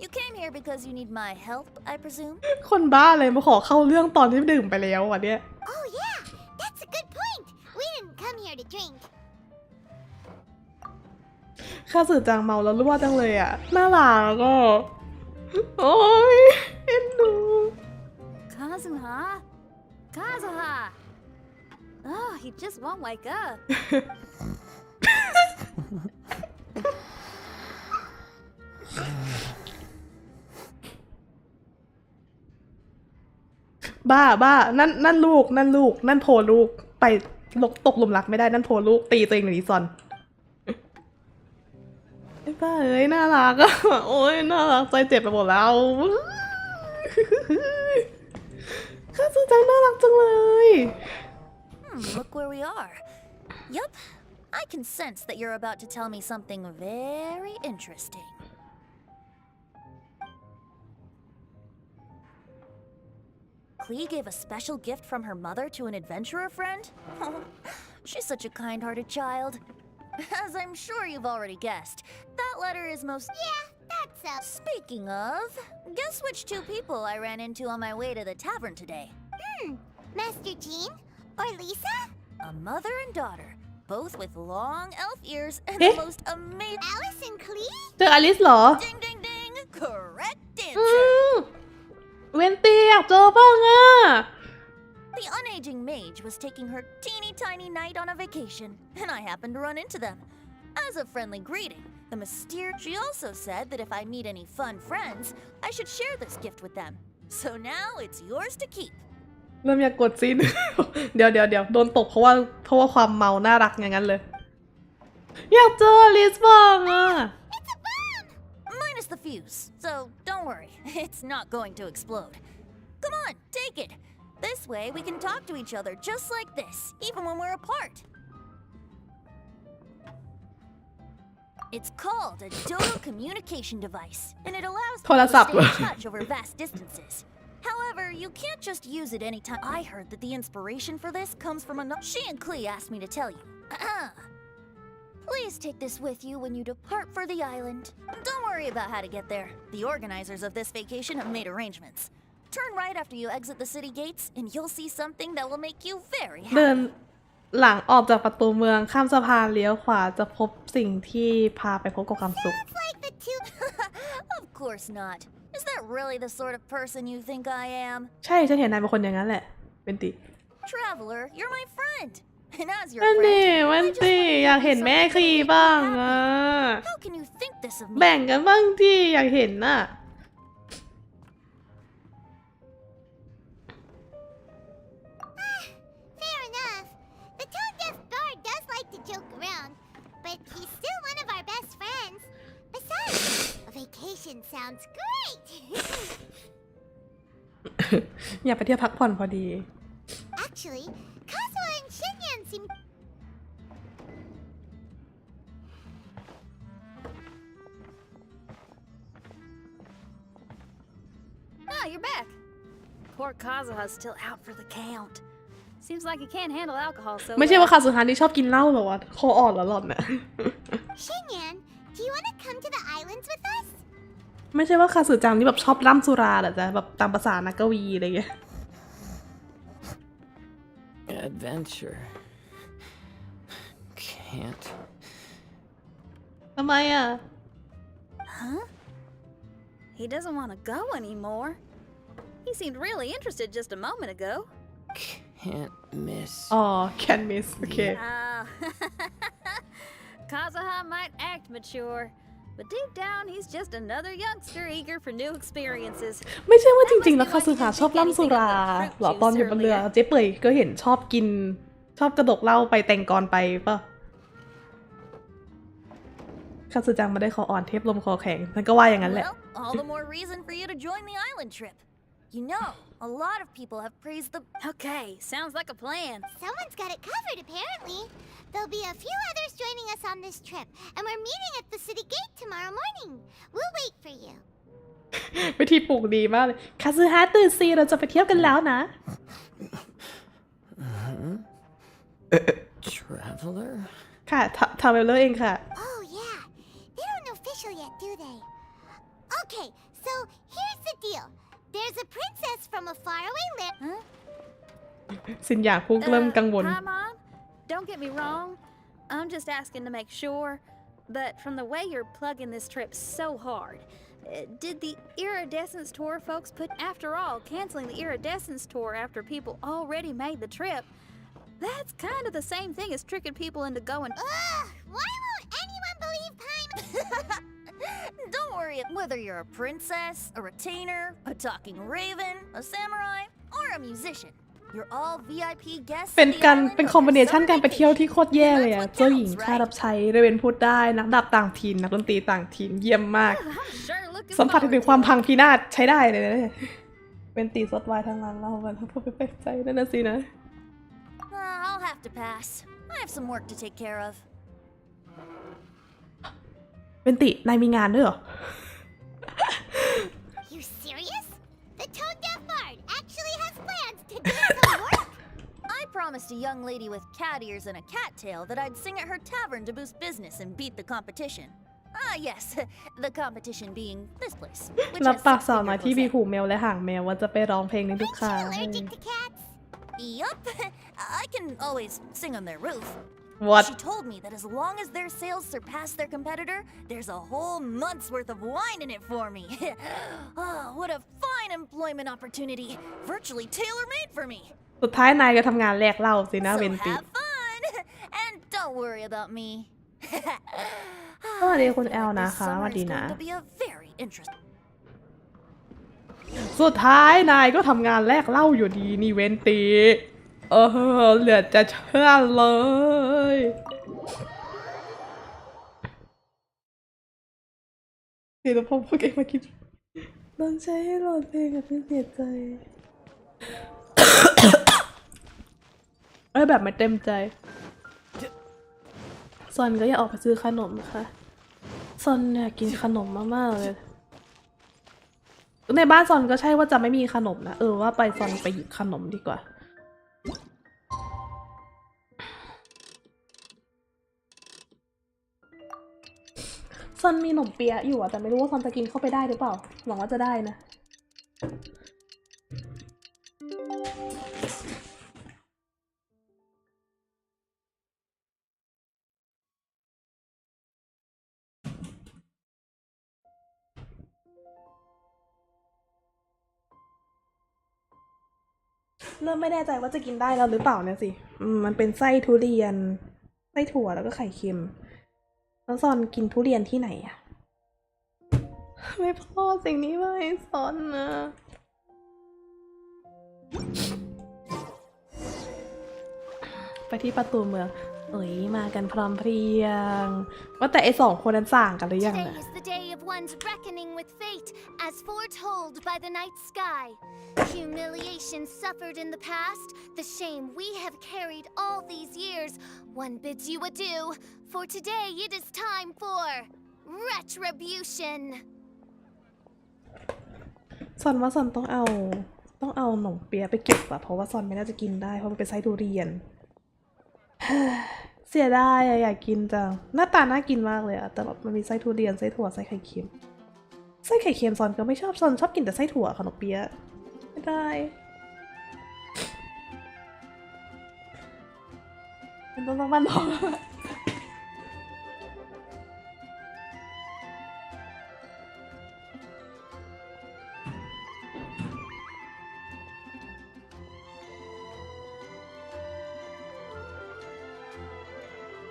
You came here because you need my help, I presume? คนบ้าเลยมาขอเข้าเรื่องตอนที่ดื่มไปแล้วอ่ะเนี่ย Oh yeah, that's a good point. We didn't come here to drink. ข้าสึจังเมาแล้วรั่วจังเลยอ่ะน่ารักก็โอ้ยเอ็นดู Kazuha? Kazuha! Oh, he just won't wake up. บ้านั่นลูกนั่นโพลูกไปตกหลุมรักไม่ได้นั่นโพลูกตีตัวเองหนีซอนไอ้บ้าเอ้ยน่ารักอ่ะโอ้ยน่ารักใจเจ็บไปหมดแล้วข้าสึจังน่ารักจังเลย Look where we are. Yup, I can sense that you're about to tell me something very interesting. Klee gave a special gift from her mother to an adventurer friend? Oh, she's such a kind-hearted child. As I'm sure you've already guessed, that letter is most... Yeah, that's so. Speaking of, guess which two people I ran into on my way to the tavern today? Master Jean? Or Lisa? A mother and daughter, both with long elf ears and Eh? the most amazing... Alice and Klee? เจออลิสเหรอ Ding, ding, ding! Correct อื answer! มเวนตี้อยากเจอบ้างอ่ะ The unaging mage was taking her teeny tiny knight on a vacation, and I happened to run into them. As a friendly greeting, the mysterious... She also said that if I meet any fun friends, I should share this gift with them. So now it's yours to keep. เริ่มอยากกดซีน เดี๋ยวโดนตกเพราะว่าความเมาน่ารักอย่างนั้นเลย อยากเจออลิสบ้างอ่ะ Minus just the fuse, so don't worry, it's not going to explode. Come on, take it. This way we can talk to each other just like this, even when we're apart. It's called a Dodo communication device, and it allows people to stay in touch over vast distances. However, you can't just use it anytime. I heard that the inspiration for this comes from another. She and Klee asked me to tell you. Please take this with you when you depart for the island. Don't worry about how to get there. The organizers of this vacation have made arrangements. Turn right after you exit the city gates, and you'll see something that will make you very happy. เดินหลังออกจากประตูเมืองข้ามสะพานเลี้ยวขวาจะพบสิ่งที่พาไปพบกับความสุข Of course not. Is that really the sort of person you think I am? ใช่ฉันเห็นนายเป็นคนอย่างนั้นแหละเป็นติ Traveler, you're my friend. And as your มัน friend, ดิมันดิอยากเห็นแม่คลีบ้างอ่ะ how can you think this of me? แบ่งกันบ้างที่อยากเห็นน่ะ Fair enough. The tone-deaf bard does like to joke around, but he's still one of our best friends. Besides, a vacation sounds great. อยากไปเที่ยวพักผ่อนพอดี Actually, Kazuo and Shinyan seem... Ah, you're back. Poor Kazuha's still out for the count. Seems like he can't handle alcohol so ไม่ใช่ว่าคาสุฮานี่ชอบกินเหล้าหรอวะคออ่อนแล้วหล่อนน่ะ Shinyan, do you want to come to the islands with us? ไม่ใช่ว่าคาสุจังนี่แบบชอบร่ำสุราเหรอจ๊ะแบบตามภาษานักกวีอะไรเงี้ย Adventure. Can't. ทำไมอ่ะ Huh? He doesn't want to go anymore. He seemed really interested just a moment ago. Can't miss. อ๋อ can miss โอเค Kazuha might act mature, but deep down he's just another youngster eager for new experiences. ไม่ใช่ว่าจริงๆแล้วคาสุฮาชอบร่ำสุราหรอตอนอยู่บนเรือเจ๊เป่ยก็เห็นชอบกินชอบกระดกเหล้าไปแต่งกรไปป่ะคาสุจังมาได้คออ่อนเทพลมคอแข็งมันก็ว่าอย่างนั้นแหละ Well, all the more reason for you to join the island trip. You know, a lot of people have praised the... Okay, sounds like a plan. Someone's got it covered, apparently. There'll be a few others joining us on this trip, and we're meeting at the city gate tomorrow morning. We'll wait for you. วิธีปลูกดีมากเลยคาซึฮะตื่นสิเราจะไปเที่ยวกันแล้วนะ Traveler? ค่ะทำเวลเลอร์เองค่ะ Oh, yeah. They don't official yet, do they? Okay, so here's the deal. There's a princess from a faraway land. Huh? สินอยากพูดเริ่มกังวล Hi, Mom. Don't get me wrong. I'm just asking to make sure. But from the way you're plugging this trip so hard, did the Iridescence Tour folks put... After all, canceling the Iridescence Tour after people already made the trip, that's kind of the same thing as tricking people into going... Ugh! Why won't anyone believe Paimon? Don't worry, whether you're a princess, a retainer, a talking raven, a samurai, or a musician. You're all VIP guests เป็นการเป็นคอมบิเนชันการไปเที่ยวที่โคตรแย่เลยอ่ะเจ้าหญิงข้ารับใช้เรเวนพูดได้นักดาบต่างถิ่นนักดนตรีต่างถิ่นเยี่ยมมาก สัมผัสถึงความพังพินาศใช้ได้เลยนะเป็นตีสดวายทางร้านเรามันพูดไปแปลกใจนั่นนะสินะ I'll have to pass. I have some work to take care of. เป็นตินายมีงานด้วยเหรอ You serious? The tone-deaf bard actually has plans to do some work? I promised a young lady with cat ears and a cat tail that I'd sing at her tavern to boost business and beat the competition. Ah, yes, the competition being this place. รับปากสาวน้อยที่มีหูแมวและหางแมวว่าจะไปร้องเพลงในทุกครั้ง Allergic to cats? Yup, I can always sing on their roof. What? She told me that as long as their sales surpass their competitor, there's a whole month's worth of wine in it for me. Oh, what a fine employment opportunity. Virtually tailor-made for me. สุดท้ายนายก็ทำงานแลกเหล้าสินะเวนติ have fun and don't worry about me. สวัสดีคุณแอลนะคะสวัสดีนะ To be a very interesting. สุดท้ายนายก็ทำงานแลกเหล้าอยู่ดีนี่เวนติเหลือจะเชื่อเลย เดี๋ยวพอพวกเองมาคิดต้องใช้ให้โหลดเพลงกับพี่เสียใจแบบไม่เต็มใจซอนก็อยากออกไปซื้อขนมค่ะซอนอยากกินขนมมากๆเลยในบ้านซอนก็ใช่ว่าจะไม่มีขนมนะว่าไปซอนไปหยิบขนมดีกว่าซอนมีขนมเปี๊ยะอยู่แต่ไม่รู้ว่าซอนจะกินเข้าไปได้หรือเปล่าหวังว่าจะได้นะเริ่มไม่แน่ใจว่าจะกินได้แล้วหรือเปล่าเนี่ยสิมันเป็นไส้ทุเรียนไส้ถั่วแล้วก็ไข่เค็มแล้วซอนกินทุเรียนที่ไหนอะไม่พอสิ่งนี้ไม่ซอนนะไปที่ประตูเมืองมากันพร้อมเพรียงว่าแต่ไอ้สองคนนั้นสั่งกันหรือยังนะ Today is the day of one's reckoning with fate, as foretold by the night sky. Humiliation suffered in the past, the shame we have carried all these years. One bids you adieu, for today it is time for retribution. ซอนว่าซอนต้องเอาหนมเปี๊ยะไปเก็บอะเพราะว่าซอนไม่น่าจะกินได้เพราะมันเป็นไส้ทุเรียนเสียดายอยากกินจังหน้าตาน่ากินมากเลยอะแต่แบบมันมีไส้ทุเรียนไส้ถั่วไส้ไข่เค็มไส้ไข่เค็มซอนก็ไม่ชอบซอนชอบกินแต่ไส้ถั่วขนมเปี๊ยะไม่ได้มันต้องบ้านนอก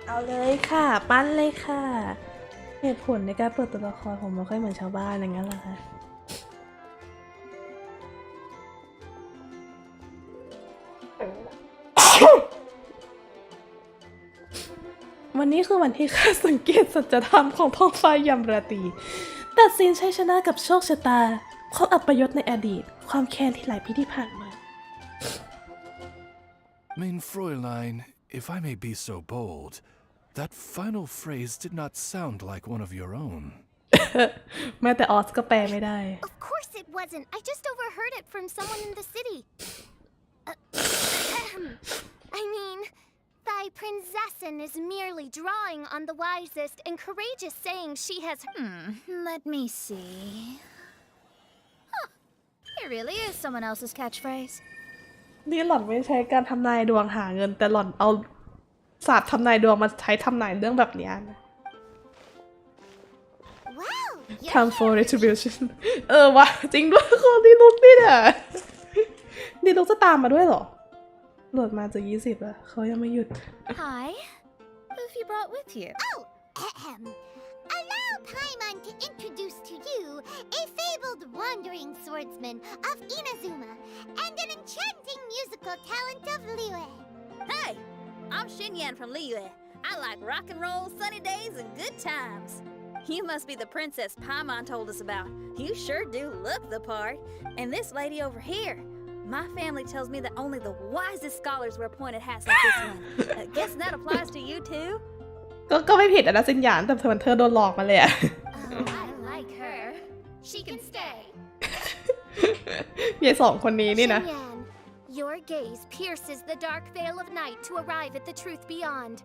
เอาเลยค่ะปั้นเลยค่ะเหตุผลในการเปิดตัวละครผมไม่ค่อยเหมือนชาวบ้านอย่างนั้นหรอคะวันนี้คือวันที่ข้าสังเกตสัจธรรมของท้องฟ้ายามราตรีตัดสินชัยชนะกับโชคชะตาความอัปยศในอดีตความแค้นที่หลายปีที่ผ่านมา Mein Fräulein, if I may be so bold.That final phrase did not sound like one of your own. แม้แต่ออสก็แปลไม่ได้ Of course it wasn't. I just overheard it from someone in the city. I mean, thy princessin is merely drawing on the wisest and courageous saying she has. Let me see. Huh. It really is someone else's catchphrase. นี่หล่อนไม่ใช้การทำนายดวงหาเงินแต่หล่อนเอาศาสตร์ทำนายดวงมาใช้ทำนายเรื่องแบบนี้นะ Time for retribution วะจริงด้วยคนดีลุกนี่เนี่ยดีลุกจะตามมาด้วยเหรอโหลดมาจะ20แล้วเขายังไม่หยุด Hi, who have you brought with you? Allow Paimon to introduce to you a fabled wandering swordsman of Inazuma and an enchanting musical talent of Liyue.Hey!I'm Xinyan from Liyue. I like rock and roll, sunny days, and good times. You must be the princess Paimon told us about. You sure do look the part. And this lady over here. My family tells me that only the wisest scholars wear pointed hats like this one. Guess that applies to you too? ก็ไม่ผิดนะซินหยานแต่เธอโดนหลอกมาเลยอะ I like her. She can stay. ยายสองคนนี้นี่นะ Your gaze pierces the dark veil of night to arrive at the truth beyond.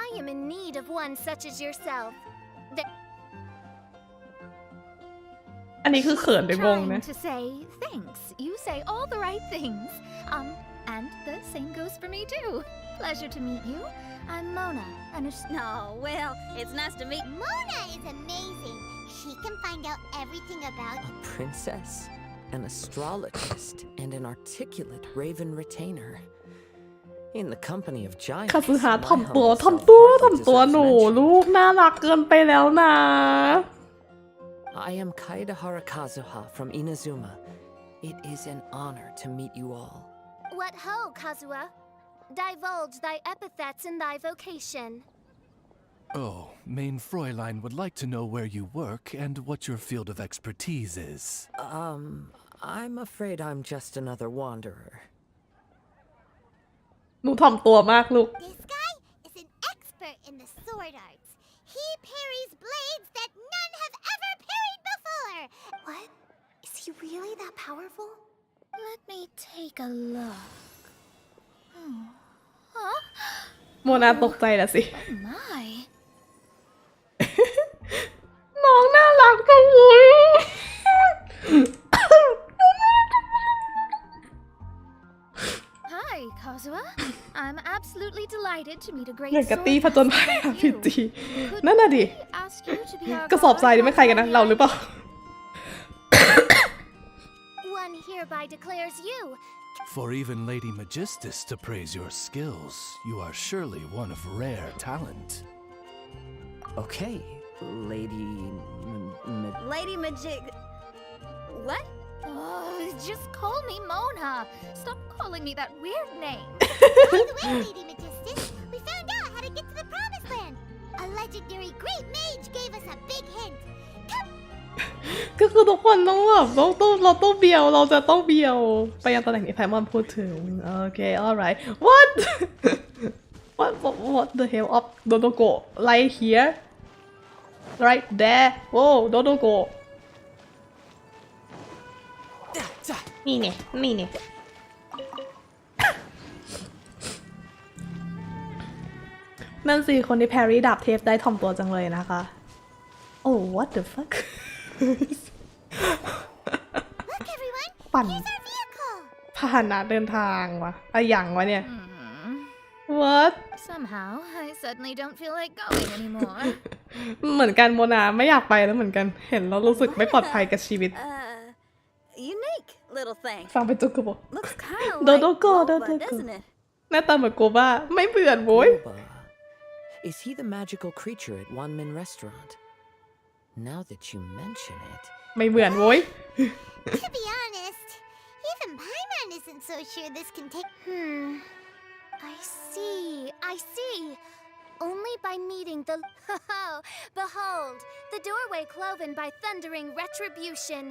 I am in need of one such as yourself. อันนี้คือเขินไปวงนะ To say thanks. You say all the right things. And the same goes for me too. Pleasure to meet you. I'm Mona. Well, it's nice to meet. Mona is amazing. She can find out everything about a princess.An astrologist and an articulate raven retainer. In the company of giants, คาสึฮะถ่อมตัวหนูลูกน่ารักเกินไปแล้วนะ I am Kaida Harakazuha from Inazuma. It is an honor to meet you all. What ho, Kazuha? Divulge thy epithets and thy vocation. Oh, Main Fräulein would like to know where you work and what your field of expertise is. I'm afraid I'm just another wanderer. หนูถ่อมตัวมากลูก This guy is an expert in the sword arts. He parries blades that none have ever parried before. What? Is he really that powerful? Let me take a look. Huh? โมนาตกใจละสิ My. น้องน่ารักจังเลย Hi, Kazuha. I'm absolutely delighted to meet a great อยากกระตี้ผจญภัย swordsman พี like จี you. นั่นน่ะดิ Could ask you to be our กระสอบทรายนี่ไม่ใครกันนะ เราหรือเปล่า One hereby declares you. For even Lady Magistus to praise your skills, you are surely one of rare talent. Okay, Lady Lady Majig. What? Oh, just call me Mona. Stop calling me that weird name. By the way, Lady Magistus, we found out how to get to the Promised Land. A legendary great mage gave us a big hint. Come. ก็คือทุกคนต้องแบบเราต้องเบียวเราจะต้องเบียวไปยังตำแหน่งที่ไพมอนพูดถึงโอเค alright what what the hell of Dodogo right here right there whoa Dodogo นี่เนี่ยนี่เนี่ยนั่นสิคนที่แพรรี่ดาบเทปได้ถ่อมตัวจังเลยนะคะโอ้ what the fuck Look, everyone. ปั่น Here's our vehicle. พาหนะเดินทางวะอะไรอย่างวะเนี่ย what Somehow, I suddenly don't feel like going anymore. เหมือนกันโมนาไม่อยากไปแล้วเหมือนกันเห็นแล้วรู้สึกไม่ปลอดภัยกับชีวิต Unique little thing. ฟังไปจุกกระบอก Looks kind of โด like โดโก boba, โดโดโก doesn't it? หน้าตาเหมือนโกบ้าไม่เบื่อโว้ย Boba. Is he the magical creature at Wanmin Restaurant? Now that you mention it. ไม่เบื่อโว้ย To be honest, even Paimon isn't so sure this can take. I see. Only by meeting the. Behold, the doorway cloven by thundering retribution.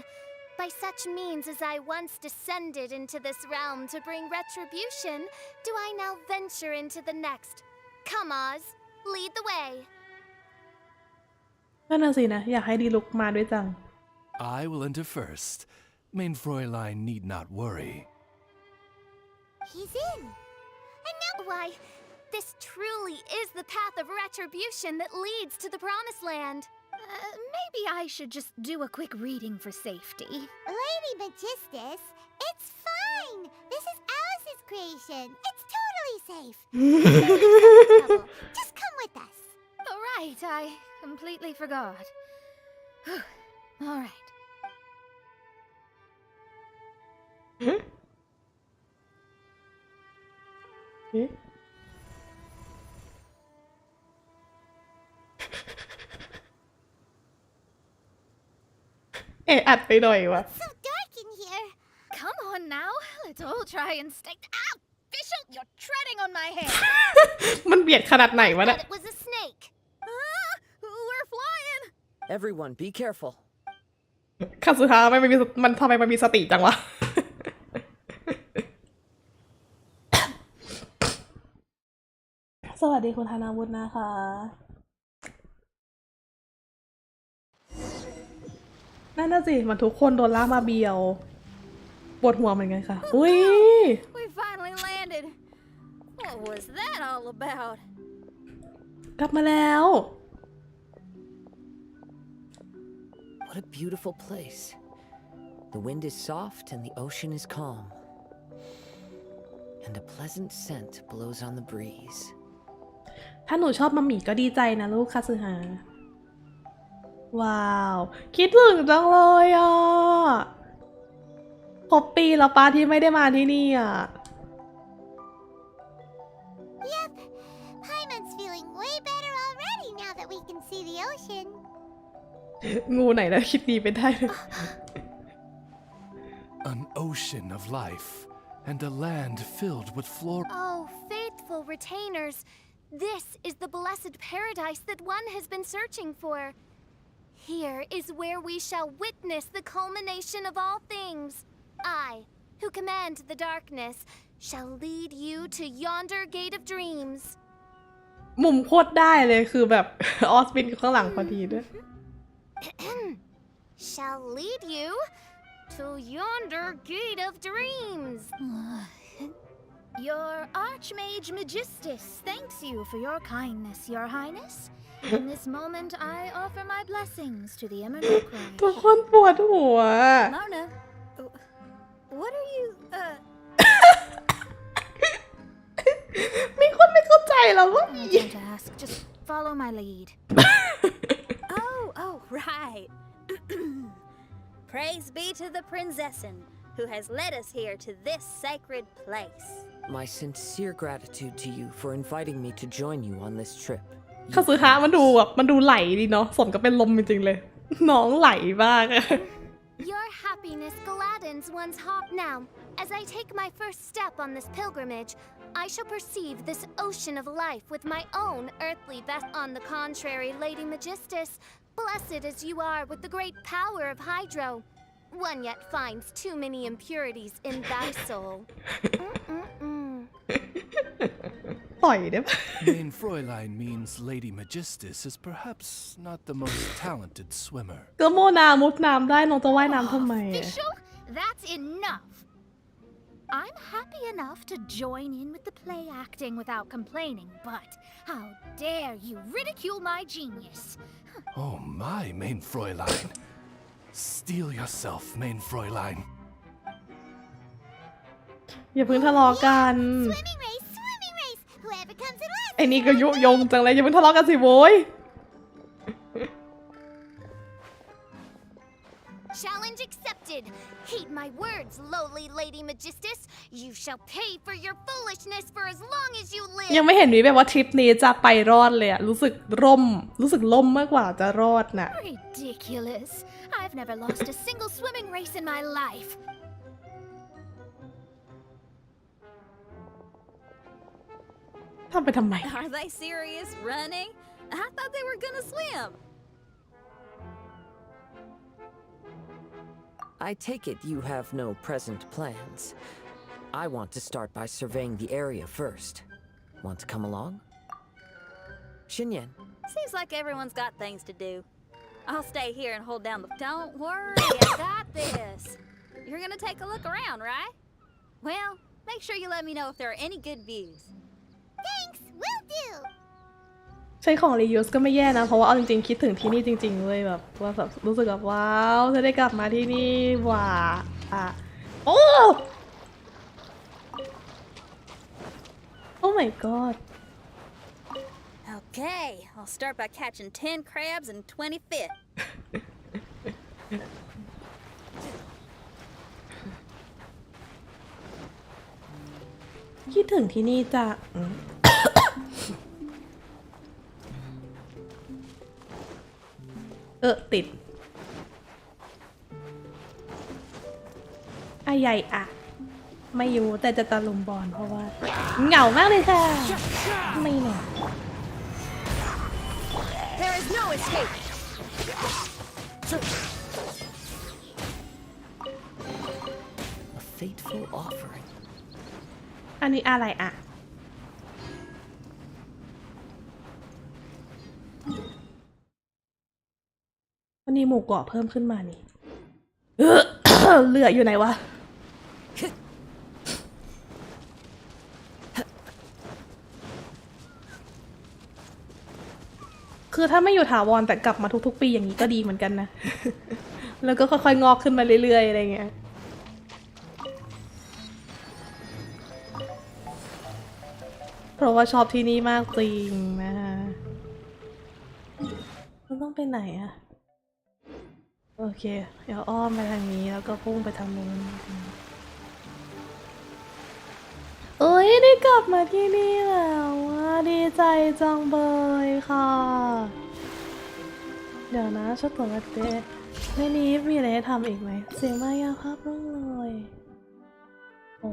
By such means as I once descended into this realm to bring retribution, do I now venture into the next. Come, Oz, lead the way. นั่นน่ะสินะอยากให้ดีลุกมาด้วยจัง I will enter first. Main Fräulein need not worry. He's in. And now, why, this truly is the path of retribution that leads to the Promised Land. Maybe I should just do a quick reading for safety. Lady Magistus, it's fine. This is Alice's creation. It's totally safe. Just come with us. All right, I completely forgot. All right. อัดไปหน่อยวะ So dark in here. Come on now, let's all try and stay. Ow! Bishop, you're treading on my hair. มันเบียดขนาดไหนวะเนี่ย It was a snake. We're flying. Everyone, be careful. คาสุฮะมันทำไมมันมีสติจังวะ สวัสดีคุณธนาวุฒินะคะ นั่นน่ะสิมันทุกคนโดนลากมาเบียวปวดหัวเหมือนกันค่ะ อุ้ย We finally landed. What was that all about? กลับมาแล้ว What a beautiful place. The wind is soft and the ocean is calm. And a pleasant scent blows on the breeze. ถ้าหนูชอบมัมมี่ก็ดีใจนะลูกคาซึฮะว้าว คิดถึงจังเลยอ่ะครบปีแล้วป้าที่ไม่ได้มาที่นี่อ่ะ Yep. Paimon's feeling way better already now that we can see the ocean. งูไหนแล้วคิดดีไปได้เลย An ocean of life and a land filled with flora. Oh, faithful retainers, This is the blessed paradise that one has been searching for. Here is where we shall witness the culmination of all things. I, who command the darkness, shall lead you to yonder gate of dreams. มุมโคตรได้เลยคือแบบออสบินอยู่ข้างหลังพอดีด้วย Shall lead you to yonder gate of dreams. Your Archmage Magistus thanks you for your kindness, Your Highness. In this moment, I offer my blessings to the Emerald Cry. ทุกคนปวดหัว Mona, what are you, มีคนไม่เข้าใจแล้วว่า Don't ask, just follow my lead. Oh, right. Praise be to the Prinzessin, who has led us here to this sacred place. My sincere gratitude to you for inviting me to join you on this trip. คาสึฮะมันดูแบบมันดูไหลดีเนาะสมกับเป็นลมจริงๆเลยน้องไหลมาก Your happiness gladdens one's heart now. As I take my first step on this pilgrimage, I shall perceive this ocean of life with my own earthly best. On the contrary, Lady Magistus, blessed as you are with the great power of Hydro, one yet finds too many impurities in thy soul. ปล่อยได้ปะ Main Fräulein means Lady Magistus is perhaps not the most talented swimmer. ก็โมนามุดน้ำได้น้องจะว่ายน้ำทำไม Official? That's enough. I'm happy enough to join in with the play acting without complaining, but how dare you ridicule my genius? Oh my, Main Fräulein. Steel yourself, Main Fräulein. อย่าเพิ่งทะเลาะกัน Swimming race! Whoever comes in last. ไอ้นี่ก็ยุยงจังเลยอย่าเพิ่งทะเลาะกันสิโว้ย Challenge accepted. Heed my words, lowly Lady Magistus. You shall pay for your foolishness for as long as you live. ยังไม่เห็นมีแบบว่าทริปนี้จะไปรอดเลยอะรู้สึกล่มมากกว่าจะรอดน่ะ Ridiculous. I've never lost a single swimming race in my life. ทำไปทำไม Are they serious running? I thought they were gonna swim. I take it you have no present plans. I want to start by surveying the area first. Want to come along? Xinyan. Seems like everyone's got things to do. I'll stay here and hold down the... Don't worry, I got this. You're gonna take a look around, right? Well, make sure you let me know if there are any good views. Thanks, will do. ใช้ของ reuse ก็ไม่แย่นะเพราะว่าเอาจริงๆคิดถึงที่นี่จริงๆเลยแบบว่าแบบรู้สึกแบบว้าวจะได้กลับมาที่นี่ว้าโอ้ Oh my god. Okay, I'll start by catching 10 crabs and 20 fish. คิดถึงที่นี่จะติดใหญ่อะไม่อยู่แต่จะตะลุมบอลเพราะว่าเหงามากเลยค่ะไม่หนอ There is no escape. A fateful offering. อันนี้อะไรอะวันนี้หมู่เกาะเพิ่มขึ้นมานี่เหลืออยู่ไหนวะคือถ้าไม่อยู่ถาวรแต่กลับมาทุกๆปีอย่างนี้ก็ดีเหมือนกันนะ แล้วก็ค่อยๆงอกขึ้นมาเรื่อยๆอะไรเงี้ยเพราะว่าชอบที่นี่มากจริงนะฮะเราต้องไปไหนอะโอเคเดี๋ยวอ้อมไปทางนี้แล้วก็พุ่งไปทางนู้นเอ้ยได้กลับมาที่นี่แล้วดีใจจังเลยค่ะเดี๋ยวนะช็อตตัวละเต้ในนี้มีอะไรให้ทำอีกไหมเสียงมายาภาพร่องรอยโอ้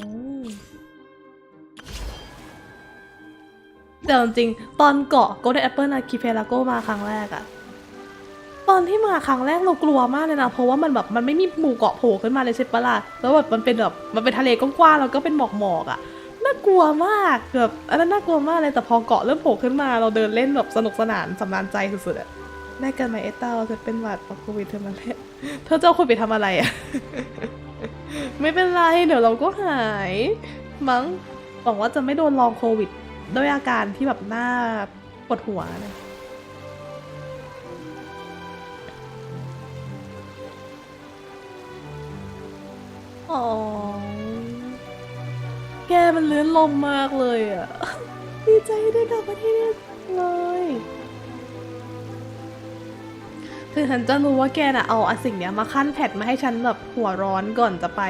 แต่จริงๆตอนเกาะ Golden Apple Archipelago มาครั้งแรกอะตอนที่มาครั้งแรกเรากลัวมากเลยนะเพราะว่ามันแบบมันไม่มีหมู่เกาะโผล่ขึ้นมาเลยใช่ปะล่ะแล้วแบบมันเป็นทะเลกว้างๆแล้วก็เป็นหมอกอะน่ากลัวมากแบบอันนั้นน่ากลัวมากเลยแต่พอเกาะเริ่มโผล่ขึ้นมาเราเดินเล่นแบบสนุกสนานสำราญใจสุดๆอะได้กันไหมเอต้าเราจะเป็นหวัดโควิดเธอมาเล่นเธอจะเอาโควิดทำอะไรอะ ไม่เป็นไรเดี๋ยวเราก็หายมั้งหวังว่าจะไม่โดนลองโควิดด้วยอาการที่แบบหน้าปวดหัวนะอ๋อแกมันเลื้อนลมมากเลยอ่ะ ดีใจได้กลับมาที่นี่เลยคือฉันจะรู้ว่าแกน่ะเอาสิ่งเนี้ยมาขั้นแพทมาให้ฉันแบบหัวร้อนก่อนจะไป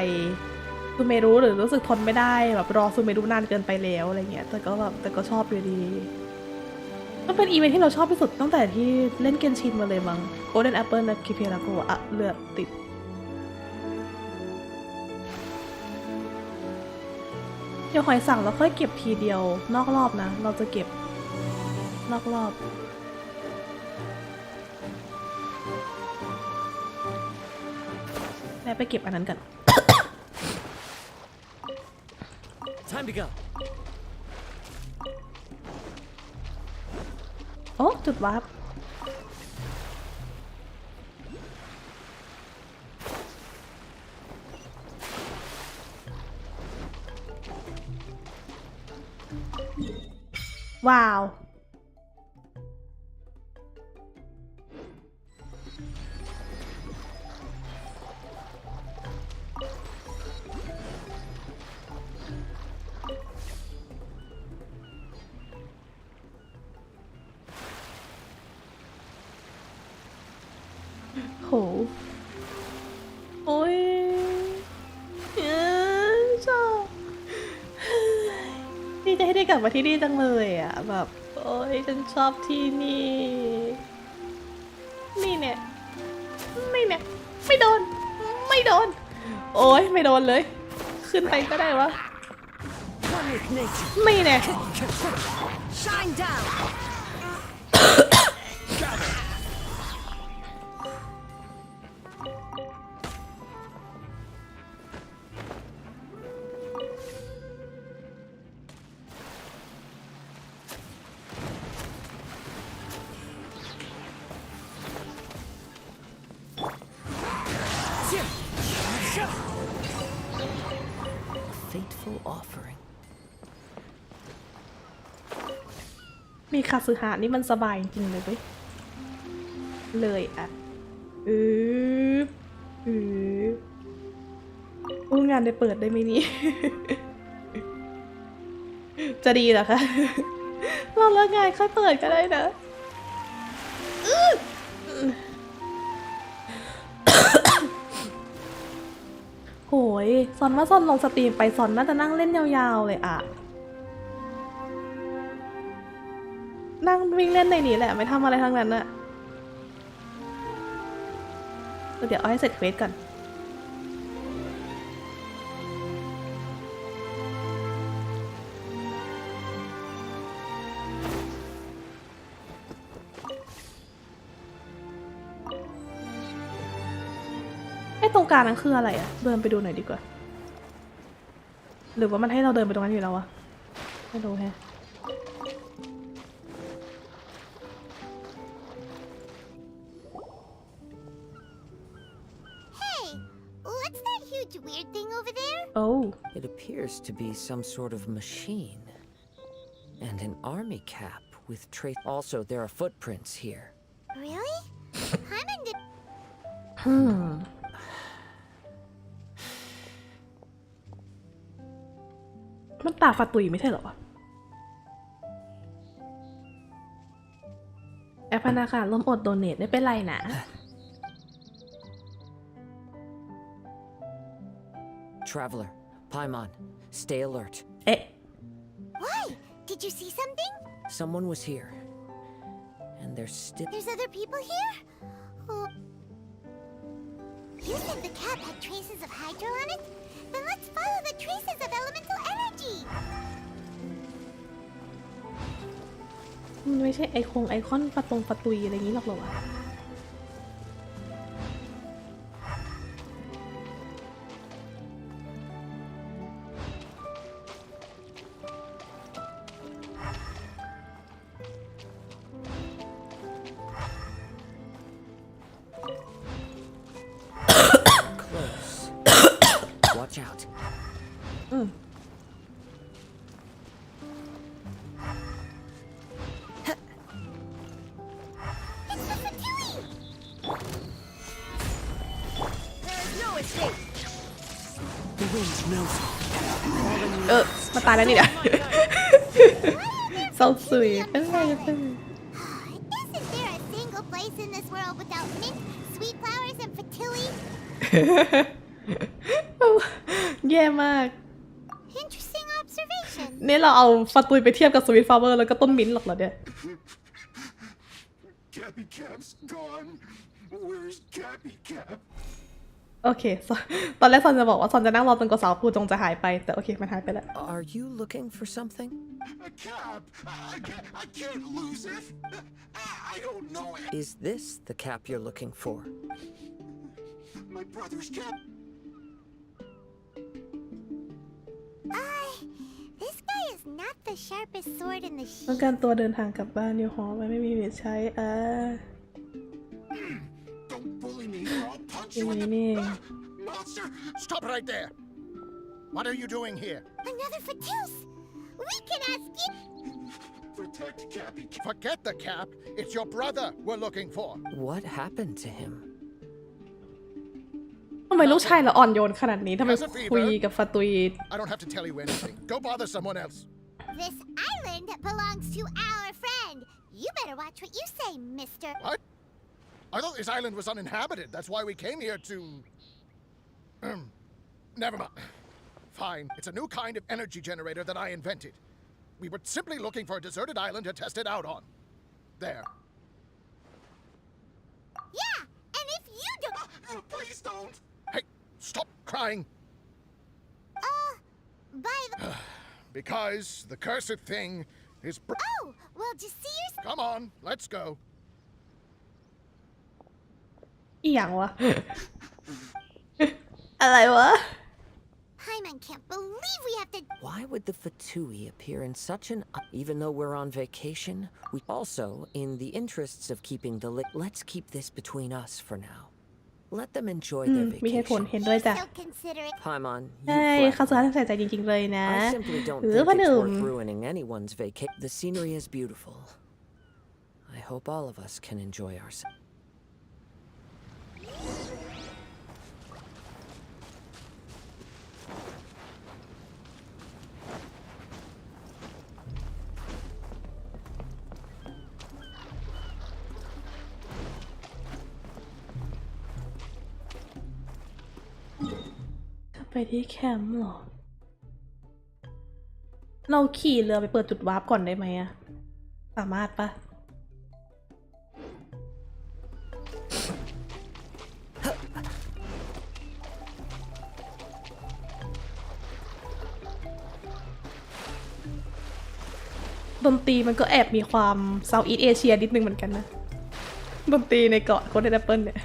ซูเมรุหรือรู้สึกทนไม่ได้แบบรอซูเมรุนานเกินไปแล้วอะไรเงี้ยแต่ก็ชอบอยู่ดีมันเป็นอีเวนท์ที่เราชอบที่สุดตั้งแต่ที่เล่นเกนชินมาเลยมั้ง Golden Apple Archipelago อะเลือดติดเดี๋ยวหอยสั่งแล้วค่อยเก็บทีเดียวนอกรอบนะเราจะเก็บนอกรอบแม่ไปเก็บอันนั้นกัน Time to go. โอ้จุดวาร์ปว้าวโหโอ้ยชอบดีใจที่ได้กลับมาที่นี่จังเลยอ่ะแบบโอ้ยฉันชอบที่นี่นี่เนี่ยไม่เนี่ยไม่โดนโอ้ยไม่โดนเลยขึ้นไปก็ได้วะไม่เนี่ย Shine down. Fateful offering. มีคาสึฮะนี่มันสบายจริงเลยเว้ยเลยอ่ะงานได้เปิดได้ไหมนี่ จะดีเหรอคะเราเลิกงานค่อยเปิดก็ได้นะ โหยซอนว่าซอนลงสตรีมไปซอนน่าจะนั่งเล่นยาวๆเลยอ่ะนั่งวิ่งเล่นในนี้แหละไม่ทำอะไรทั้งนั้นอะเดี๋ยวเอาให้เสร็จเควสก่อนไอ้ตรงกลางนั้นคืออะไรอะเดินไปดูหน่อยดีกว่าหรือว่ามันให้เราเดินไปตรงนั้นอยู่แล้วอะไม่รู้แฮะWeird thing over there? Oh. It appears to be some sort of machine. And an army cap with trace. Also, there are footprints here. Really? I'm in the... มันตาฝาตุยไม่ใช่เหรอวะแอปธนาคารร่วมอดโดเนทไม่เป็นไรนะ Traveler, Paimon, stay alert. Eh. Why? Did you see something? Someone was here. And there's still... There's other people here? Oh. You said the cap had traces of hydro on it? Then let's follow the traces of elemental energy! มันไม่ใช่ไอคอนประตุยอะไรอย่างนี้หรอกเหรอวะWatch out. The wind knows. มาตายแล้วนี่นะเศร้าสวยเป็นไรเป็น Isn't there a single place in this world without mint, sweet flowers, and fertility? แย่มาก Interesting observation. เนี่ยเราเอาฟาตุยไปเทียบกับสวีทฟลาวเวอร์แล้วก็ต้นมิ้นท์หรอกเหรอเนี่ย Cappy Cap's gone. Where's Cappy Cap? โอเค ตอนแรกซอนจะบอกว่าซอนจะนั่งรอจนกว่าสาวปูจงจะหายไปแต่โอเคมันหายไปแล้ว Are you looking for something? A cap. I can't lose it. I don't know it. Is this the cap you're looking for? My brother's cap. This guy is not the sharpest sword in the ต้องการตัวเดินทางกลับบ้านนิวฮอลไม่มีเหตุใช้Don't bully me or I'll punch อย่า you ง in นี้ the นี่ monster. Stop right there. What are you doing here? Another Fatus! We can ask you. Protect Cappy. Forget the cap. It's your brother we're looking for. What happened to him? ทำไมลูกชายเราอ่อนโยนขนาดนี้ทำไมคุยกับฟาตุย I don't have to tell you anything. Go bother someone else. This island belongs to our friend. You better watch what you say, mister. What? I thought this island was uninhabited. That's why we came here to... Never mind. Fine. It's a new kind of energy generator that I invented. We were simply looking for a deserted island to test it out on. There. Yeah, and if you don't... Please don't. Hey, stop crying. By the... Because the cursed thing is... Oh, well, just see your... Come on, let's go. อีหยังวะ อะไรวะ Paimon can't believe we have to... Why would the Fatui appear in such an... Even though we're on vacation, we also, in the interests of keeping the let's keep this between us for now. Let them enjoy their มีเหตุผล vacation. เห็นด้วยจ้ะ So considerate. Paimon, ใช่ you เขา flatter ส me. นใส่ใจจริงๆเลยนะ I simply don't หรือ think ว่าห it's นึ่ง worth ruining anyone's vacation. The scenery is beautiful. I hope all of us can enjoy ourselves. ไปที่แคมป์เหรอ เราขี่เรือไปเปิดจุดวาร์ปก่อนได้ไหมอะสามารถปะดนตรีมันก็แอบมีความเซาท์อีสต์เอเชียนิดนึงเหมือนกันนะ ดนตรีในเกาะโคเดนแอปเปิลเนี่ย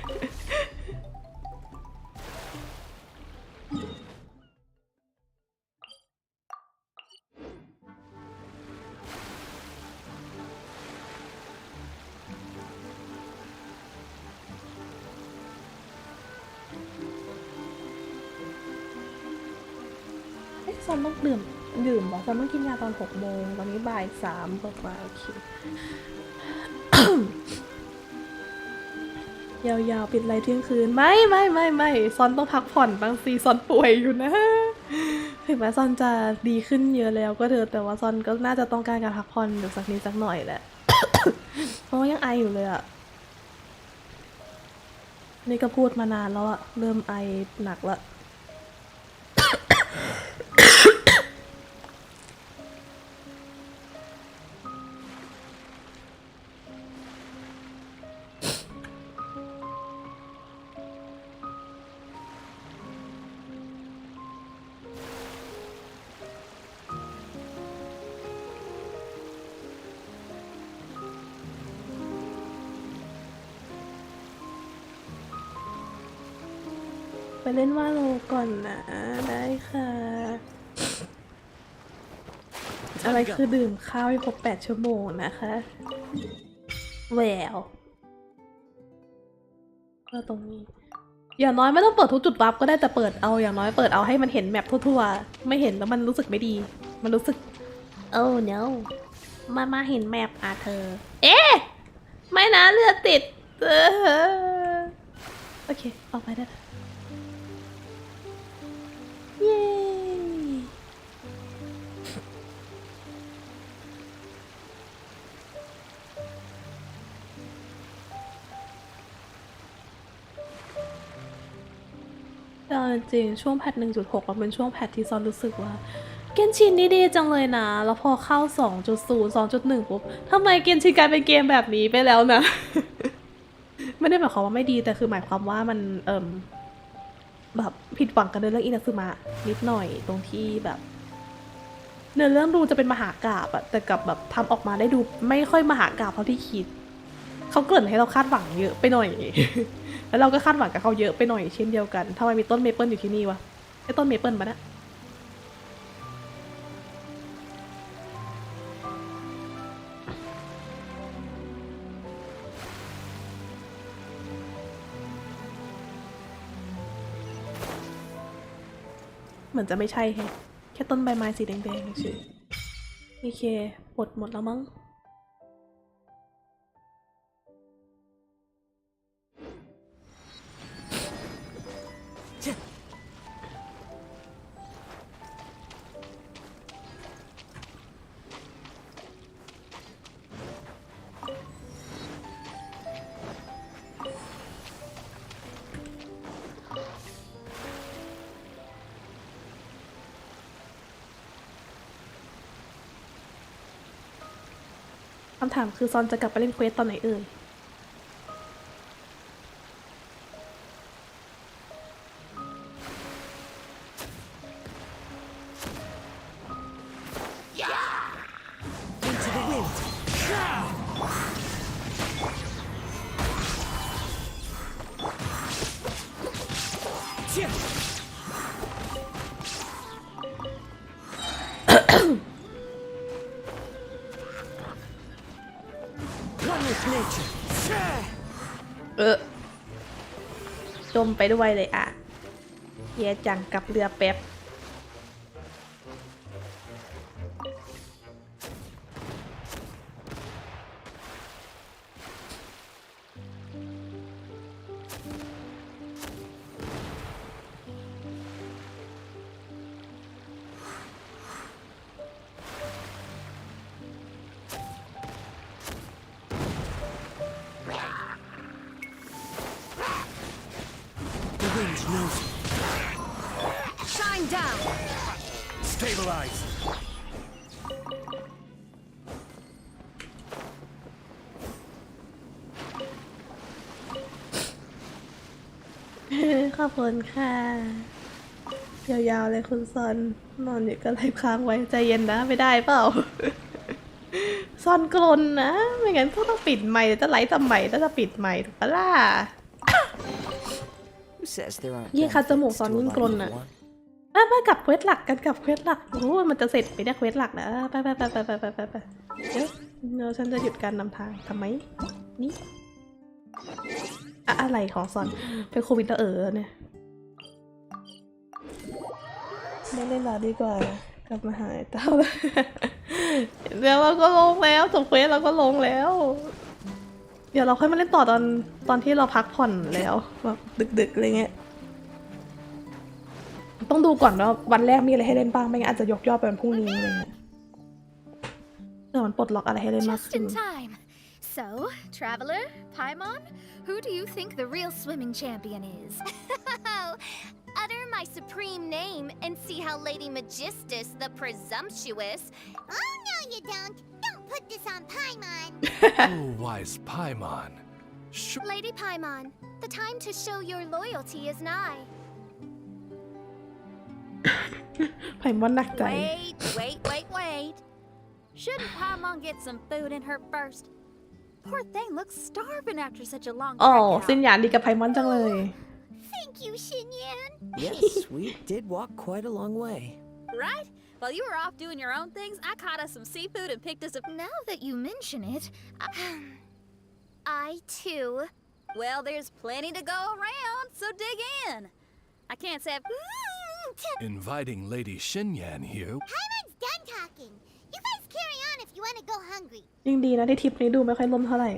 ซอนต้องดื่มบอกซอนต้องกินยาตอน6 โมงตอนนี้บ่าย 3กว่าโอเค ยาวๆปิดไลฟ์เที่ยงคืนไม่ซอนต้องพักผ่อนบางซีซอนป่วยอยู่นะถึงแม้ซอนจะดีขึ้นเยอะแล้วก็เถอะแต่ว่าซอนก็น่าจะต้องการการพักผ่อนอยู่สักนิดสักหน่อยแหละ เพราะว่ายังไออยู่เลยอะนี่ก็พูดมานานแล้วอะเริ่มไอหนักละ เ เล่นว่าโลก่อนนะได้ค่ะอะไรคือดื่มข้าวให้ครบ8 ชั่วโมงนะคะแหววก็ตรงนี้อย่างน้อยไม่ต้องเปิดทุกจุดวับก็ได้แต่เปิดเอาอย่างน้อยเปิดเอาให้มันเห็นแมปทั่วๆไม่เห็นแล้วมันรู้สึกไม่ดีมันรู้สึกโอ้ no มาเห็นแมปเธอเอ๊ะไม่นะเลือดติดโอเคออกไปได้เย้แต่จริงช่วงแพท 1.6 มันเป็นช่วงแพทที่ซอนรู้สึกว่าเกนชินนี่ดีจังเลยนะแล้วพอเข้า 2.0 2.1 ปุ๊บทำไมเกนชินกลายเป็นเกมแบบนี้ไปแล้วนะ ไม่ได้หมายความว่าไม่ดีแต่คือหมายความว่ามันแบบผิดหวังกันในเรื่องอินาซึมะนิดหน่อยตรงที่แบบเนื้อเรื่องดูจะเป็นมหากาพย์อะแต่กับแบบทำออกมาได้ดูไม่ค่อยมหากาพย์เท่าที่คิดเขาเกริ่นให้เราคาดหวังเยอะไปหน่อย แล้วเราก็คาดหวังกับเขาเยอะไปหน่อยเช่นเดียวกันทำไมมีต้นเมเปิลอยู่ที่นี่วะไอ้ต้นเมเปิลปะนะเหมือนจะไม่ใช่แค่ต้นใบไม้สีแดงๆเฉยโอเคหมดแล้วมั้งคำถามคือซอนจะกลับไปเล่นเควสตอนไหนเอ่ยจมไปด้วยเลยอ่ะแย่จังกับเรือแป๊บขอบคุณค่ะยาวๆเลยคุณซอนนอนอยู่ก็เลยค้างไว้ใจเย็นนะไม่ได้เปล่า ซอนกลนนะไม่งั้นก็ต้องปิดไมค์จะไลฟ์ทำไมจะปิดไมค์ถูกปะล่ะยิ่งคัดจมูกซอนยิ่งกลนอะไปกลับเควสหลักกันกลับเควสหลักโอ้มันจะเสร็จไปได้เควสหลักนะไปเดี๋ยวฉันจะหยุดการนำทางทำไมนี่อะไรของซอนเป็นโควิดแล้วเนี่ยไม่เล่นแล้วดีกว่ากลับมาหายเต้าเดี๋ยวเราก็ลงแล้วจบเควสเราก็ลงแล้วเดี๋ยวเราค่อยมาเล่นต่อตอนที่เราพักผ่อนแล้วแบบดึกๆอะไรเงี้ยต้องดูก่อนว่าวันแรกมีอะไรให้เล่นบ้างไม่งั้นอาจจะยกยอดไปวันพรุ่งนี้อะไรเงี้ยเดี๋ยวมันปลดล็อกอะไรให้เล่นมากขึ้น So, traveler, Paimon, who do you think the real swimming champion is? Utter my supreme name and see how Lady Magistus, the presumptuous. Oh, no, you don't. Don't put this on Paimon. Oh, wise Paimon. Lady Paimon, the time to show your loyalty is nigh. Paimon หนักใจ Wait. Shouldn't Paimon get some food in her first? Poor thing looks starving after such a long trek out. สิ้นหยาดดีกับไพมอนจังเลย Thank you, Xinyan. Yes, we did walk quite a long way. Right? While you were off doing your own things, I caught us some seafood and picked us a... Now that you mention it, I too. Well, there's plenty to go around, so dig in. I can't say... Inviting Lady Xinyan here. Paimon's done talking. You guys carry on if you want to go hungry. ยิ่งดีนะที่ทริปนี้ดูไม่ค่อยล่มเท่าไหร่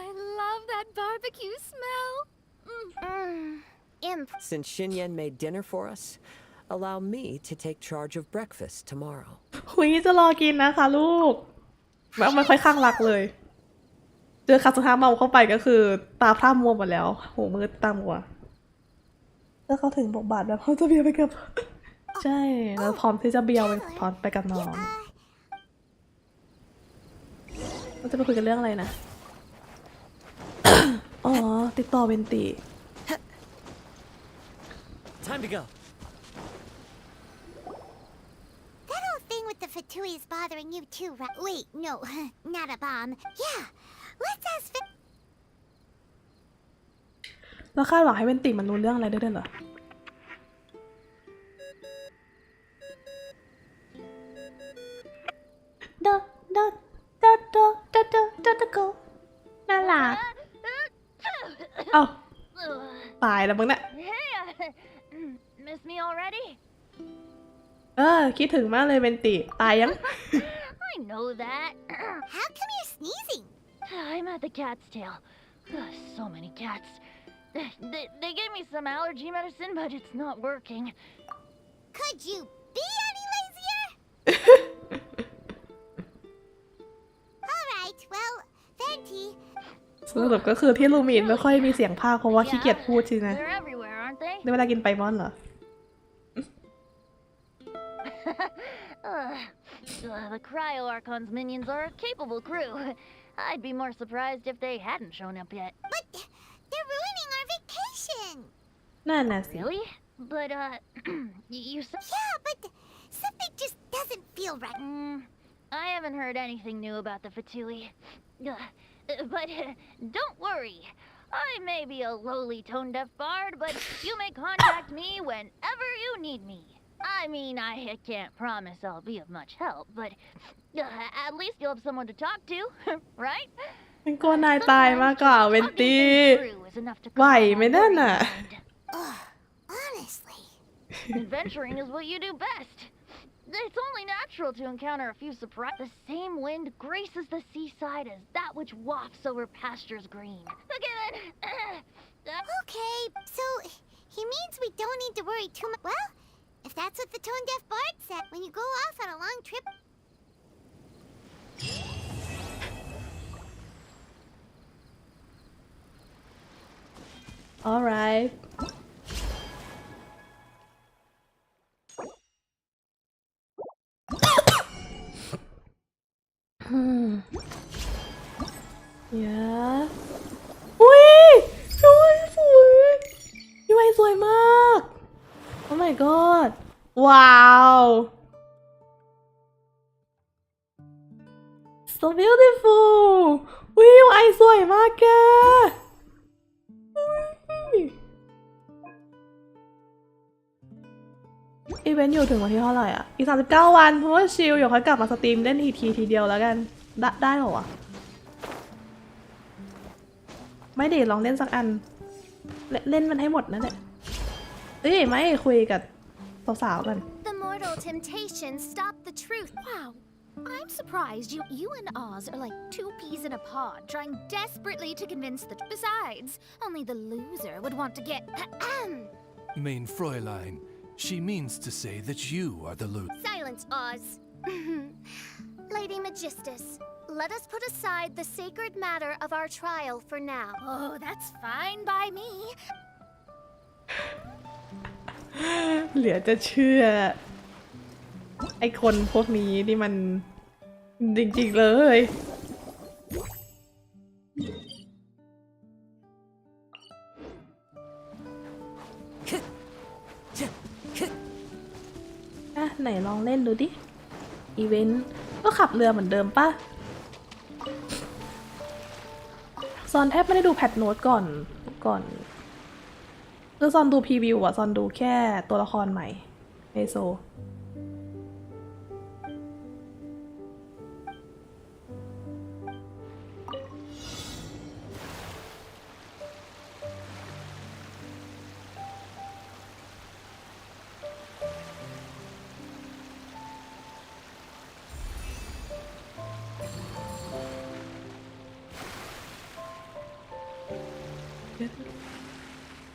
I love that barbecue smell. Imp. Since Xinyan made dinner for us, allow me to take charge of breakfast tomorrow. คุยจะรอกินนะคะลูกไม่ค่อยข้างรักเลยเจอคาสุฮะเมาเข้าไปก็คือตาพร่ามัวหมดแล้วหูมืดตามัวแล้วเขาถึงบอกบาทแบบเขาจะเบียวไปกับใช่แล้วพร้อมที่จะเบียวพร้อมไปกับน้องเราจะไปคุยกันเรื่องอะไรนะ อ๋อติดต่อเวนตี Time to go. That whole thing with the Fatui is bothering you too, right? Wait, no, not a bomb. Yeah, let's ask. แล้วคาดหวังให้เวนตีมันรู้เรื่องอะไรด้วยเหรอดอดอดอดอดอดอดอดอโกน่ารักเอ้าตายแล้วมึงน่ะ Miss me already? คิดถึงมากเลยเวนติตายยัง I know that. How come you're sneezing? I'm at the cat's tail. So many cats. They gave me some allergy medicine, but it's not working. Could you be any lazier? Alright, well, Venti. สรุปก็คือที่ลูมินไม่ค่อยมีเสียงพากย์เพราะว่าขี้เกียจพูดใช่ไหม They're everywhere, aren't they? ในเวลากินไปมอนเหรอ The Cryo Archon's minions are a capable crew. I'd be more surprised if they hadn't shown up yet. But they're ruining our vacation. นั่นน่ะสิ Really? But, you said... Yeah, but something just doesn't feel right. I haven't heard anything new about the Fatui. But don't worry. I may be a lowly tone-deaf bard, but you may contact me whenever you need me. I mean, I can't promise I'll be of much help, but at least you'll have someone to talk to, right? เป็นกลัวนายตายมากกว่าเวนตีไหวไหมนั่นน่ะ Honestly. Adventuring is what you do best. It's only natural to encounter a few surprises. The same wind graces the seaside as that which wafts over pastures green. Okay then. Okay, so he means we don't need to worry too much. Well, if that's what the tone-deaf bard said, when you go off on a long trip... Alright. Yeah. อุ้ยพี่ไวสวยพี่ไวสวยมาก Oh my god ว้าว so beautiful อุ้ยไอสวยมากแกอีเวนต์อยู่ถึงวันที่เท่าไหร่อ่ะอีก39 วันเพราะว่าชิลเดี๋ยวค่อยกลับมาสตรีมเล่นทีเดียวแล้วกันได้เหรอวะไม่ดิลองเล่นสักอันเล่นมันให้หมดนั่นแหละไม่คุยกับสาวๆกัน The mortal temptation stopped the truth. Wow, I'm surprised you and Oz are like two peas in a pod, trying desperately to convince the... Besides, only the loser would want to get... Mein Fräulein, she means to say that you are the loser. Silence, Oz. Lady Magistus, let us put aside the sacred matter of our trial for now. Oh, that's fine by me. เหลือจะเชื่อไอคนพวกนี้นี่มันจริงๆเลยไหนลองเล่นดูดิ อีเวนต์ก็ขับเรือเหมือนเดิมปะซอนแทบไม่ได้ดูแพทโน้ตก่อนคือซอนดูพรีวิวอะซอนดูแค่ตัวละครใหม่ในโซ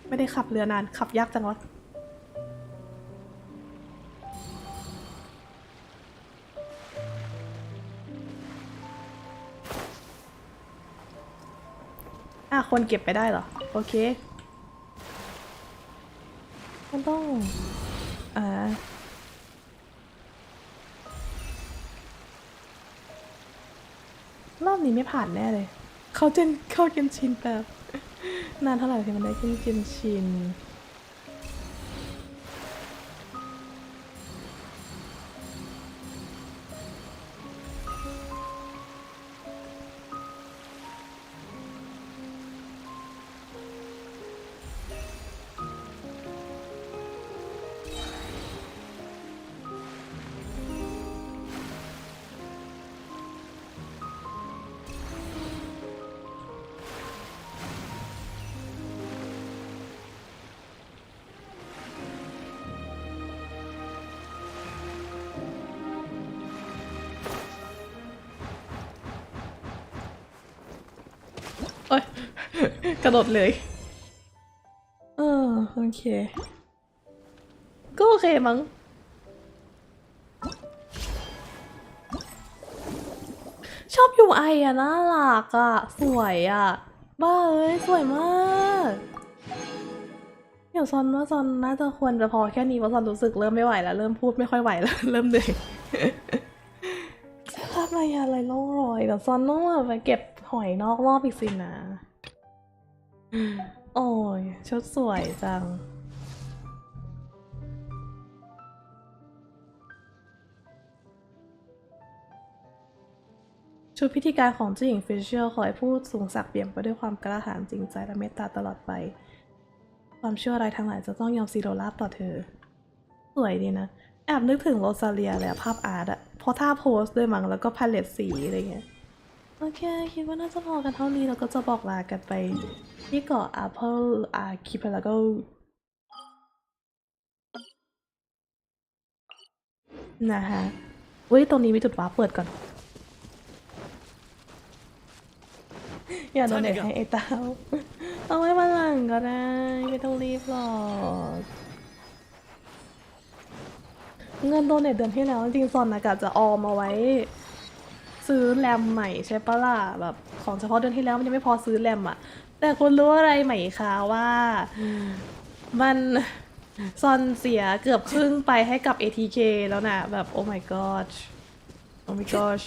ไม่ได้ขับเรือนานขับยากจังวะคนเก็บไปได้เหรอโอเคมันต้องรอบนี้ไม่ผ่านแน่เลยเข้าเกนชินแบบนานเท่าไหร่ที่มันได้ขึ้นเกนชินโอ๊ยกระโดดเลยโอเคก็โอเคมั้งชอบยูไออะน่ารักอะสวยอะบ้าเอ้ยสวยมากเดี๋ยวซอนว่าซอนน่าจะควรจะพอแค่นี้เพราะซอนรู้สึกเริ่มไม่ไหวแล้วเริ่มพูดไม่ค่อยไหวแล้วเริ่มเหนื่อยภาพอะไรล่องรอยแต่ซอนต้องไปเก็บหอยนอกรอบอีกสินะโอ้ยชุดสวยจังชุดพิธีการของเจ้าหญิงฟิชเชอร์ขอให้ผู้สูงศักดิ์เปี่ยมไปด้วยความกล้าหาญจริงใจและเมตตาตลอดไปความเชื่ออะไรทั้งหลายจะต้องยอมซีโรราบต่อเธอสวยดีนะแอบนึกถึงโรซาเลียเลยภาพอาร์ตอะเพราะท่าโพสด้วยมั้งแล้วก็พาเลตสีอะไรเงี้ยโอเคคิดว่าน่าจะพอกันเท่านี้แล้วก็จะบอกลากันไปที่เกาะ Apple Archipelago นะคะอุ้ยตรงนี้มีจุดวาร์ปเปิดก่อนอย่าโดนเน็ตให้ไอ้เต้าเอาไว้มาหลังก็ได้ไม่ต้องรีบหรอกเงินโดเนทเดือนที่แล้วจริงๆซอนนะกะจะออมเอาไว้ซื้อแรมใหม่ใช่ปะล่ะแบบของเฉพาะเดือนที่แล้วมันยังไม่พอซื้อแรมอ่ะแต่คุณรู้อะไรไหมคะว่ามันซอนเสียเกือบครึ่งไปให้กับ ATK แล้วนะแบบโอ้ my god โอ้ my gosh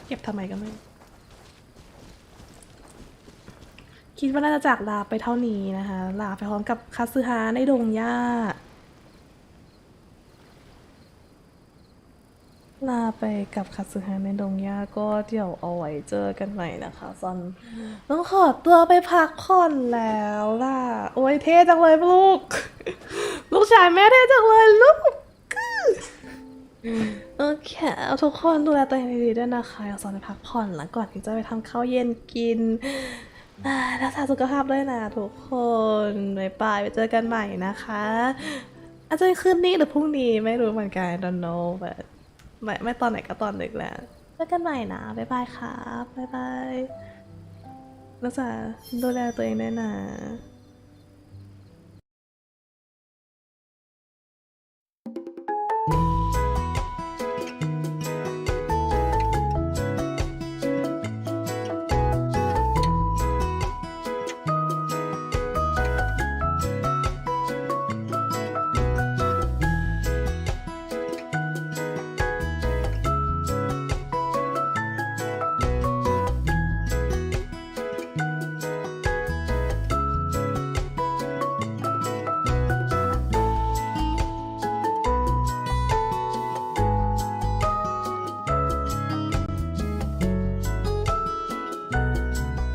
เก็บทำไมกันไม่คิดว่าน่าจะจากลาไปเท่านี้นะคะลาไปพร้อมกับคาซึฮะในดงหญ้าลาไปกับคาซึฮะในดงหญ้าก็เดี๋ยวเอาไว้เจอกันใหม่นะคะซอนต้องขอตัวไปพักผ่อนแล้วล่ะโอ้ยเท่จังเลยลูกลูกชายแม่เท่จังเลยลูกโอเคทุกคนดูแลตัวเองดีๆด้วยนะคะเอาซอนไปพักผ่อนแล้วก่อนที่จะไปทำข้าวเย็นกินรักษาสุขภาพด้วยนะทุกคนบ๊ายบายไปเจอกันใหม่นะคะอาจจะคืนนี้หรือพรุ่งนี้ไม่รู้เหมือนกัน I don't know but ไม่ตอนไหนก็ตอนดึกแหละเจอกันใหม่นะบ๊ายบายครับบ๊ายบายรักษาดูแลตัวเองด้วยนะ